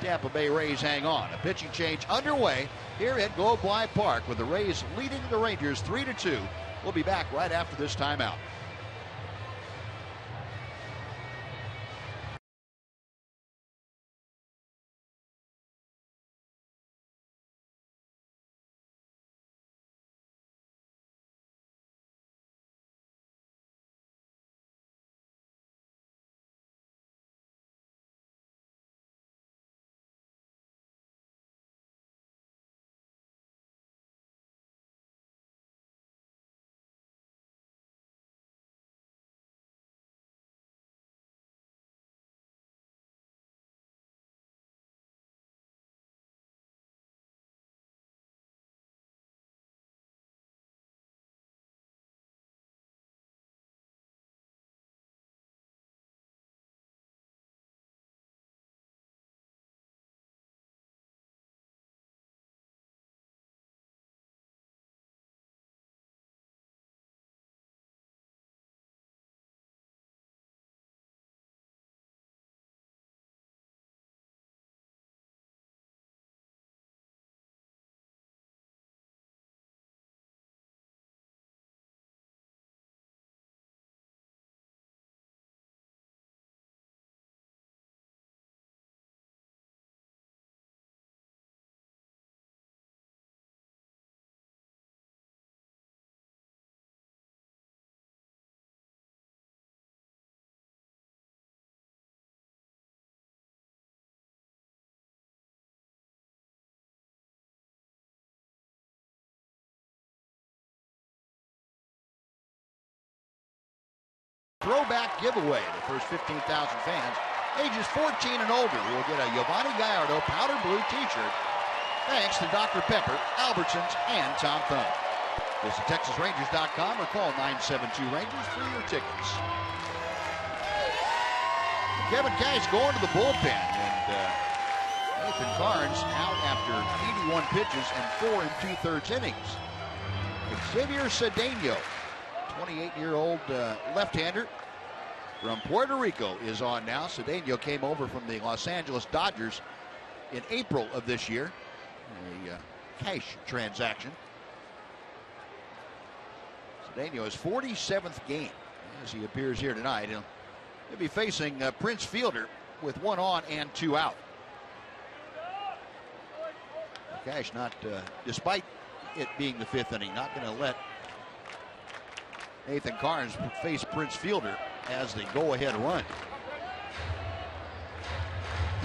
Tampa Bay Rays hang on. A pitching change underway here at Globe Life Park with the Rays leading the Rangers 3-2. We'll be back right after this timeout. throwback giveaway. The first 15,000 fans ages 14 and older will get a Giovanni Gallardo powder blue t-shirt thanks to Dr. Pepper, Albertsons, and Tom Thumb. Visit TexasRangers.com or call 972-RANGERS for your tickets. Kevin Cash going to the bullpen, and Nathan Carnes out after 81 pitches and 4 2/3 innings. Xavier Cedeno, 28-year-old left-hander from Puerto Rico, is on now. Cedeno came over from the Los Angeles Dodgers in April of this year, a cash transaction. Cedeno is 47th game as he appears here tonight. He'll be facing Prince Fielder with 1 on and 2 out. Cash not, despite it being the 5th inning, not going to let Nathan Carnes face Prince Fielder as the go-ahead run.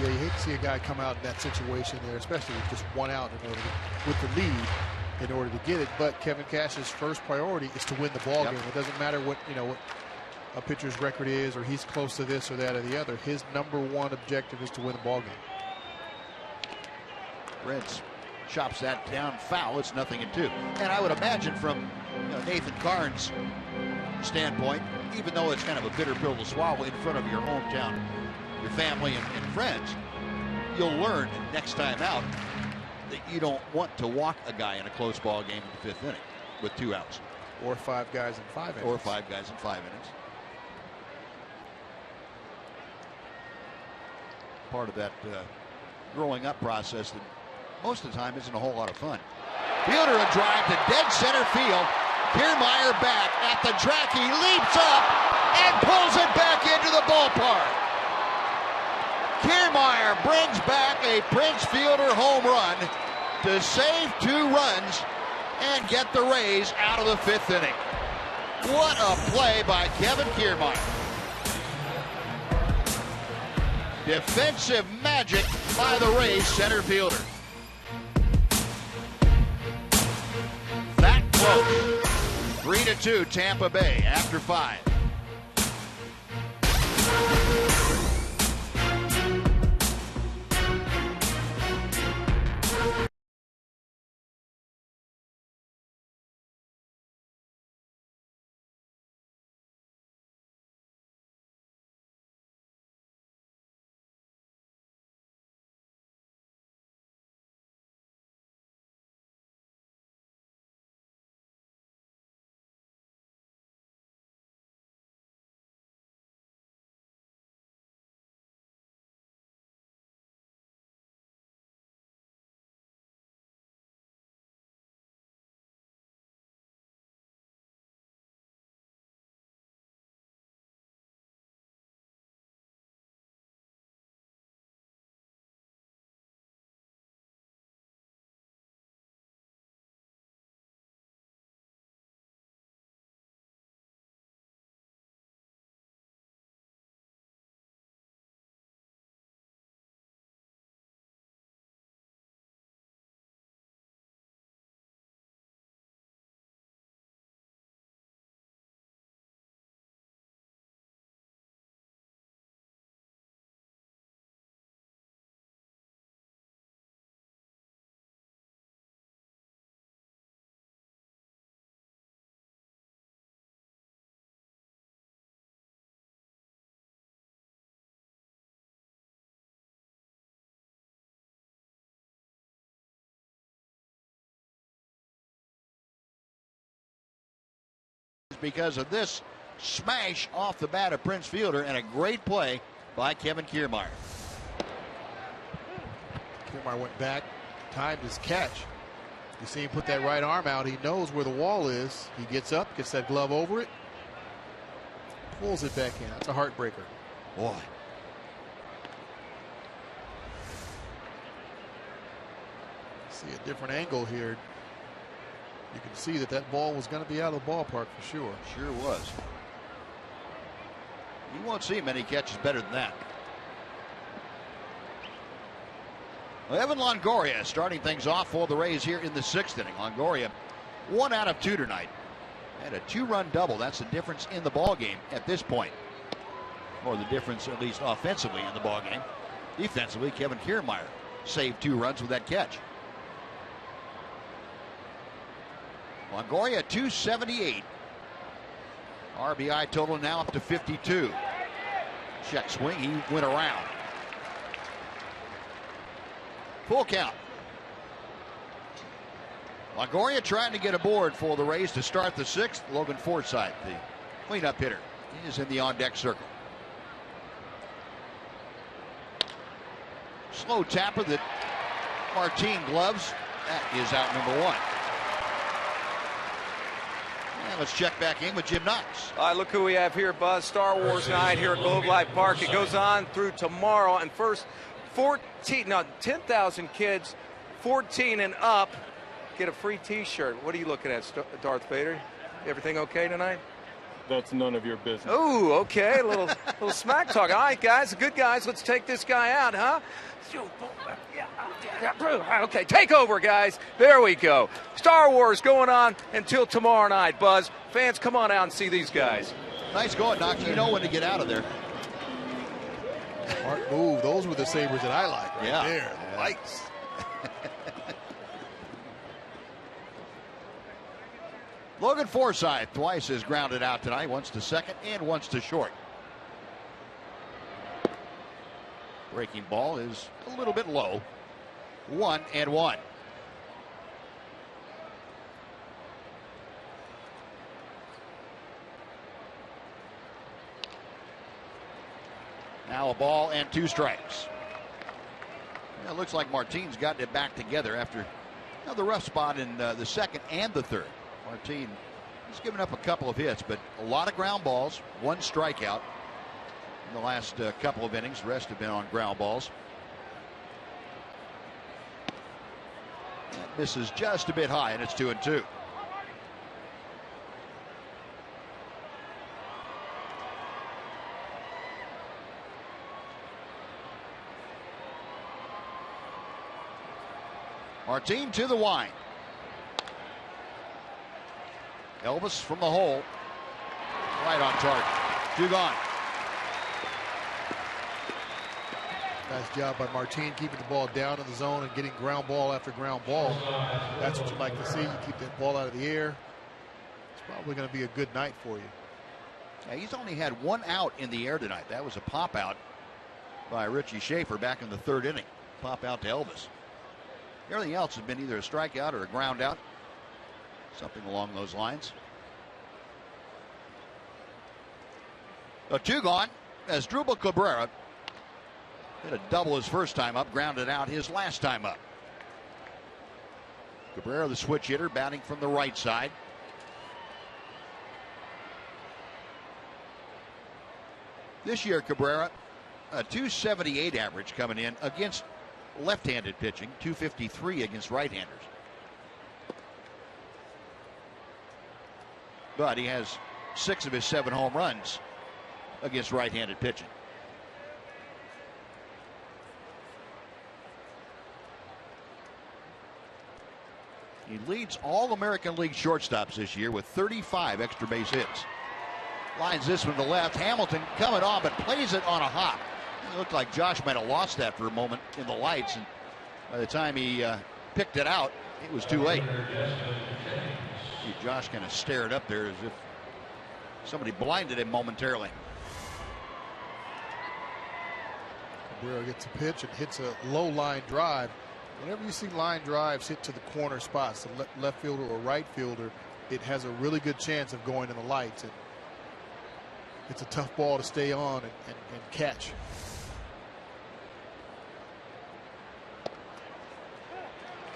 Yeah, you hate to see a guy come out in that situation there, especially with just 1 out with the lead in order to get it. But Kevin Cash's first priority is to win the ball game. It doesn't matter what what a pitcher's record is, or he's close to this or that or the other. His #1 objective is to win the ball game. Prince chops that down foul. It's 0-2. And I would imagine from Nathan Carnes' standpoint, even though it's kind of a bitter pill to swallow in front of your hometown, your family and friends, you'll learn next time out that you don't want to walk a guy in a close ball game in the 5th inning with 2 outs. Or 5 guys in 5 innings. Or 5 guys in 5 innings. Part of that growing up process that most of the time isn't a whole lot of fun. Fielder a drive to dead center field. Kiermaier back at the track. He leaps up and pulls it back into the ballpark. Kiermaier brings back a Prince Fielder home run to save 2 runs and get the Rays out of the 5th inning. What a play by Kevin Kiermaier. Defensive magic by the Rays center fielder. That close. 3-2 Tampa Bay after 5. Because of this smash off the bat of Prince Fielder and a great play by Kevin Kiermaier. Kiermaier went back, timed his catch. You see him put that right arm out. He knows where the wall is. He gets up, gets that glove over it, pulls it back in. That's a heartbreaker. Boy. See a different angle here. You can see that ball was going to be out of the ballpark for sure. Sure was. You won't see many catches better than that. Well, Evan Longoria starting things off for the Rays here in the 6th inning. Longoria 1 out of 2 tonight. And a 2-run double. That's the difference in the ball game at this point. Or the difference, at least offensively, in the ball game. Defensively, Kevin Kiermaier saved 2 runs with that catch. Longoria 278. RBI total now up to 52. Check swing, he went around. Full count. Longoria trying to get aboard for the Rays to start the 6th. Logan Forsythe, the cleanup hitter, is in the on-deck circle. Slow tapper that Martin gloves. That is out number 1. And let's check back in with Jim Knox. All right, look who we have here, Buzz. Star Wars night here at Globe Life Park. It goes on through tomorrow. And first, 10,000 kids, 14 and up, get a free T-shirt. What are you looking at, Darth Vader? Everything okay tonight? That's none of your business. Oh, okay. A little smack talk. All right, guys, the good guys, let's take this guy out, huh? Okay, take over, guys. There we go. Star Wars going on until tomorrow night, Buzz. Fans, come on out and see these guys. Nice going, Knox. You know when to get out of there. Smart move. Those were the sabers that I like right there. Yeah. Lights. Logan Forsythe twice has grounded out tonight, once to second and once to short. Breaking ball is a little bit low. 1-1. Now a ball and 2 strikes. It looks like Martin's gotten it back together after the rough spot in the 2nd and the 3rd. Martin has given up a couple of hits, but a lot of ground balls, 1 strikeout in the last couple of innings. The rest have been on ground balls. That misses just a bit high, and it's 2-2. Martin to the wind. Elvis from the hole. Right on target. 2 gone. Nice job by Martin keeping the ball down in the zone and getting ground ball after ground ball. That's what you like to see. You keep that ball out of the air. It's probably going to be a good night for you. Yeah, he's only had 1 out in the air tonight. That was a pop out by Richie Schaefer back in the 3rd inning. Pop out to Elvis. Everything else has been either a strikeout or a ground out. Something along those lines. A 2 gone as Drupal Cabrera hit a double his first time up, grounded out his last time up. Cabrera, the switch hitter, batting from the right side. This year, Cabrera, a 278 average coming in against left-handed pitching, 253 against right-handers. But he has 6 of his 7 home runs against right-handed pitching. He leads all American League shortstops this year with 35 extra base hits. Lines this one to left. Hamilton coming on, but plays it on a hop. It looked like Josh might have lost that for a moment in the lights, and by the time he picked it out, it was too late. Josh kind of stared up there as if somebody blinded him momentarily. Cabrera gets a pitch and hits a low line drive. Whenever you see line drives hit to the corner spots, the left fielder or right fielder, it has a really good chance of going in the lights. And it's a tough ball to stay on and catch.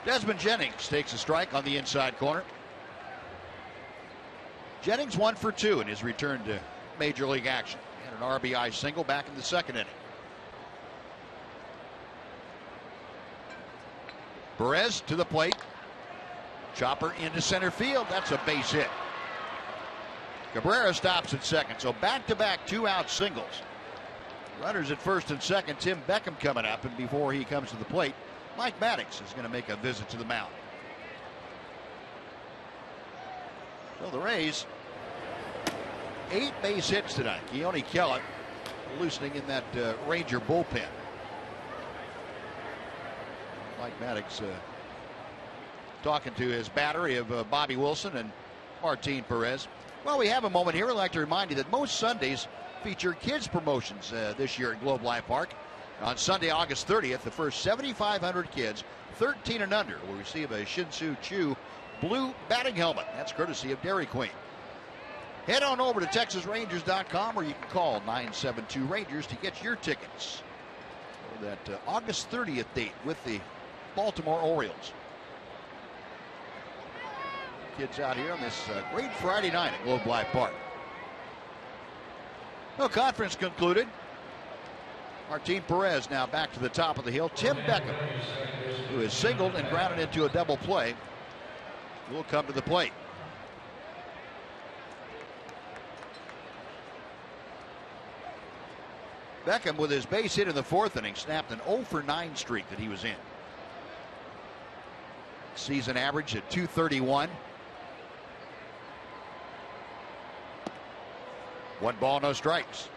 Desmond Jennings takes a strike on the inside corner. Jennings 1 for 2 in his return to Major League action. And an RBI single back in the 2nd inning. Perez to the plate. Chopper into center field. That's a base hit. Cabrera stops at second. So back-to-back 2-out singles. Runners at first and second. Tim Beckham coming up. And before he comes to the plate, Mike Maddox is going to make a visit to the mound. So the Rays, 8 base hits tonight. Keone Kellett loosening in that Ranger bullpen. Mike Maddox talking to his battery of Bobby Wilson and Martin Perez. Well, we have a moment here. I'd like to remind you that most Sundays feature kids promotions this year at Globe Life Park. On Sunday, August 30th, the first 7,500 kids 13 and under will receive a Shin-Soo Choo blue batting helmet. That's courtesy of Dairy Queen. Head on over to TexasRangers.com, or you can call 972 Rangers to get your tickets for that August 30th date with the Baltimore Orioles. Kids out here on this great Friday night at Globe Life Park. No conference concluded. Martin Perez now back to the top of the hill. Tim Beckham, who is singled and grounded into a double play, will come to the plate. Beckham, with his base hit in the 4th inning, snapped an 0 for 9 streak that he was in. Season average at .231. 1 ball, no strikes.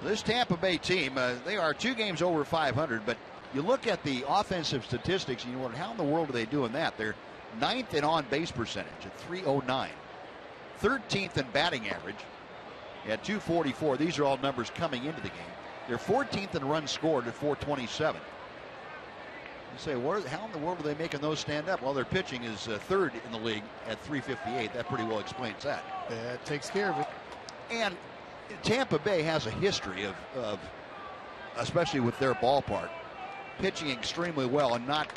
This Tampa Bay team, they are 2 games over 500, but you look at the offensive statistics and you wonder, how in the world are they doing that? They're 9th in on-base percentage at .309. 13th in batting average at .244. These are all numbers coming into the game. They're 14th in runs scored at .427. You say, how in the world are they making those stand up? Well, their pitching is 3rd in the league at .358. That pretty well explains that. That takes care of it. And Tampa Bay has a history of especially with their ballpark, pitching extremely well and not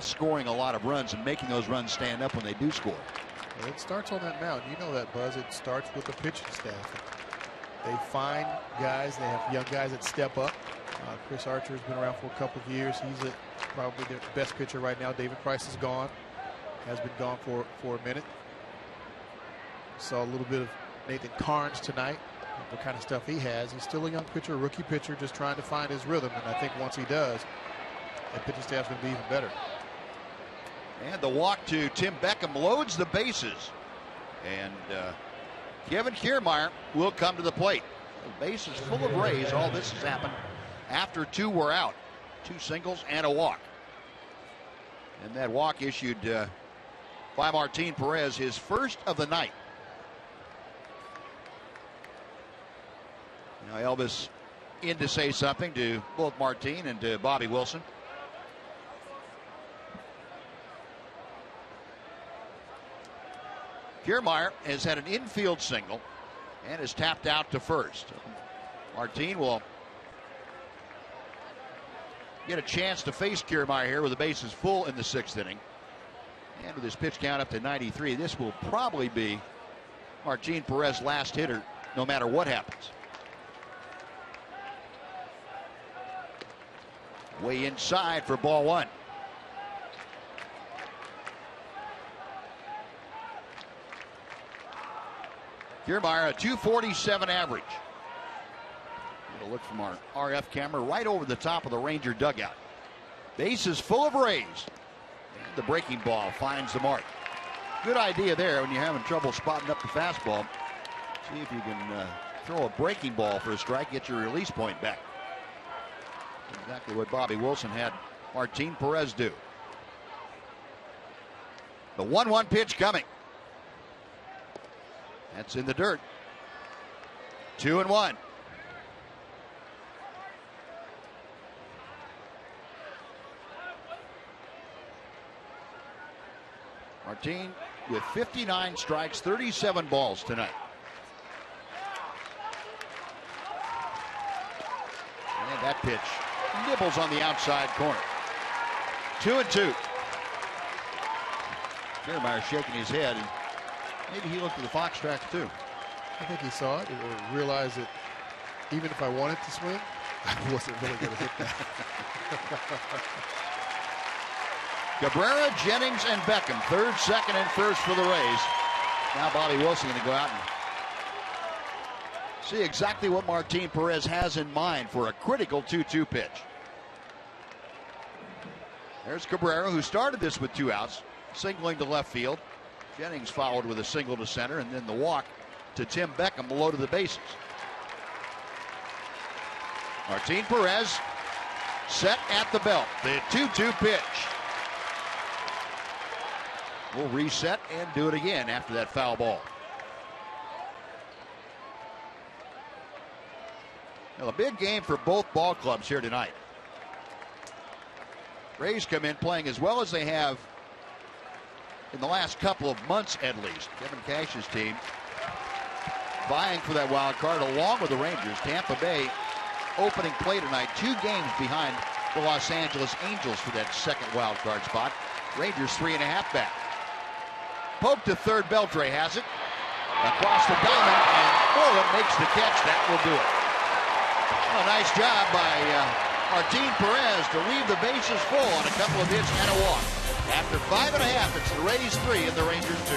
scoring a lot of runs and making those runs stand up when they do score. Well, it starts on that mound. You know that, Buzz. It starts with the pitching staff. They find guys. They have young guys that step up. Chris Archer's been around for a couple of years. He's probably the best pitcher right now. David Price is gone. Has been gone for a minute. Saw a little bit of Nathan Carnes tonight. What kind of stuff he has. He's still a young pitcher, rookie pitcher, just trying to find his rhythm. And I think once he does, that pitching staff's going to be even better. And the walk to Tim Beckham loads the bases. And Kevin Kiermaier will come to the plate. The base is full of Rays. All this has happened after 2 were out. 2 singles and a walk. And that walk issued by Martin Perez, his first of the night. Now Elvis in to say something to both Martin and to Bobby Wilson. Kiermaier has had an infield single and is tapped out to first. Martin will get a chance to face Kiermaier here with the bases full in the 6th inning. And with his pitch count up to 93, this will probably be Martin Perez's last hitter no matter what happens. Way inside for ball 1. Kiermaier, a .247 average. Get a look from our RF camera right over the top of the Ranger dugout. Base is full of Rays. And the breaking ball finds the mark. Good idea there when you're having trouble spotting up the fastball. See if you can throw a breaking ball for a strike, get your release point back. Exactly what Bobby Wilson had Martin Perez do. The 1-1 pitch coming. That's in the dirt. 2-1. Martin with 59 strikes, 37 balls tonight. And that pitch nibbles on the outside corner. 2-2. Kiermaier shaking his head. And maybe he looked at the Fox tracks too. I think he saw it and realized that even if I wanted to swing, I wasn't really going to hit that. Cabrera, Jennings, and Beckham, 3rd, 2nd, and 1st for the Rays. Now Bobby Wilson going to go out and see exactly what Martin Perez has in mind for a critical 2-2 pitch. There's Cabrera, who started this with 2 outs. singling to left field. Jennings followed with a single to center, and then the walk to Tim Beckham below to the bases. Martin Perez set at the belt. The 2-2 pitch. We'll reset and do it again after that foul ball. Now, a big game for both ball clubs here tonight. Rays come in playing as well as they have in the last couple of months at least. Kevin Cash's team vying for that wild card along with the Rangers. Tampa Bay opening play tonight, 2 games behind the Los Angeles Angels for that second wild card spot. Rangers 3.5 back. Poke to third, Beltre has it. Across the diamond, and Moreland makes the catch. That will do it. A nice job by Martin Perez to leave the bases full on a couple of hits and a walk. After 5.5, it's the Rays 3 and the Rangers 2.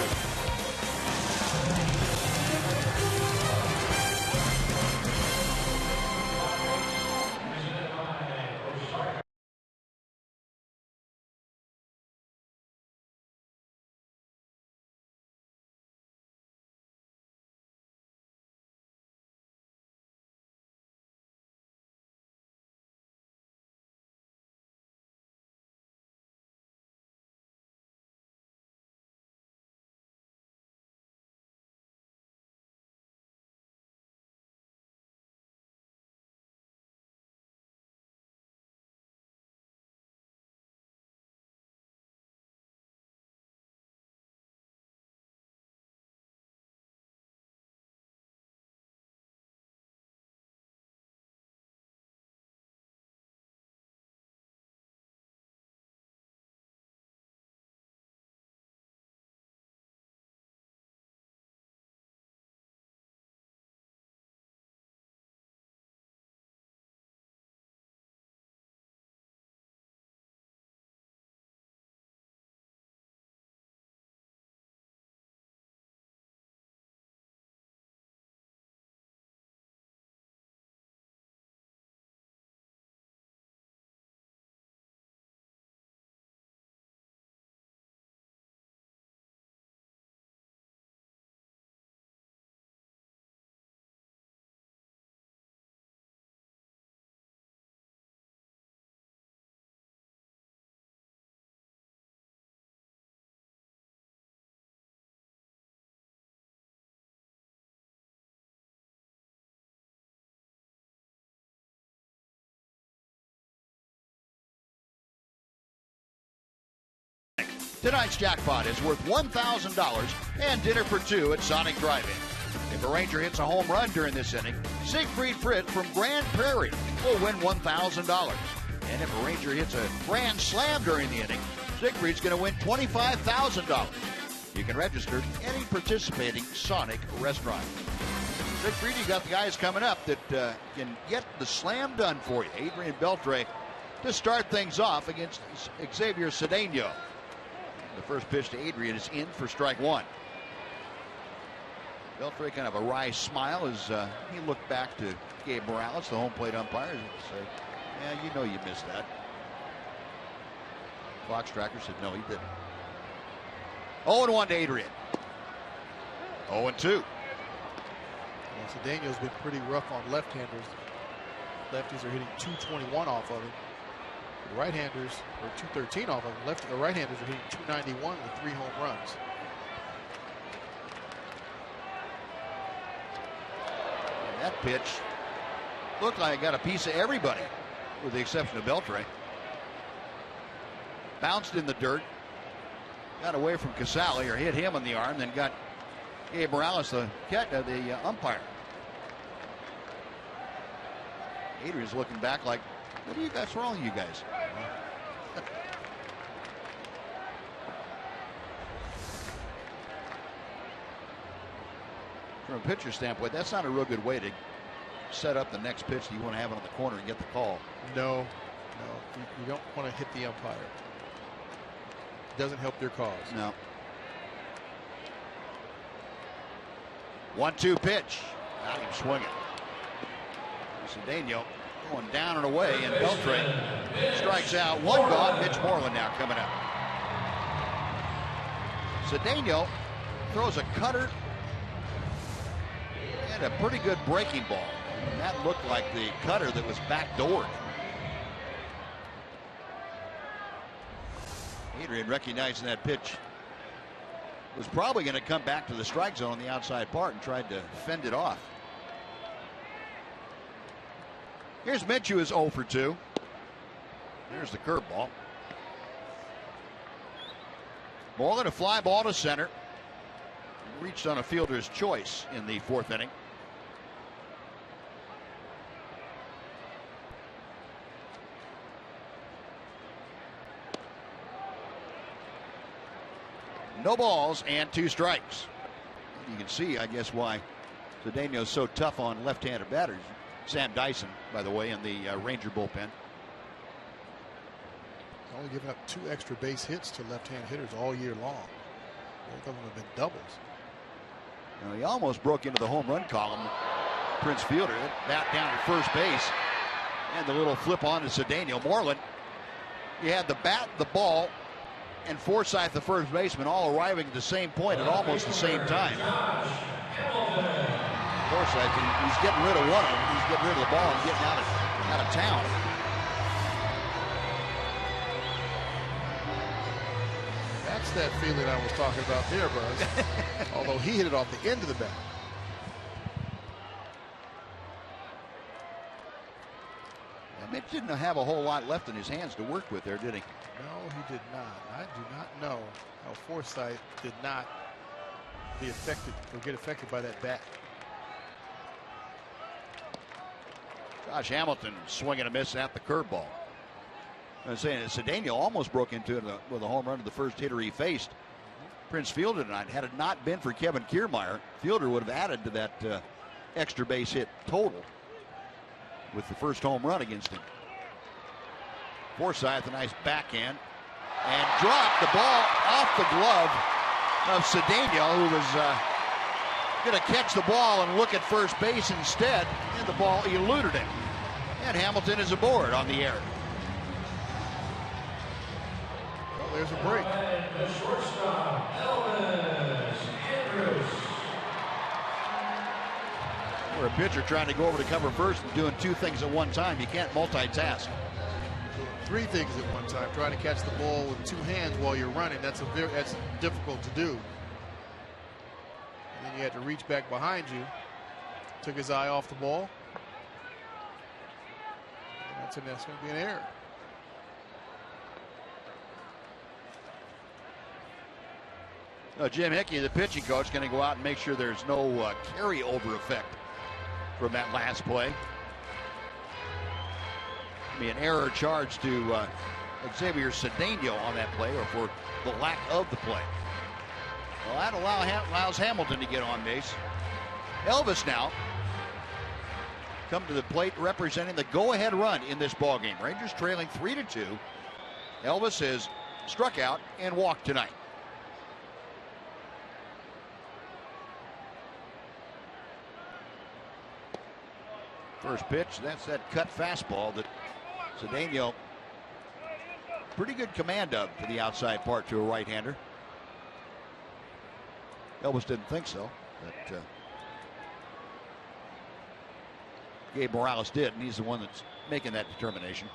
Tonight's jackpot is worth $1,000 and dinner for 2 at Sonic Drive-In. If a Ranger hits a home run during this inning, Siegfried Fritz from Grand Prairie will win $1,000. And if a Ranger hits a grand slam during the inning, Siegfried's going to win $25,000. You can register at any participating Sonic restaurant. Siegfried, you got the guys coming up that can get the slam done for you. Adrian Beltre to start things off against Xavier Cedeno. The first pitch to Adrian is in for strike 1. Beltre kind of a wry smile as he looked back to Gabe Morales, the home plate umpire, and said, yeah, you know you missed that. Clock tracker said no, he didn't. 0-1 to Adrian. 0-2. Cedeno's been pretty rough on left-handers. Lefties are hitting 221 off of him. The right-handers are 213 off of him. Right-handers are hitting 291 with 3 home runs. And that pitch looked like it got a piece of everybody, with the exception of Beltre. Bounced in the dirt, got away from Casale, or hit him on the arm, then got Gabe Morales, the umpire. Adrian's looking back like, what are you guys wrong with you guys? From a pitcher standpoint, that's not a real good way to set up the next pitch that you want to have it on the corner and get the call. No, you don't want to hit the umpire. It doesn't help your cause. No. 1-2 pitch. Not even swinging. Cedeno going down and away, and Beltre strikes out. 1 gone. Mitch Moreland now coming up. Cedeno throws a cutter and a pretty good breaking ball. And that looked like the cutter that was backdoored. Adrian recognizing that pitch was probably going to come back to the strike zone on the outside part and tried to fend it off. Here's Minshew is 0 for 2. Here's the curveball. Moreland a fly ball to center. Reached on a fielder's choice in the 4th inning. No balls and 2 strikes. You can see, I guess, why Cedeno's so tough on left-handed batters. Sam Dyson, by the way, in the Ranger bullpen. Only given up 2 extra base hits to left-hand hitters all year long. Both of them have been doubles. Now, he almost broke into the home run column. Prince Fielder, bat down to first base. And the little flip on to Cedeno. Moreland, you had the bat, the ball, and Forsythe, the first baseman, all arriving at the same point at almost the same time. Forsythe, he's getting rid of one of them. He's getting rid of the ball and getting out of town. That's that feeling I was talking about there, Buzz. Although he hit it off the end of the bat. Mitch didn't have a whole lot left in his hands to work with there, did he? No, he did not. I do not know how Forsythe did not be affected or get affected by that bat. Josh Hamilton swinging a miss at the curveball. I was saying Cedeno almost broke into it with a home run to the first hitter he faced, Prince Fielder, tonight. Had it not been for Kevin Kiermaier, Fielder would have added to that extra base hit total with the first home run against him. Forsythe, a nice backhand, and dropped the ball off the glove of Cedeno, who was going to catch the ball and look at first base instead, and the ball eluded him. And Hamilton is aboard on the air. Well, there's a break. The shortstop, Elvis Andrews. We're a pitcher trying to go over to cover first and doing 2 things at one time. You can't multitask. 3 things at one time. Trying to catch the ball with 2 hands while you're running. That's difficult to do. And then you had to reach back behind you. Took his eye off the ball. And that's going to be an error. Jim Hickey, the pitching coach, going to go out and make sure there's no carryover effect from that last play. Be an error charged to Xavier Cedeno on that play, or for the lack of the play. Well, that allows Hamilton to get on base. Elvis now come to the plate representing the go-ahead run in this ballgame. Rangers trailing 3-2. Elvis has struck out and walked tonight. First pitch, that's that cut fastball that Cedeno, pretty good command of to the outside part to a right-hander. Elvis didn't think so, but Gabe Morales did, and he's the one that's making that determination.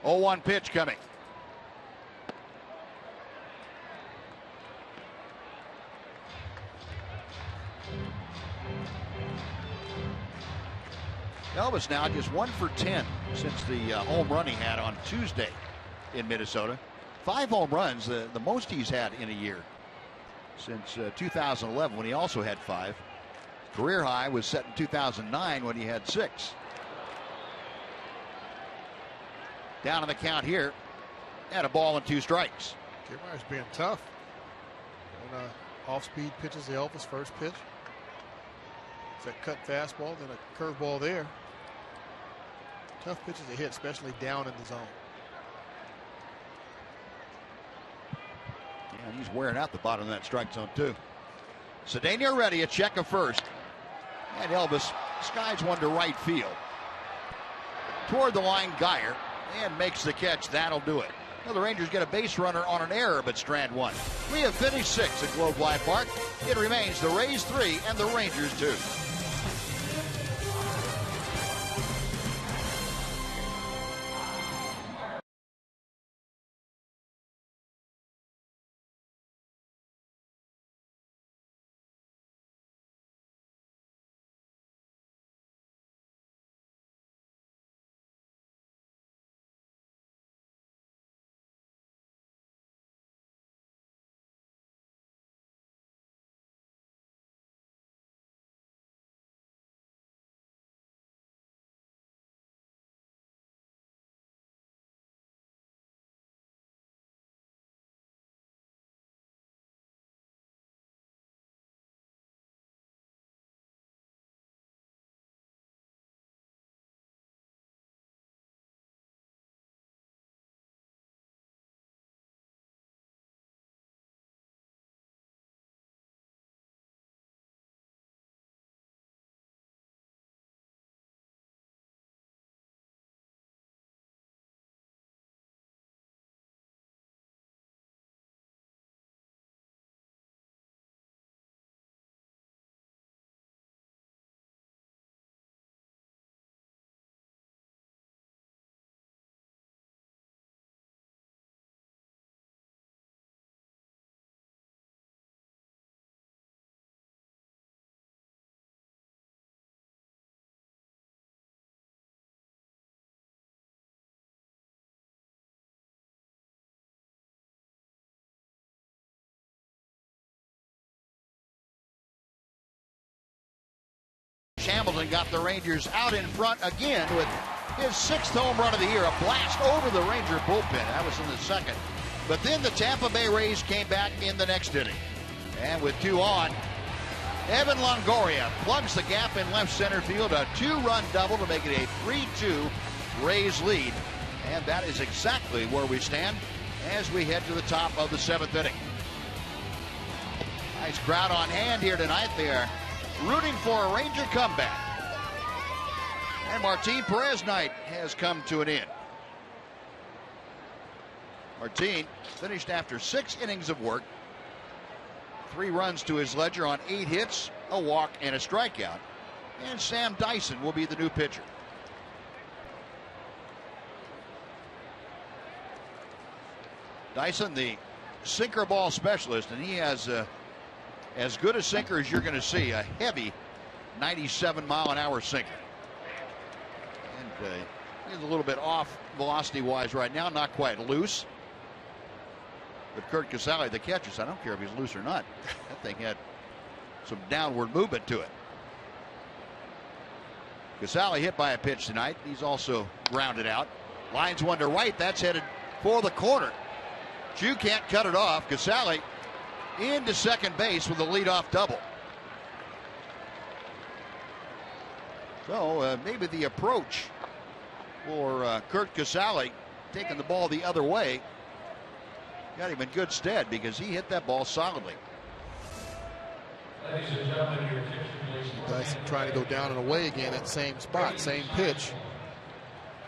0-1 pitch coming. Elvis now just 1 for 10 since the home run he had on Tuesday in Minnesota. 5 home runs, the most he's had in a year since 2011, when he also had 5. Career high was set in 2009 when he had 6. Down on the count here, and a ball and 2 strikes. Kiermaier's being tough. When off-speed pitches the Elvis first pitch. It's that cut fastball, then a curveball there. Tough pitches to hit, especially down in the zone. Yeah, and he's wearing out the bottom of that strike zone too. Cedeno ready, a check of first. And Elvis skies one to right field. Toward the line, Geyer, and makes the catch. That'll do it. Well, the Rangers get a base runner on an error, but strand one. We have finished 6 at Globe Life Park. It remains the Rays 3 and the Rangers 2. Hamilton got the Rangers out in front again with his 6th home run of the year, a blast over the Ranger bullpen. That was in the 2nd. But then the Tampa Bay Rays came back in the next inning. And with 2 on, Evan Longoria plugs the gap in left center field, a 2-run double to make it a 3-2 Rays lead. And that is exactly where we stand as we head to the top of the 7th inning. Nice crowd on hand here tonight. They are rooting for a Ranger comeback. And Martin Perez night has come to an end. Martin finished after 6 innings of work. 3 runs to his ledger on 8 hits, a walk, and a strikeout. And Sam Dyson will be the new pitcher. Dyson, the sinker ball specialist, and he has as good a sinker as you're going to see, a heavy 97-mile-an-hour sinker. And he's a little bit off velocity-wise right now, not quite loose. But Curt Casale, the catcher, I don't care if he's loose or not. That thing had some downward movement to it. Casale hit by a pitch tonight. He's also grounded out. Lines one to right. That's headed for the corner. Jew can't cut it off. Casale into second base with a leadoff double. So maybe the approach for Curt Casale, taking the ball the other way, got him in good stead because he hit that ball solidly. Dyson trying to go down and away again at same spot, same pitch.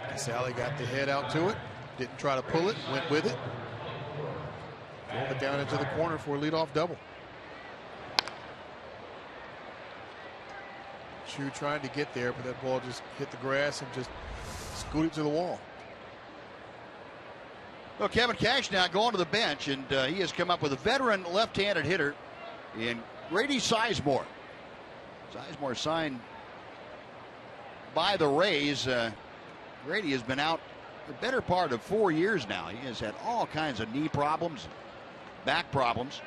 Casale got the head out to it, didn't try to pull it, went with it. Drove it down into the corner for a leadoff double. Chu trying to get there, but that ball just hit the grass and just scooted to the wall. Well, Kevin Cash now going to the bench, and he has come up with a veteran left-handed hitter in Grady Sizemore. Sizemore signed by the Rays. Grady has been out the better part of 4 years now. He has had all kinds of knee problems, back problems,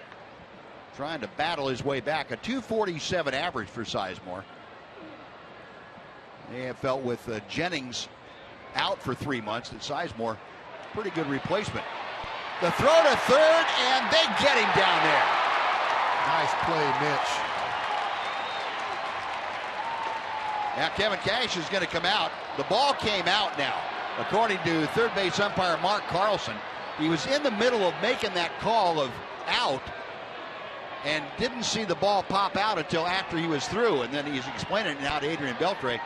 trying to battle his way back. A 247 average for Sizemore. They have felt with Jennings out for 3 months that Sizemore, pretty good replacement. The throw to third, and they get him down there. Nice play, Mitch. Now Kevin Cash is going to come out. The ball came out now. According to third base umpire Mark Carlson, he was in the middle of making that call of out and didn't see the ball pop out until after he was through. And then he's explaining it now to Adrian Beltre.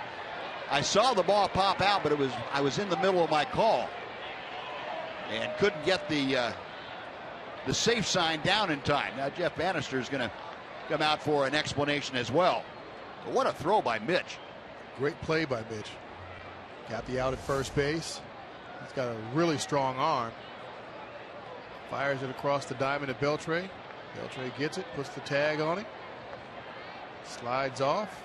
I saw the ball pop out, but I was in the middle of my call. and couldn't get the safe sign down in time. Now Jeff Bannister is going to come out for an explanation as well. But what a throw by Mitch. Great play by Mitch. Got the out at first base. He's got a really strong arm. Fires it across the diamond at Beltre. Beltre gets it, puts the tag on it, slides off.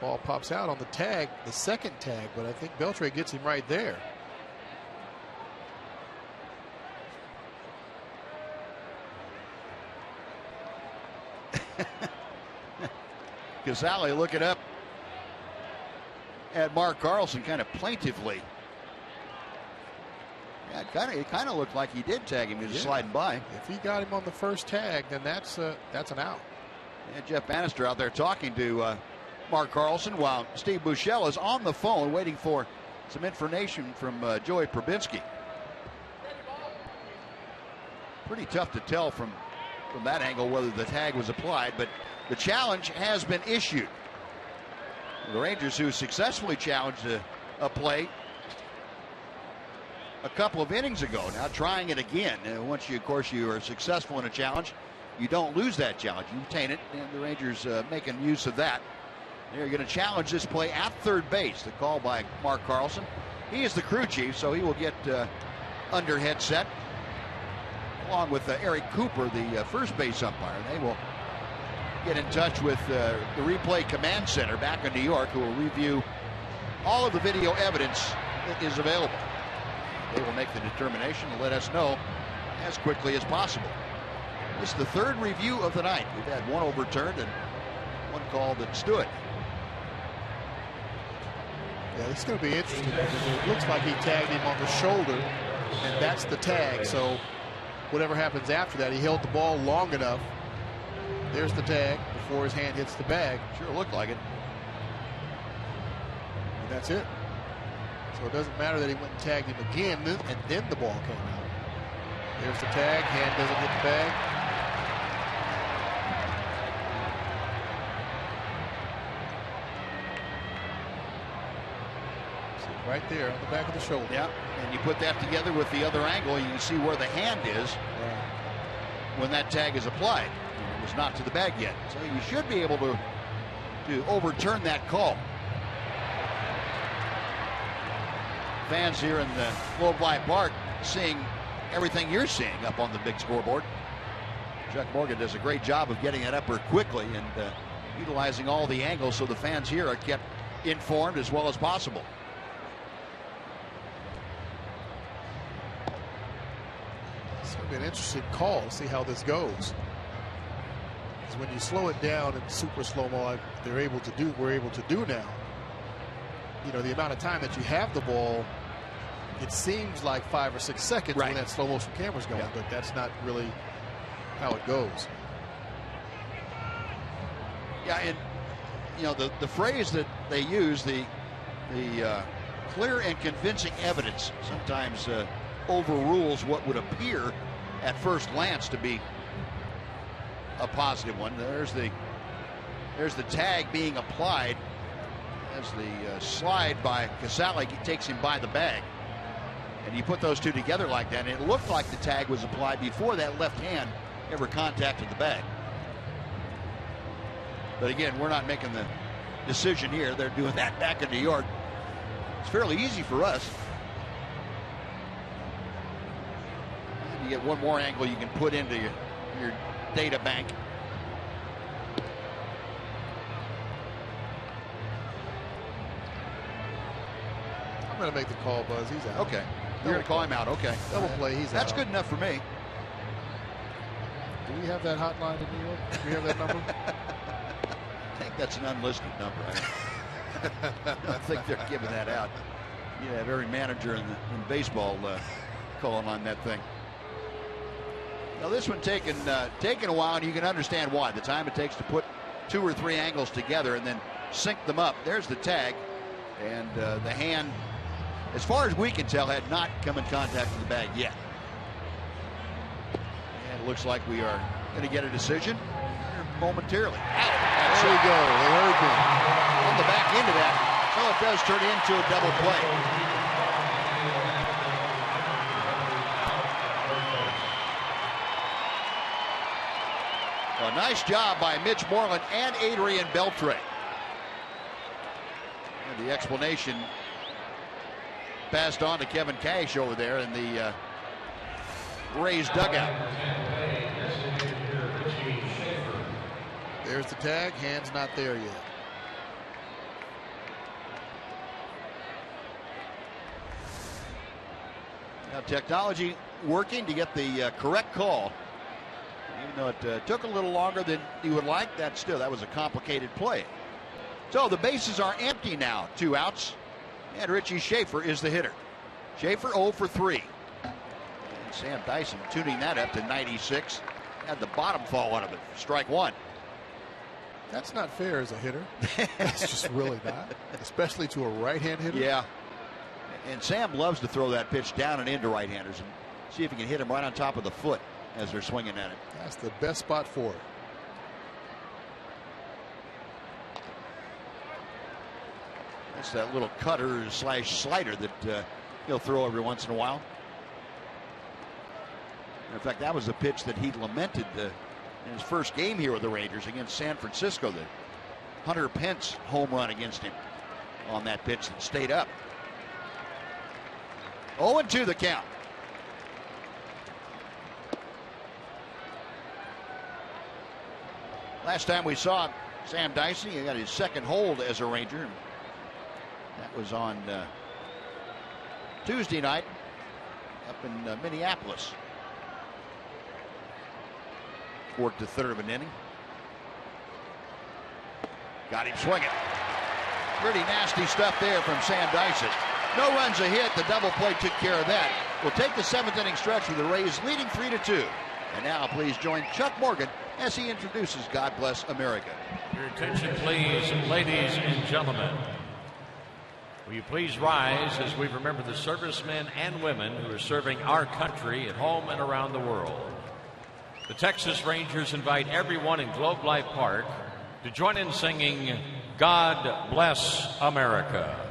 Ball pops out on the tag, the second tag, but I think Beltre gets him right there. Casale looking up at Mark Carlson kind of plaintively. Yeah, it kind of looked like he did tag him. He was sliding by. If he got him on the first tag, then that's an out. Yeah, Jeff Bannister out there talking to Mark Carlson while Steve Buechele is on the phone waiting for some information from Joey Probinski. Pretty tough to tell from that angle whether the tag was applied, but the challenge has been issued. The Rangers, who successfully challenged a play a couple of innings ago, now trying it again. Once you, of course, you are successful in a challenge, you don't lose that challenge. You retain it, and the Rangers making use of that. They're going to challenge this play at third base. The call by Mark Carlson. He is the crew chief, so he will get under headset, along with Eric Cooper, the first base umpire. They will get in touch with the replay command center back in New York, who will review all of the video evidence that is available. They will make the determination and let us know as quickly as possible. This is the third review of the night. We've had one overturned and one call that stood. Yeah, it's going to be interesting because it looks like he tagged him on the shoulder, and that's the tag. So whatever happens after that, he held the ball long enough. There's the tag before his hand hits the bag. Sure looked like it. And that's it. So it doesn't matter that he went and tagged him again, and then the ball came out. There's the tag. Hand doesn't hit the bag. See, right there on the back of the shoulder. Yeah, and you put that together with the other angle, you can see where the hand is when that tag is applied. It was not to the bag yet. So you should be able to overturn that call. Fans here in the Globe Life Park seeing everything you're seeing up on the big scoreboard. Chuck Morgan does a great job of getting it up there quickly and utilizing all the angles so the fans here are kept informed as well as possible. It's going to be an interesting call to see how this goes. Because when you slow it down in super slow-mo like we're able to do now, you know, the amount of time that you have the ball, it seems like 5 or 6 seconds when that slow motion camera's going, but that's not really how it goes. Yeah, and you know the phrase that they use, the clear and convincing evidence, sometimes overrules what would appear at first glance to be a positive one. There's the tag being applied as the slide by Casale takes him by the bag. And you put those two together like that, and it looked like the tag was applied before that left hand ever contacted the bag. But again, we're not making the decision here. They're doing that back in New York. It's fairly easy for us. You get one more angle you can put into your data bank. I'm going to make the call, Buzz. He's out. Okay. You're going to call him out. Okay. Double play. He's out. That's good enough for me. Do we have that hotline in New York? Do we have that number? I think that's an unlisted number. I don't think they're giving that out. You have every manager in baseball calling on that thing. Now this one taking a while, and you can understand why. The time it takes to put 2 or 3 angles together and then sync them up. There's the tag, and the hand, as far as we can tell, had not come in contact with the bag yet. And it looks like we are going to get a decision momentarily. There we go. They heard me. On the back end of that, Well, it does turn into a double play. A nice job by Mitch Moreland and Adrian Beltre. And the explanation passed on to Kevin Cash over there in the Rays dugout. There's the tag. Hand's not there yet. Now technology working to get the correct call. Even though it took a little longer than you would like, that was a complicated play. So the bases are empty now. 2 outs. And Richie Schaefer is the hitter. Schaefer 0 for 3. And Sam Dyson tuning that up to 96. Had the bottom fall out of it. Strike 1. That's not fair as a hitter. That's just really not. Especially to a right-hand hitter. Yeah. And Sam loves to throw that pitch down and into right-handers and see if he can hit him right on top of the foot as they're swinging at it. That's the best spot for it. That's that little cutter / slider that he'll throw every once in a while. In fact, that was the pitch that he lamented in his first game here with the Rangers against San Francisco. The Hunter Pence home run against him on that pitch that stayed up. 0-2 the count. Last time we saw Sam Dyson, he got his second hold as a Ranger. That was on Tuesday night up in Minneapolis. 4th to 3rd of an inning. Got him swinging. Pretty nasty stuff there from Sam Dyson. No runs a hit. The double play took care of that. We'll take the 7th inning stretch with the Rays leading 3-2. And now please join Chuck Morgan as he introduces God Bless America. Your attention please, ladies and gentlemen. Will you please rise as we remember the servicemen and women who are serving our country at home and around the world. The Texas Rangers invite everyone in Globe Life Park to join in singing God Bless America.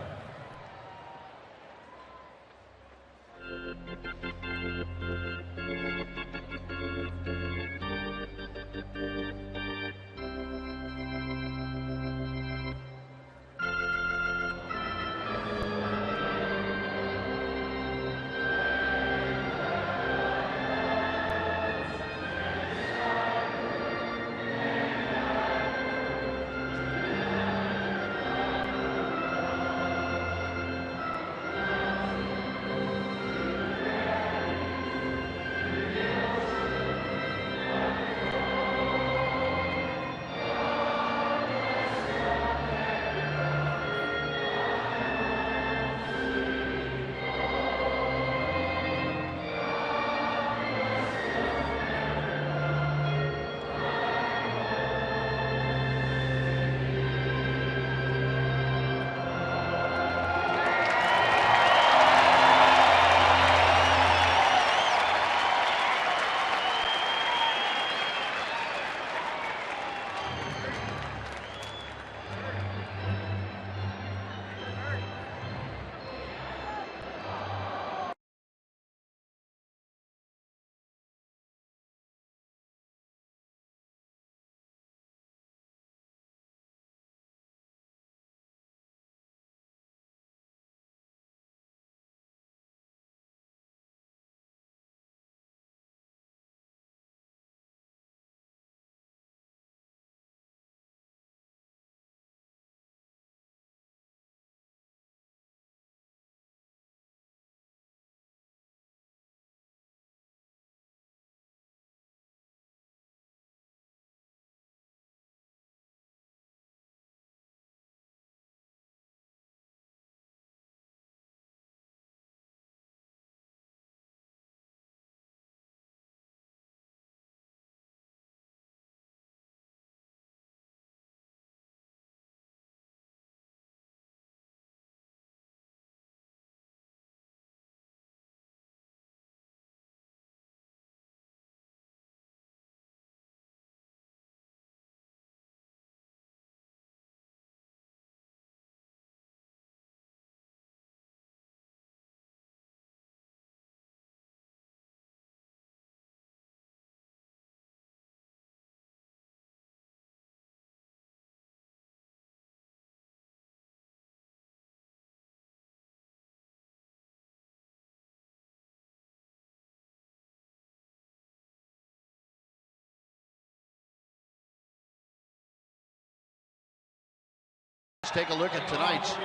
Let's take a look at tonight's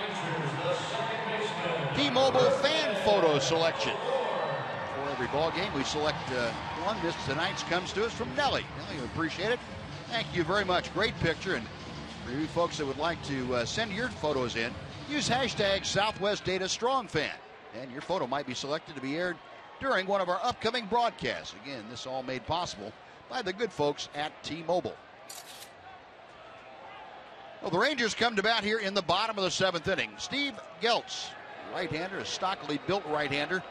T-Mobile fan photo selection. For every ball game, we select one. This tonight's comes to us from Nelly. Nelly, we appreciate it. Thank you very much. Great picture. And for you folks that would like to send your photos in, use hashtag Southwest Data Strong Fan, and your photo might be selected to be aired during one of our upcoming broadcasts. Again, this all made possible by the good folks at T-Mobile. Well, the Rangers come to bat here in the bottom of the 7th inning. Steve Geltz, right-hander, a stockily built right-hander,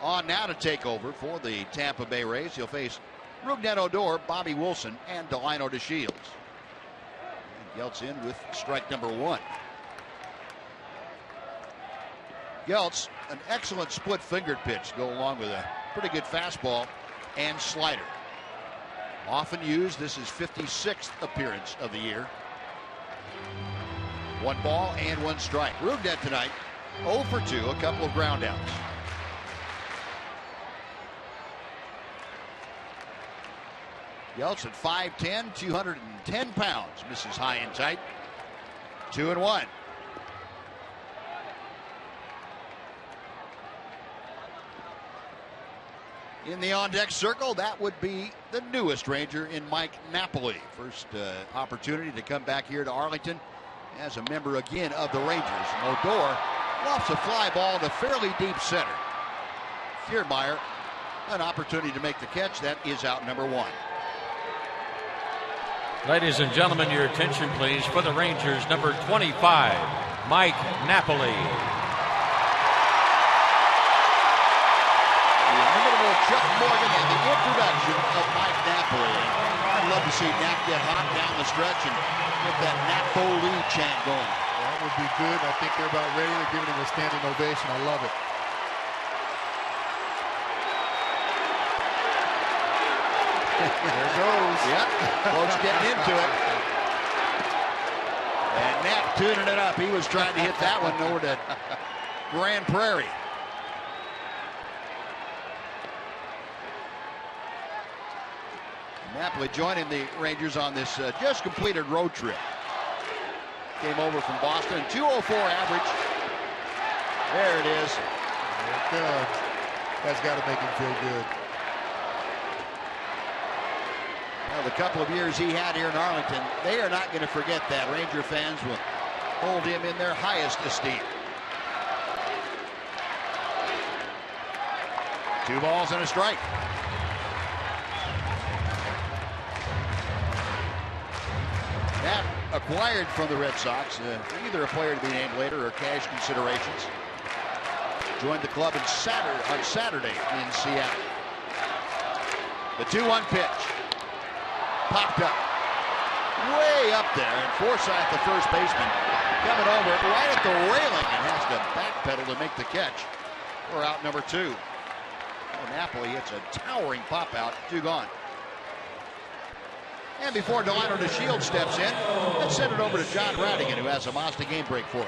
on now to take over for the Tampa Bay Rays. He'll face Rougned Odor, Bobby Wilson, and Delino DeShields. And Geltz in with strike number 1. Geltz, an excellent split-fingered pitch, go along with a pretty good fastball and slider. Often used, this is 56th appearance of the year. 1 ball and 1 strike. Rougned tonight, 0 for 2, a couple of ground outs. Geltz at 5'10", 210 pounds. Misses high and tight. 2-1. In the on-deck circle, that would be the newest Ranger in Mike Napoli. First opportunity to come back here to Arlington as a member again of the Rangers. Odor lofts a fly ball to fairly deep center. Kiermaier, an opportunity to make the catch. That is out number 1. Ladies and gentlemen, your attention please for the Rangers, number 25, Mike Napoli. The inimitable Chuck Morgan and the introduction of Mike Napoli. I'd love to see Nap get hot down the stretch and get that Napoli chant going. That would be good. I think they're about ready. They're giving him a standing ovation. I love it. There it goes. Yep. Folks getting into it. And Nap tuning it up. He was trying to hit that one over to Grand Prairie. Napoli joining the Rangers on this just completed road trip. Came over from Boston. 204 average. There it is. There it goes. That's got to make him feel good. Well, the couple of years he had here in Arlington, they are not going to forget that. Ranger fans will hold him in their highest esteem. 2 balls and a strike. That acquired from the Red Sox, either a player to be named later or cash considerations. Joined the club on Saturday in Seattle. The 2-1 pitch. Popped up. Way up there. And Forsythe, the first baseman, coming over right at the railing and has to backpedal to make the catch. We're out number 2. Oh, Napoli hits a towering pop out. 2 gone. And before Delino DeShields steps in, let's send it over to John Radigan, who has a Mazda game break for us.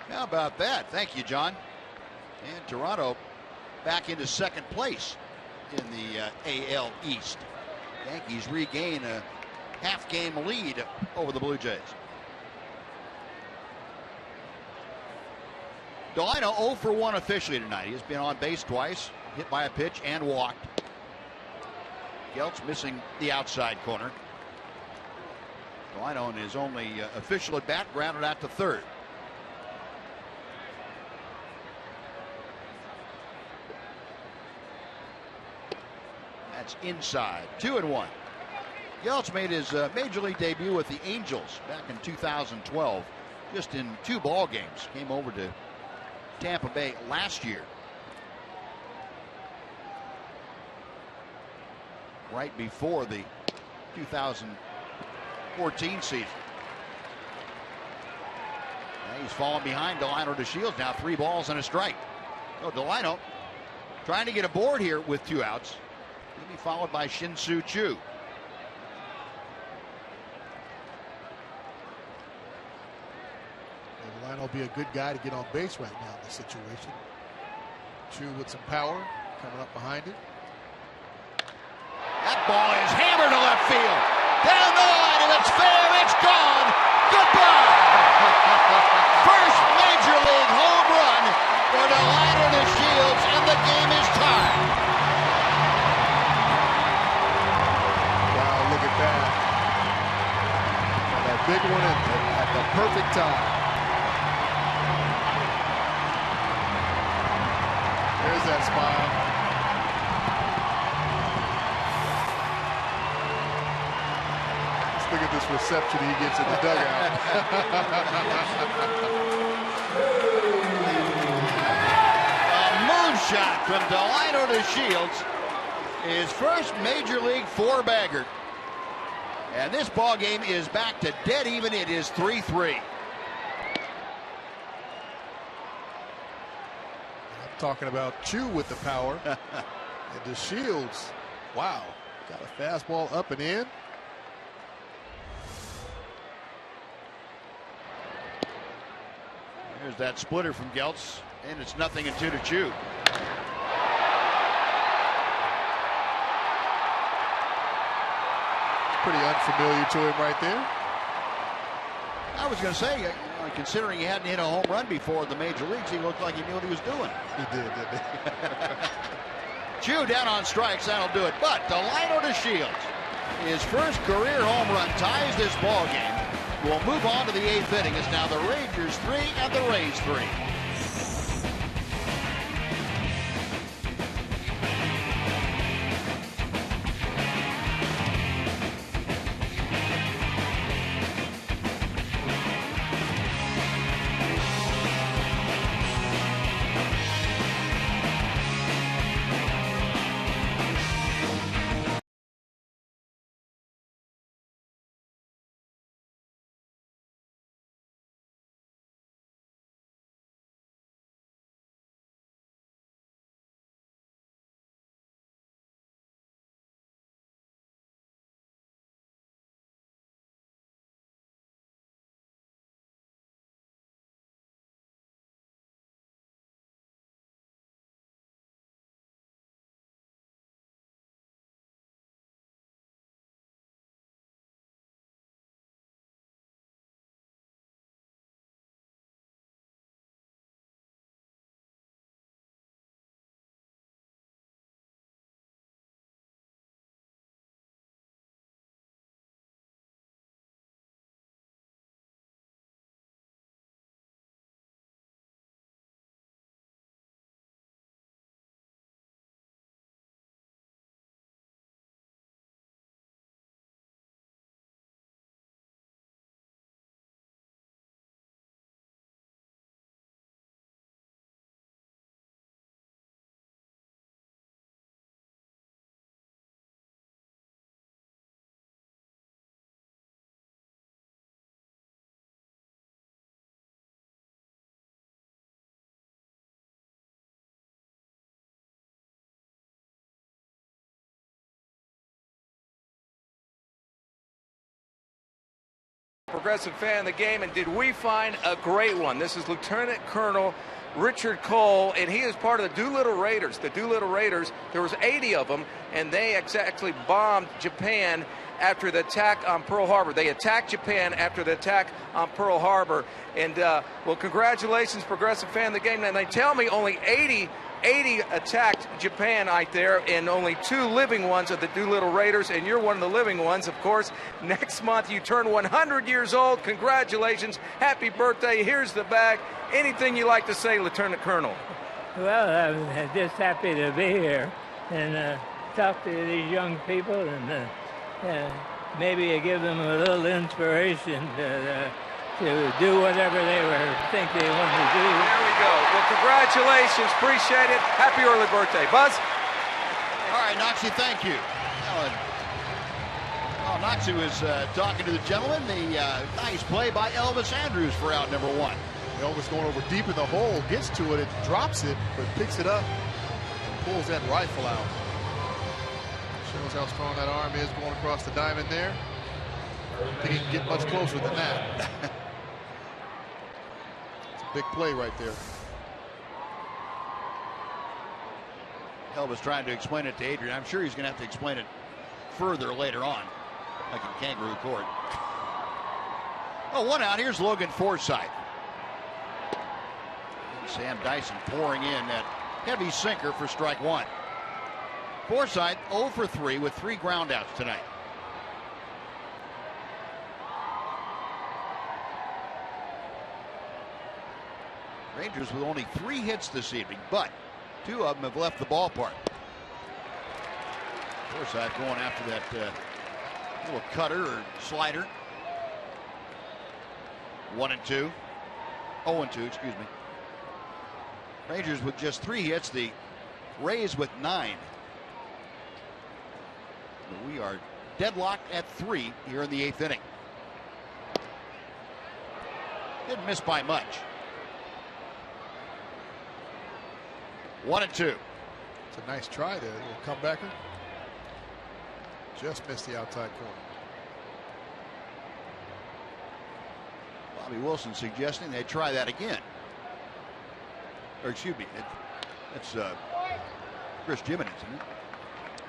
How about that? Thank you, John. And Toronto back into 2nd place in the AL East. Yankees regain a half-game lead over the Blue Jays. Delino 0 for 1 officially tonight. He has been on base twice, hit by a pitch and walked. Geltz missing the outside corner. Delino in his only official at bat grounded out to 3rd. That's inside. 2-1. Geltz made his major league debut with the Angels back in 2012. Just in 2 ball games. Came over to Tampa Bay last year. Right before the 2014 season. Now he's fallen behind Delino DeShields. Now 3 balls and a strike. So Delino trying to get aboard here with 2 outs. He'll be followed by Shin-Soo Choo. he'll be a good guy to get on base right now in this situation. Chu with some power coming up behind it. That ball is hammered to left field. Down the line, and it's fair. It's gone. Goodbye. First major league home run for the ladder to Shields, and the game is tied. Wow, look at that. And that big one at the perfect time. There's that smile. Look at this reception he gets in the dugout. A moonshot from Delino to Shields. His first major league four-bagger. And this ball game is back to dead even. It is 3-3. I'm talking about Chu with the power. And the Shields, wow, got a fastball up and in. Here's that splitter from Geltz, and it's 0-2 to Chu. Pretty unfamiliar to him right there. I was going to say, considering he hadn't hit a home run before in the major leagues, he looked like he knew what he was doing. He did, didn't he? Chu down on strikes, that'll do it. But Delino to Shields, his first career home run ties this ball game. We'll move on to the 8th inning. It's now the Rangers 3 and the Rays 3. Progressive fan of the game, and did we find a great one? This is Lieutenant Colonel Richard Cole, and he is part of the Doolittle Raiders. The Doolittle Raiders, there was 80 of them, and they actually bombed Japan after the attack on Pearl Harbor. They attacked Japan after the attack on Pearl Harbor. And, well, congratulations, Progressive fan of the game. And they tell me only 80 attacked Japan out there, and only 2 living ones of the Doolittle Raiders, and you're one of the living ones, of course. Next month you turn 100 years old. Congratulations. Happy birthday. Here's the bag. Anything you like to say, Lieutenant Colonel? Well, I'm just happy to be here and talk to these young people and maybe give them a little inspiration to do whatever they think they want to do. There we go. Well, congratulations. Appreciate it. Happy early birthday. Buzz? All right, Noxie, thank you. Noxie was talking to the gentleman. The nice play by Elvis Andrews for out number 1. Elvis going over deep in the hole, gets to it, drops it, but picks it up and pulls that rifle out. Shows how strong that arm is going across the diamond there. I think he can get much closer than that. Big play right there. Elvis trying to explain it to Adrian. I'm sure he's going to have to explain it further later on, like in Kangaroo Court. Oh, one out. Here's Logan Forsythe. Sam Dyson pouring in that heavy sinker for strike one. Forsythe 0 for 3 with 3 groundouts tonight. Rangers with only 3 hits this evening, but 2 of them have left the ballpark. Forsythe going after that little cutter or slider. 1 and 2. 0 and 2, excuse me. Rangers with just 3 hits, the Rays with 9. We are deadlocked at 3 here in the 8th inning. Didn't miss by much. 1 and 2. It's a nice try there. A little comebacker. Just missed the outside corner. Bobby Wilson suggesting they try that again. Or excuse me, it's Chris Jimenez, isn't it?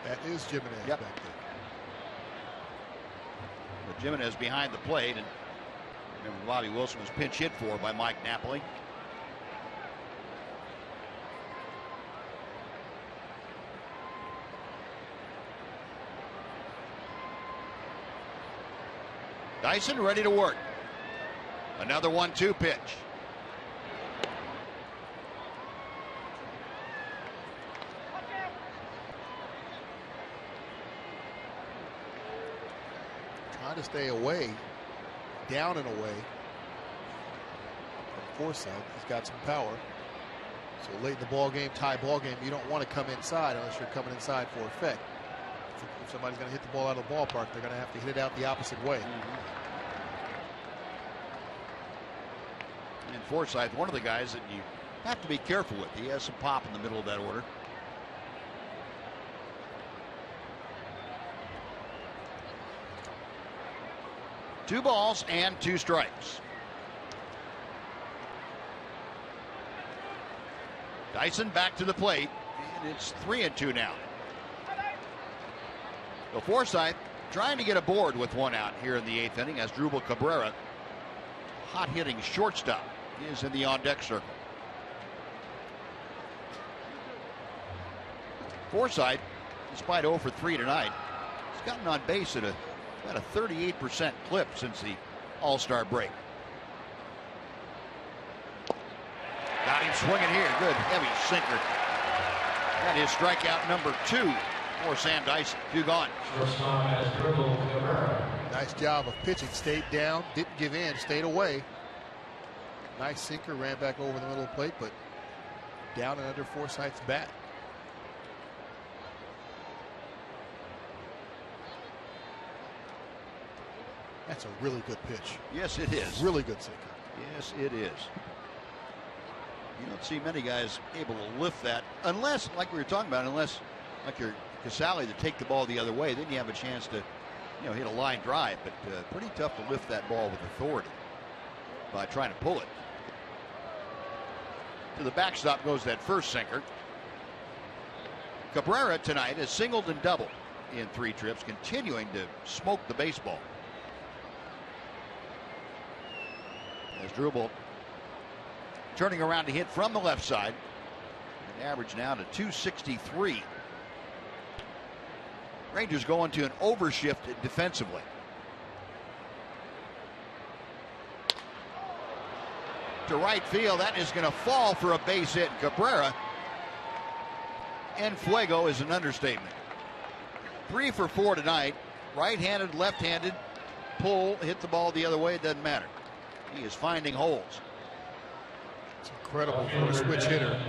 That is Jimenez back there. But Jimenez behind the plate, and remember Bobby Wilson was pinch hit for by Mike Napoli. Dyson ready to work. Another 1-2 pitch. Trying to stay away, down and away from Forsythe. He's got some power. So late in the ball game, tie ball game, you don't want to come inside unless you're coming inside for effect. If somebody's going to hit the ball out of the ballpark, they're going to have to hit it out the opposite way. And Forsythe, one of the guys that you have to be careful with. He has some pop in the middle of that order. Two balls and 2 strikes. Dyson back to the plate, and it's 3 and 2 now. So Forsythe trying to get aboard with 1 out here in the 8th inning as Drupal Cabrera, hot-hitting shortstop, is in the on-deck circle. Forsythe, despite 0 for 3 tonight, has gotten on base at about a 38% clip since the All-Star break. Got him swinging here. Good heavy sinker. That is strikeout number 2 for Sam Dyson. 2 gone. Nice job of pitching. Stayed down, didn't give in, stayed away. Nice sinker, ran back over the middle of the plate, but down and under Forsythe's bat. That's a really good pitch. Yes, it is. Really good sinker. Yes, it is. You don't see many guys able to lift that unless, like we were talking about, unless like your Casale to take the ball the other way, then you have a chance to, hit a line drive. But pretty tough to lift that ball with authority by trying to pull it. To the backstop goes that first sinker. Cabrera tonight has singled and doubled in 3 trips, continuing to smoke the baseball. As Drupal turning around to hit from the left side. An average now to 263. Rangers going to an overshift defensively. To right field, that is going to fall for a base hit. Cabrera en fuego is an understatement. 3 for 4 tonight. Right-handed, left-handed, pull, hit the ball the other way, it doesn't matter. He is finding holes. It's incredible for a switch hitter.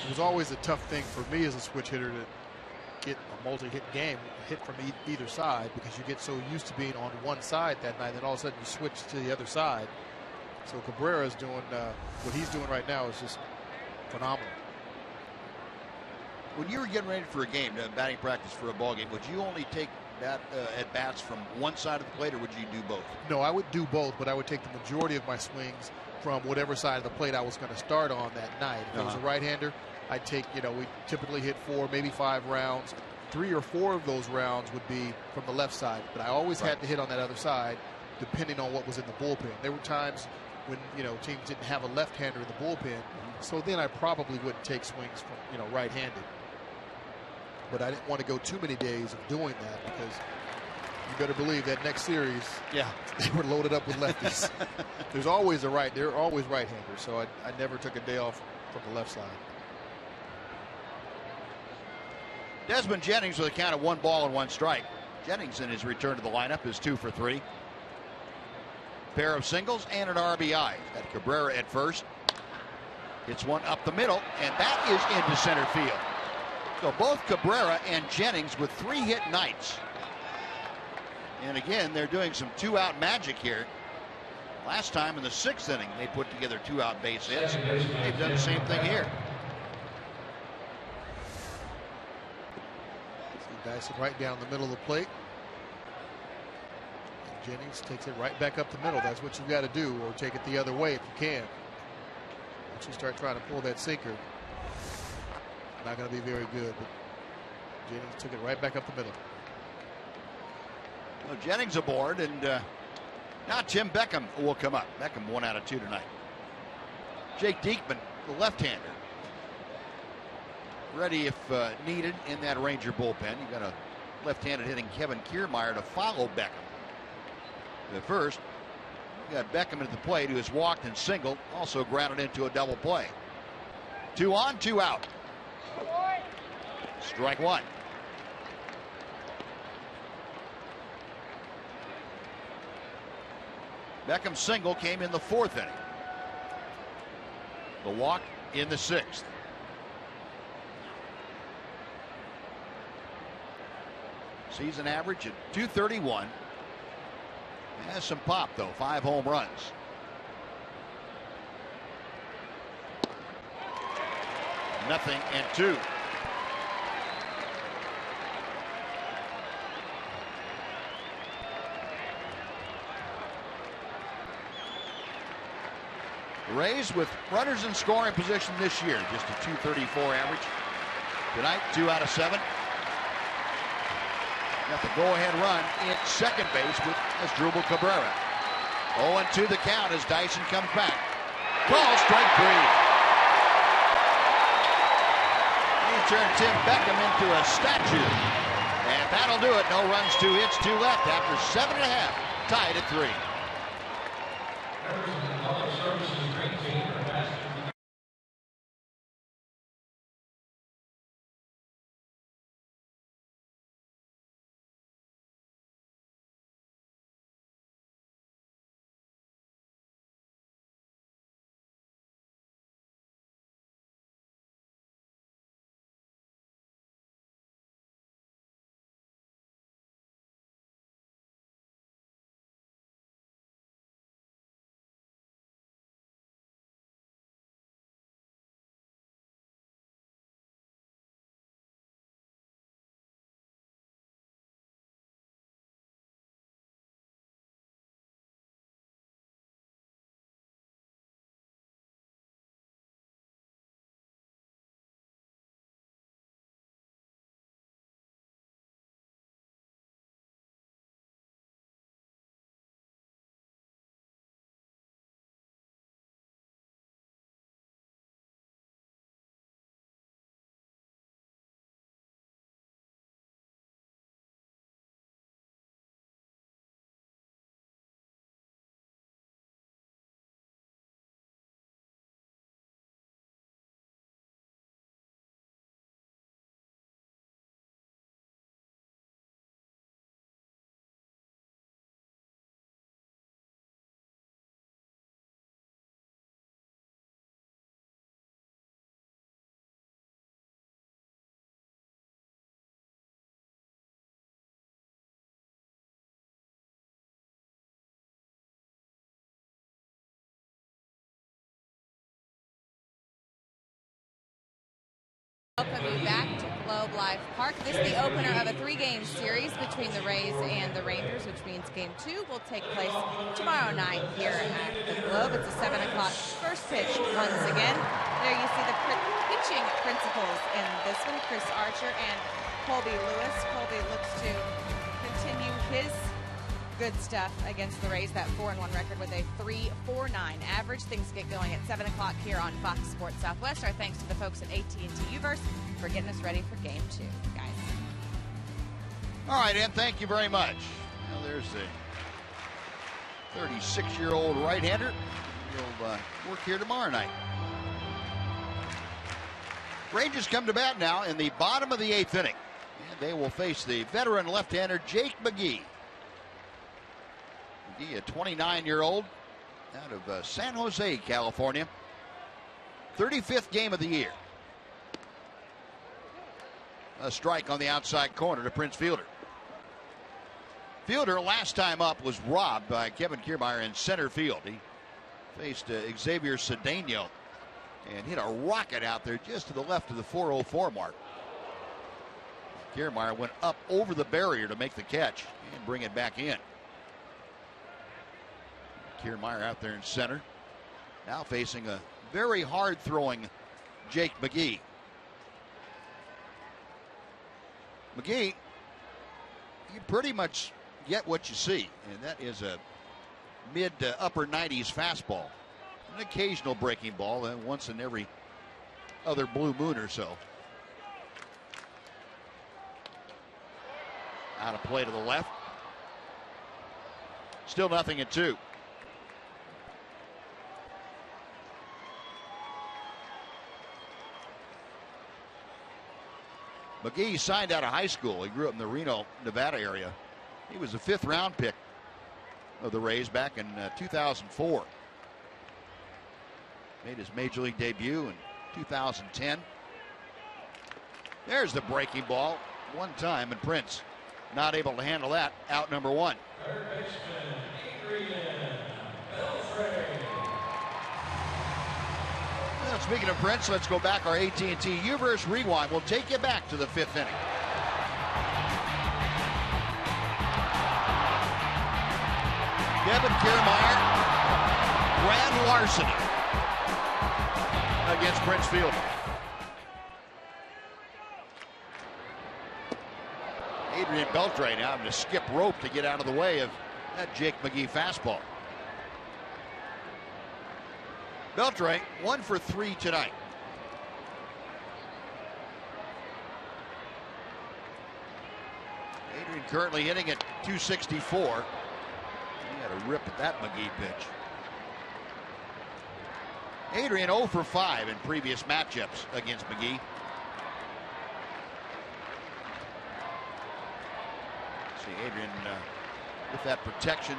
It was always a tough thing for me as a switch hitter to get a multi-hit game, hit from either side, because you get so used to being on one side that night, and then all of a sudden you switch to the other side. So Cabrera is doing what he's doing right now is just phenomenal. When you were getting ready for a game, batting practice for a ball game, would you only take at bats from one side of the plate, or would you do both? No, I would do both, but I would take the majority of my swings from whatever side of the plate I was going to start on that night. If it was a right-hander, I'd take, we typically hit 4, maybe 5 rounds. 3 or 4 of those rounds would be from the left side, but I always had to hit on that other side depending on what was in the bullpen. There were times when, teams didn't have a left-hander in the bullpen, so then I probably wouldn't take swings from, right-handed. But I didn't want to go too many days of doing that because you better believe that next series, they were loaded up with lefties. They're always right-handers, so I never took a day off from the left side. Desmond Jennings with a count of 1 ball and 1 strike. Jennings in his return to the lineup is 2 for 3. Pair of singles and an RBI. Got Cabrera at first. Hits one up the middle, and that is into center field. So both Cabrera and Jennings with 3 hit nights. And again, they're doing some 2-out magic here. Last time in the 6th inning, they put together 2-out base hits. They've done the same thing here. Dyson right down the middle of the plate. And Jennings takes it right back up the middle. That's what you've got to do, or take it the other way if you can. Once you start trying to pull that sinker, not going to be very good. But Jennings took it right back up the middle. Well, Jennings aboard, and now Tim Beckham will come up. Beckham 1 out of 2 tonight. Jake Diekman, the left-hander, ready if needed in that Ranger bullpen. You got a left-handed hitting Kevin Kiermaier to follow Beckham. The first, you got Beckham at the plate, who has walked and singled, also grounded into a double play. 2 on, 2 out. Strike 1. Beckham's single came in the 4th inning. The walk in the 6th. Season average at .231. Has some pop, though. 5 home runs. Nothing and 2. The Rays with runners in scoring position this year. Just a .234 average. Tonight, 2 out of 7. Got the go-ahead run in second base with Asdrubal Cabrera. 0-2 the count as Dyson comes back. Call strike 3. He turned Tim Beckham into a statue. And that'll do it. No runs, 2 hits, 2 left after 7.5. Tied at 3. Welcome you back to Globe Life Park. This is the opener of a 3-game series between the Rays and the Rangers, which means Game 2 will take place tomorrow night here at the Globe. It's a 7 o'clock first pitch once again. There you see the pitching principals in this one, Chris Archer and Colby Lewis. Colby looks to continue his good stuff against the Rays, that 4-1 record with a 3.49 average. Things get going at 7 o'clock here on Fox Sports Southwest. Our thanks to the folks at AT&T Uverse for getting us ready for Game 2, guys. All right, Ann, thank you very much. Well, there's the 36-year-old right-hander. He'll work here tomorrow night. Rangers come to bat now in the bottom of the 8th inning. And they will face the veteran left-hander Jake McGee. McGee, a 29-year-old out of San Jose, California. 35th game of the year. A strike on the outside corner to Prince Fielder. Fielder, last time up, was robbed by Kevin Kiermaier in center field. He faced Xavier Cedeno and hit a rocket out there just to the left of the 404 mark. Kiermaier went up over the barrier to make the catch and bring it back in. Kiermaier out there in center, now facing a very hard throwing Jake McGee. McGee, you pretty much get what you see, and that is a mid to upper 90s fastball. An occasional breaking ball, once in every other blue moon or so. Out of play to the left. Still 0-2. McGee signed out of high school. He grew up in the Reno, Nevada area. He was a 5th round pick of the Rays back in 2004. Made his major league debut in 2010. There's the breaking ball one time, and Prince not able to handle that. Out number 1. Well, speaking of Prince, let's go back. Our AT&T Uverse Rewind will take you back to the 5th inning. Kevin Kiermaier, grand larceny against Prince Fielder. Adrian Beltre now having to skip rope to get out of the way of that Jake McGee fastball. Beltre 1 for 3 tonight. Adrian currently hitting at 264. He had a rip at that McGee pitch. Adrian 0 for 5 in previous matchups against McGee. See Adrian with that protection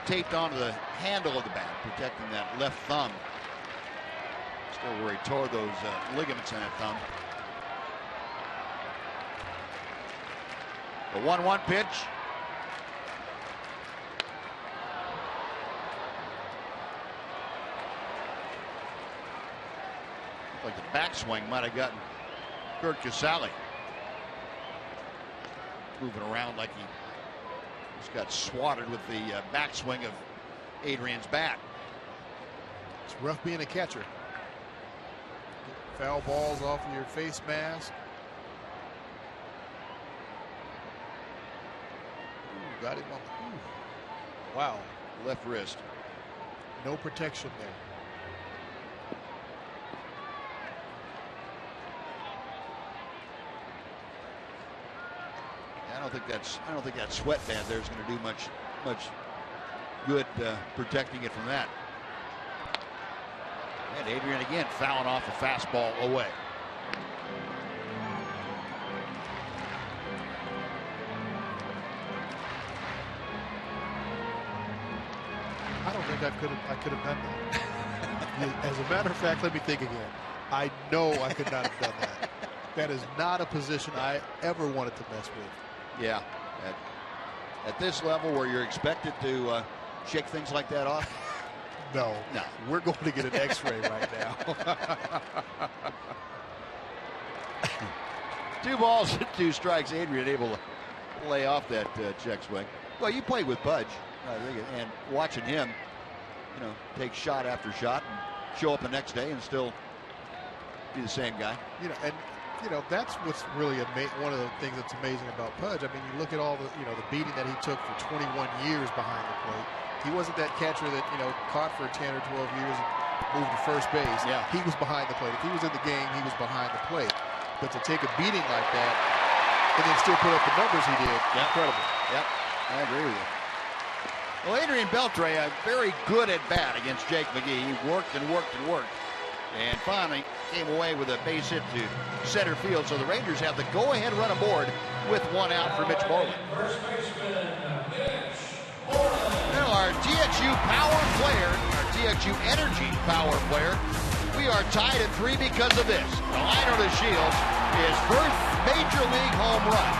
taped onto the handle of the bat, protecting that left thumb. Still where he tore those ligaments in that thumb. The 1-1 pitch. Looked like the backswing might have gotten Kurt Casale. Moving around like he just got swatted with the backswing of Adrian's bat. It's rough being a catcher. Foul balls off of your face mask. Ooh, got him on. Ooh. Wow. Left wrist. No protection there. I don't think that sweatband there is going to do much good protecting it from that. And Adrian again fouling off a fastball away. I don't think I could have done that. As a matter of fact, let me think again. I know I could not have done that. That is not a position I ever wanted to mess with. Yeah, at this level where you're expected to shake things like that off. No, we're going to get an X-ray right now. 2 balls and 2 strikes. Adrian able to lay off that check swing. Well, you played with Pudge, and watching him, take shot after shot and show up the next day and still be the same guy. That's what's really one of the things that's amazing about Pudge. I mean, you look at all the beating that he took for 21 years behind the plate. He wasn't that catcher that caught for 10 or 12 years and moved to first base. Yeah. He was behind the plate. If he was in the game, he was behind the plate. But to take a beating like that and then still put up the numbers he did, incredible. Yep, I agree with you. Well, Adrian Beltre, a very good at bat against Jake McGee. He worked and worked and worked, and finally came away with a base hit to center field. So the Rangers have the go-ahead run aboard with 1 out for Mitch Moreland. Now our TXU power player, our TXU energy power player, we are tied at 3 because of this. The liner to Shields, his first major league home run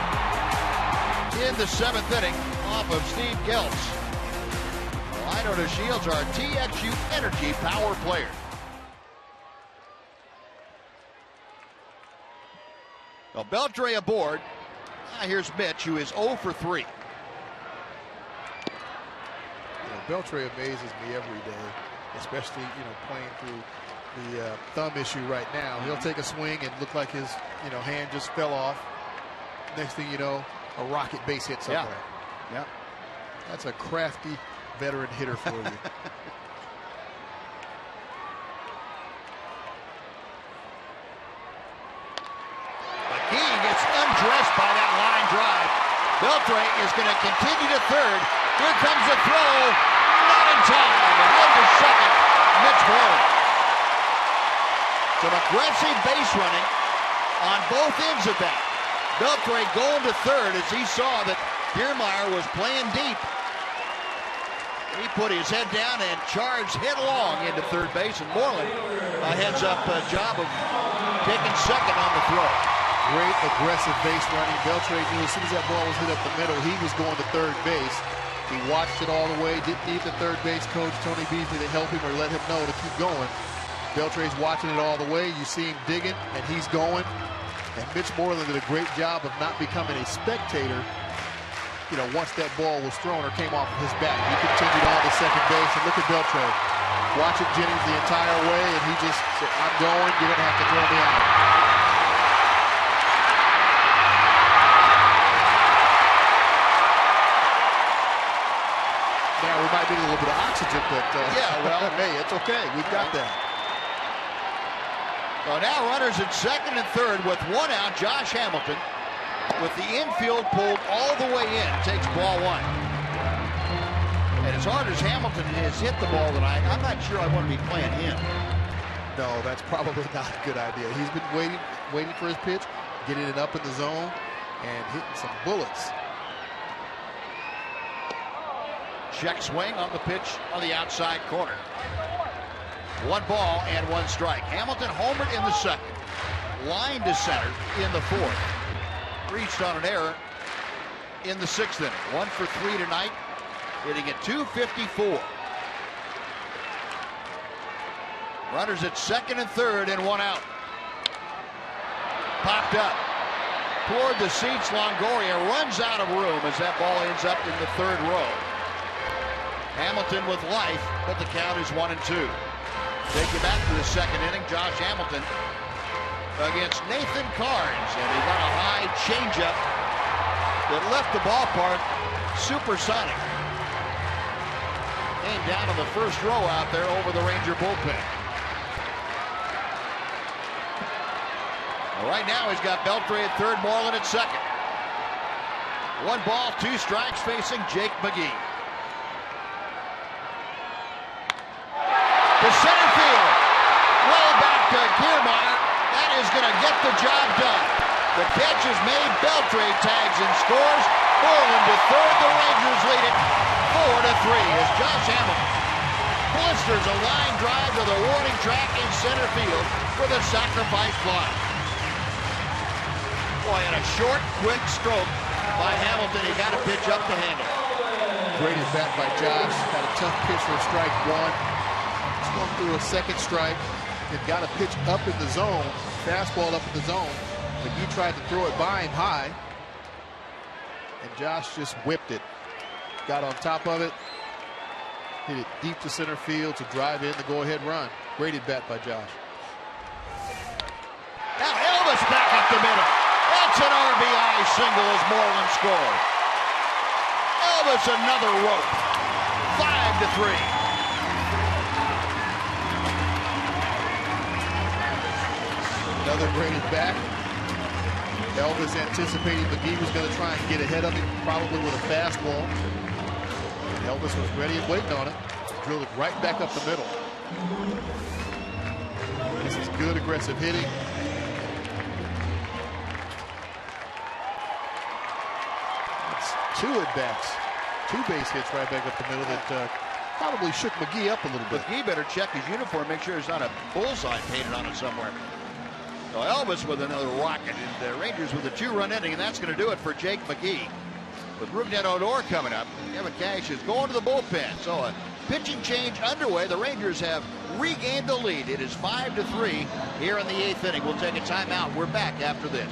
in the 7th inning off of Steve Geltz. The liner to Shields, our TXU energy power player. Well, Beltre aboard. Here's Mitch, who is 0 for 3. Beltre amazes me every day, especially playing through the thumb issue right now. He'll take a swing and look like his hand just fell off. Next thing you know, a rocket base hit somewhere. Yeah. That's a crafty veteran hitter for you. McGee gets undressed by that line drive. Beltre is going to continue to third. Here comes the throw. Not in time. And in to second, Mitch Moreland. Some aggressive base running on both ends of that. Beltre going to third as he saw that Kiermaier was playing deep. He put his head down and charged headlong into third base, and Moreland heads up a job of taking second on the throw. Great aggressive base running. Beltre knew as soon as that ball was hit up the middle, he was going to third base. He watched it all the way, didn't need the third base coach, Tony Beasley, to help him or let him know to keep going. Beltre's watching it all the way. You see him digging, and he's going. And Mitch Moreland did a great job of not becoming a spectator, once that ball was thrown or came off of his bat. He continued on to second base, and look at Beltre. Watching Jennings the entire way, and he just said, I'm going, you're going to have to throw me out. Now, we might need a little bit of oxygen, but hey, it's okay. We've got that. So now runners at second and third with 1 out. Josh Hamilton, with the infield pulled all the way in, takes ball 1. And as hard as Hamilton has hit the ball tonight, I'm not sure I want to be playing him. No, that's probably not a good idea. He's been waiting for his pitch, getting it up in the zone, and hitting some bullets. Check swing on the pitch on the outside corner. 1 ball and 1 strike. Hamilton homered in the 2nd. Line to center in the 4th. Reached on an error in the 6th inning. 1 for 3 tonight. Hitting at .254. Runners at second and third and 1 out. Popped up toward the seats. Longoria runs out of room as that ball ends up in the 3rd row. Hamilton with life, but the count is 1-2. Take you back to the 2nd inning. Josh Hamilton against Nathan Carnes, and he got a high changeup that left the ballpark supersonic. Came down to the 1st row out there over the Ranger bullpen. Well, right now he's got Beltre at third, Moreland at second. 1 ball, 2 strikes facing Jake McGee. To center field. Way back to Kiermaier. That is going to get the job done. The catch is made. Beltre tags and scores. Moreland to third. The Rangers lead it 4-3 as Josh Hamilton blisters a line drive to the warning track in center field with a sacrifice fly. Boy, and a short, quick stroke by Hamilton. He got a pitch up to handle. Great at bat by Josh. Got a tough pitch for strike 1. Swung through a 2nd strike and got a pitch up in the zone, fastball up in the zone, McGee tried to throw it by him high, and Josh just whipped it. Got on top of it, hit it deep to center field to drive in the go-ahead run. Great at bat by Josh. Now Elvis back up the middle. That's an RBI single as Moreland scored. Elvis another rope. 5-3. Another great at bat. Elvis anticipating McGee was going to try and get ahead of him, probably with a fastball. And Elvis was ready and waiting on it. Drilled it right back up the middle. This is good aggressive hitting. It's 2 at bats, 2 base hits right back up the middle that probably shook McGee up a little bit. McGee better check his uniform, make sure there's not a bullseye painted on it somewhere. So Elvis with another rocket, and the Rangers with a 2-run inning, and that's going to do it for Jake McGee. With Rougned Odor coming up, Kevin Cash is going to the bullpen. So a pitching change underway. The Rangers have regained the lead. It is 5-3 here in the 8th inning. We'll take a timeout. We're back after this.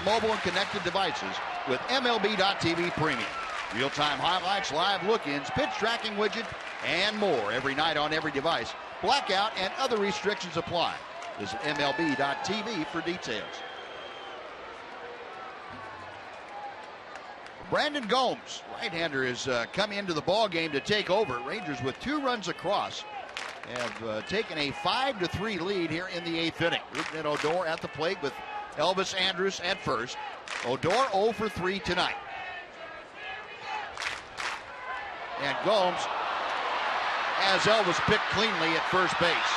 Mobile and connected devices with MLB.TV Premium. Real-time highlights, live look-ins, pitch tracking widget, and more every night on every device. Blackout and other restrictions apply. Visit MLB.TV for details. Brandon Gomes, right-hander, is coming into the ball game to take over. Rangers with 2 runs across have taken a 5-3 lead here in the 8th inning. Rougned Odor at the plate with Elvis Andrus at first. Odor 0 for 3 tonight. And Gomes has Elvis picked cleanly at first base.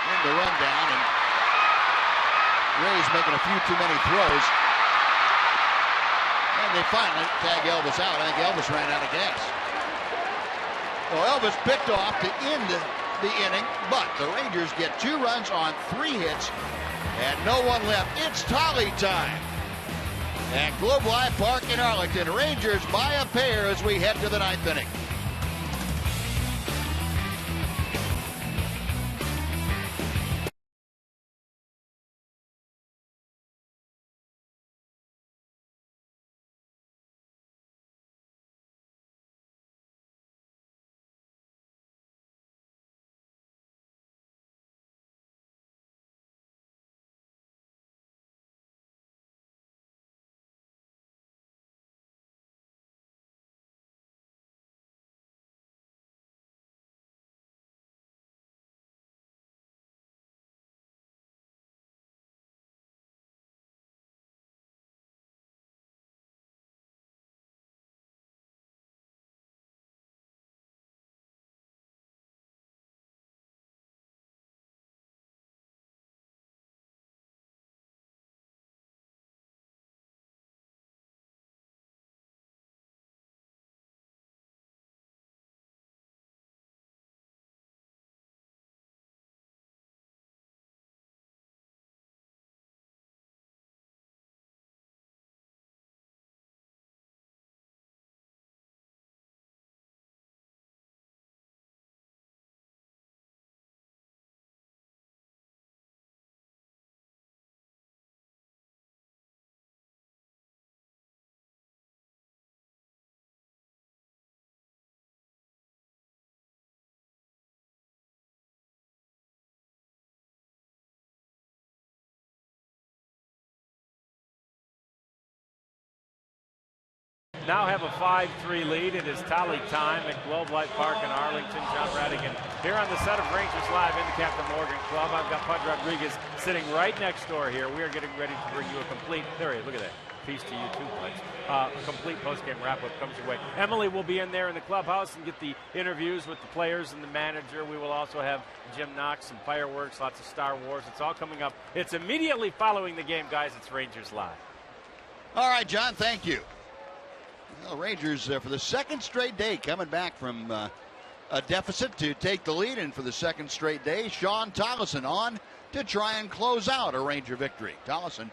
In the rundown, and Ray's making a few too many throws. And they finally tag Elvis out. I think Elvis ran out of gas. So Elvis picked off to end the inning, but the Rangers get 2 runs on 3 hits and no one left. It's tally time at Globe Life Park in Arlington. Rangers by a pair as we head to the 9th inning. now have a 5-3 lead. It is tally time at Globe Life Park in Arlington. John Radigan here on the set of Rangers Live in the Captain Morgan Club. I've got Pudge Rodriguez sitting right next door here. We are getting ready to bring you a complete, there he is, look at that. Peace to you too, Pudge. A complete post-game wrap-up comes your way. Emily will be in there in the clubhouse and get the interviews with the players and the manager. We will also have Jim Knox, some fireworks, lots of Star Wars. It's all coming up. It's immediately following the game, guys. It's Rangers Live. All right, John, thank you. Well, Rangers, for the second straight day, coming back from a deficit to take the lead, and for the second straight day, Sean Tollison on to try and close out a Ranger victory. Tollison,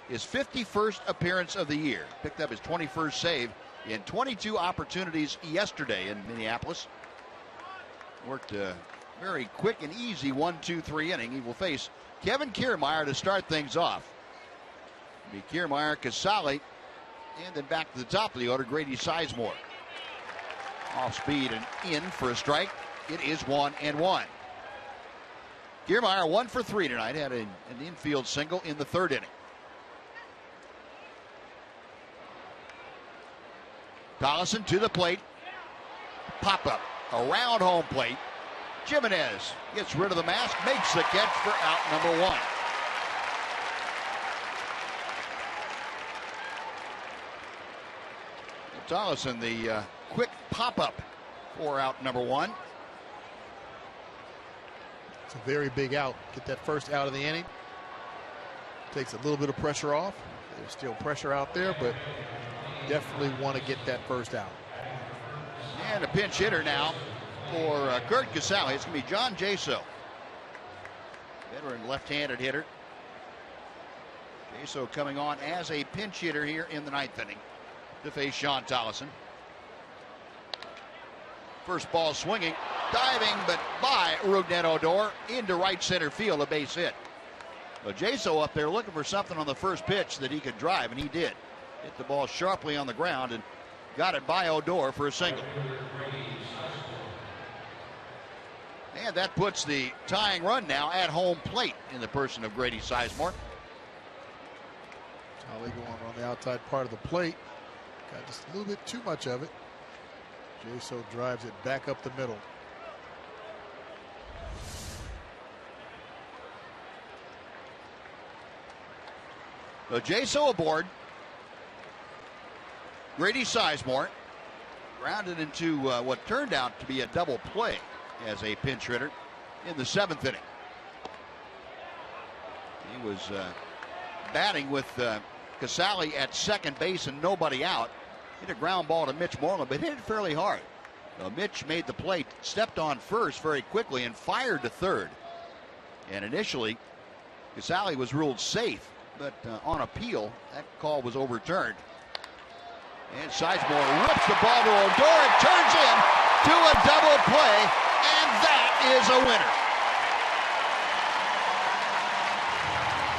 his 51st appearance of the year. Picked up his 21st save in 22 opportunities yesterday in Minneapolis. Worked a very quick and easy 1-2-3 inning. He will face Kevin Kiermaier to start things off. It'll be Kiermaier, Casale, and then back to the top of the order, Grady Sizemore. Off speed and in for a strike. It is 1-1. Kiermaier 1 for 3 tonight. Had an infield single in the third inning. Tollison to the plate. Pop up around home plate. Jimenez gets rid of the mask, makes the catch for out number 1. Tollison, the quick pop up for out number 1. It's a very big out. Get that first out of the inning. Takes a little bit of pressure off. There's still pressure out there, but definitely want to get that first out. And a pinch hitter now for Kurt Casale. It's going to be John Jaso, veteran left-handed hitter. Jaso coming on as a pinch hitter here in the 9th inning to face Sean Tollison. First ball swinging, diving, but by Rougned Odor into right center field, a base hit. So Jaso up there looking for something on the first pitch that he could drive, and he did. Hit the ball sharply on the ground and got it by Odor for a single. And that puts the tying run now at home plate in the person of Grady Sizemore. Jolly going on the outside part of the plate. Got just a little bit too much of it. Jaso drives it back up the middle. So Jaso aboard. Grady Sizemore grounded into what turned out to be a double play as a pinch hitter in the 7th inning. He was batting with Casale at second base and nobody out. Hit a ground ball to Mitch Moreland, but hit it fairly hard. Mitch made the play, stepped on first very quickly, and fired to third. And initially, Casale was ruled safe, but on appeal, that call was overturned. And Sizemore rips the ball to Odor and turns in to a double play, and that is a winner.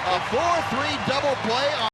A 4-3 double play on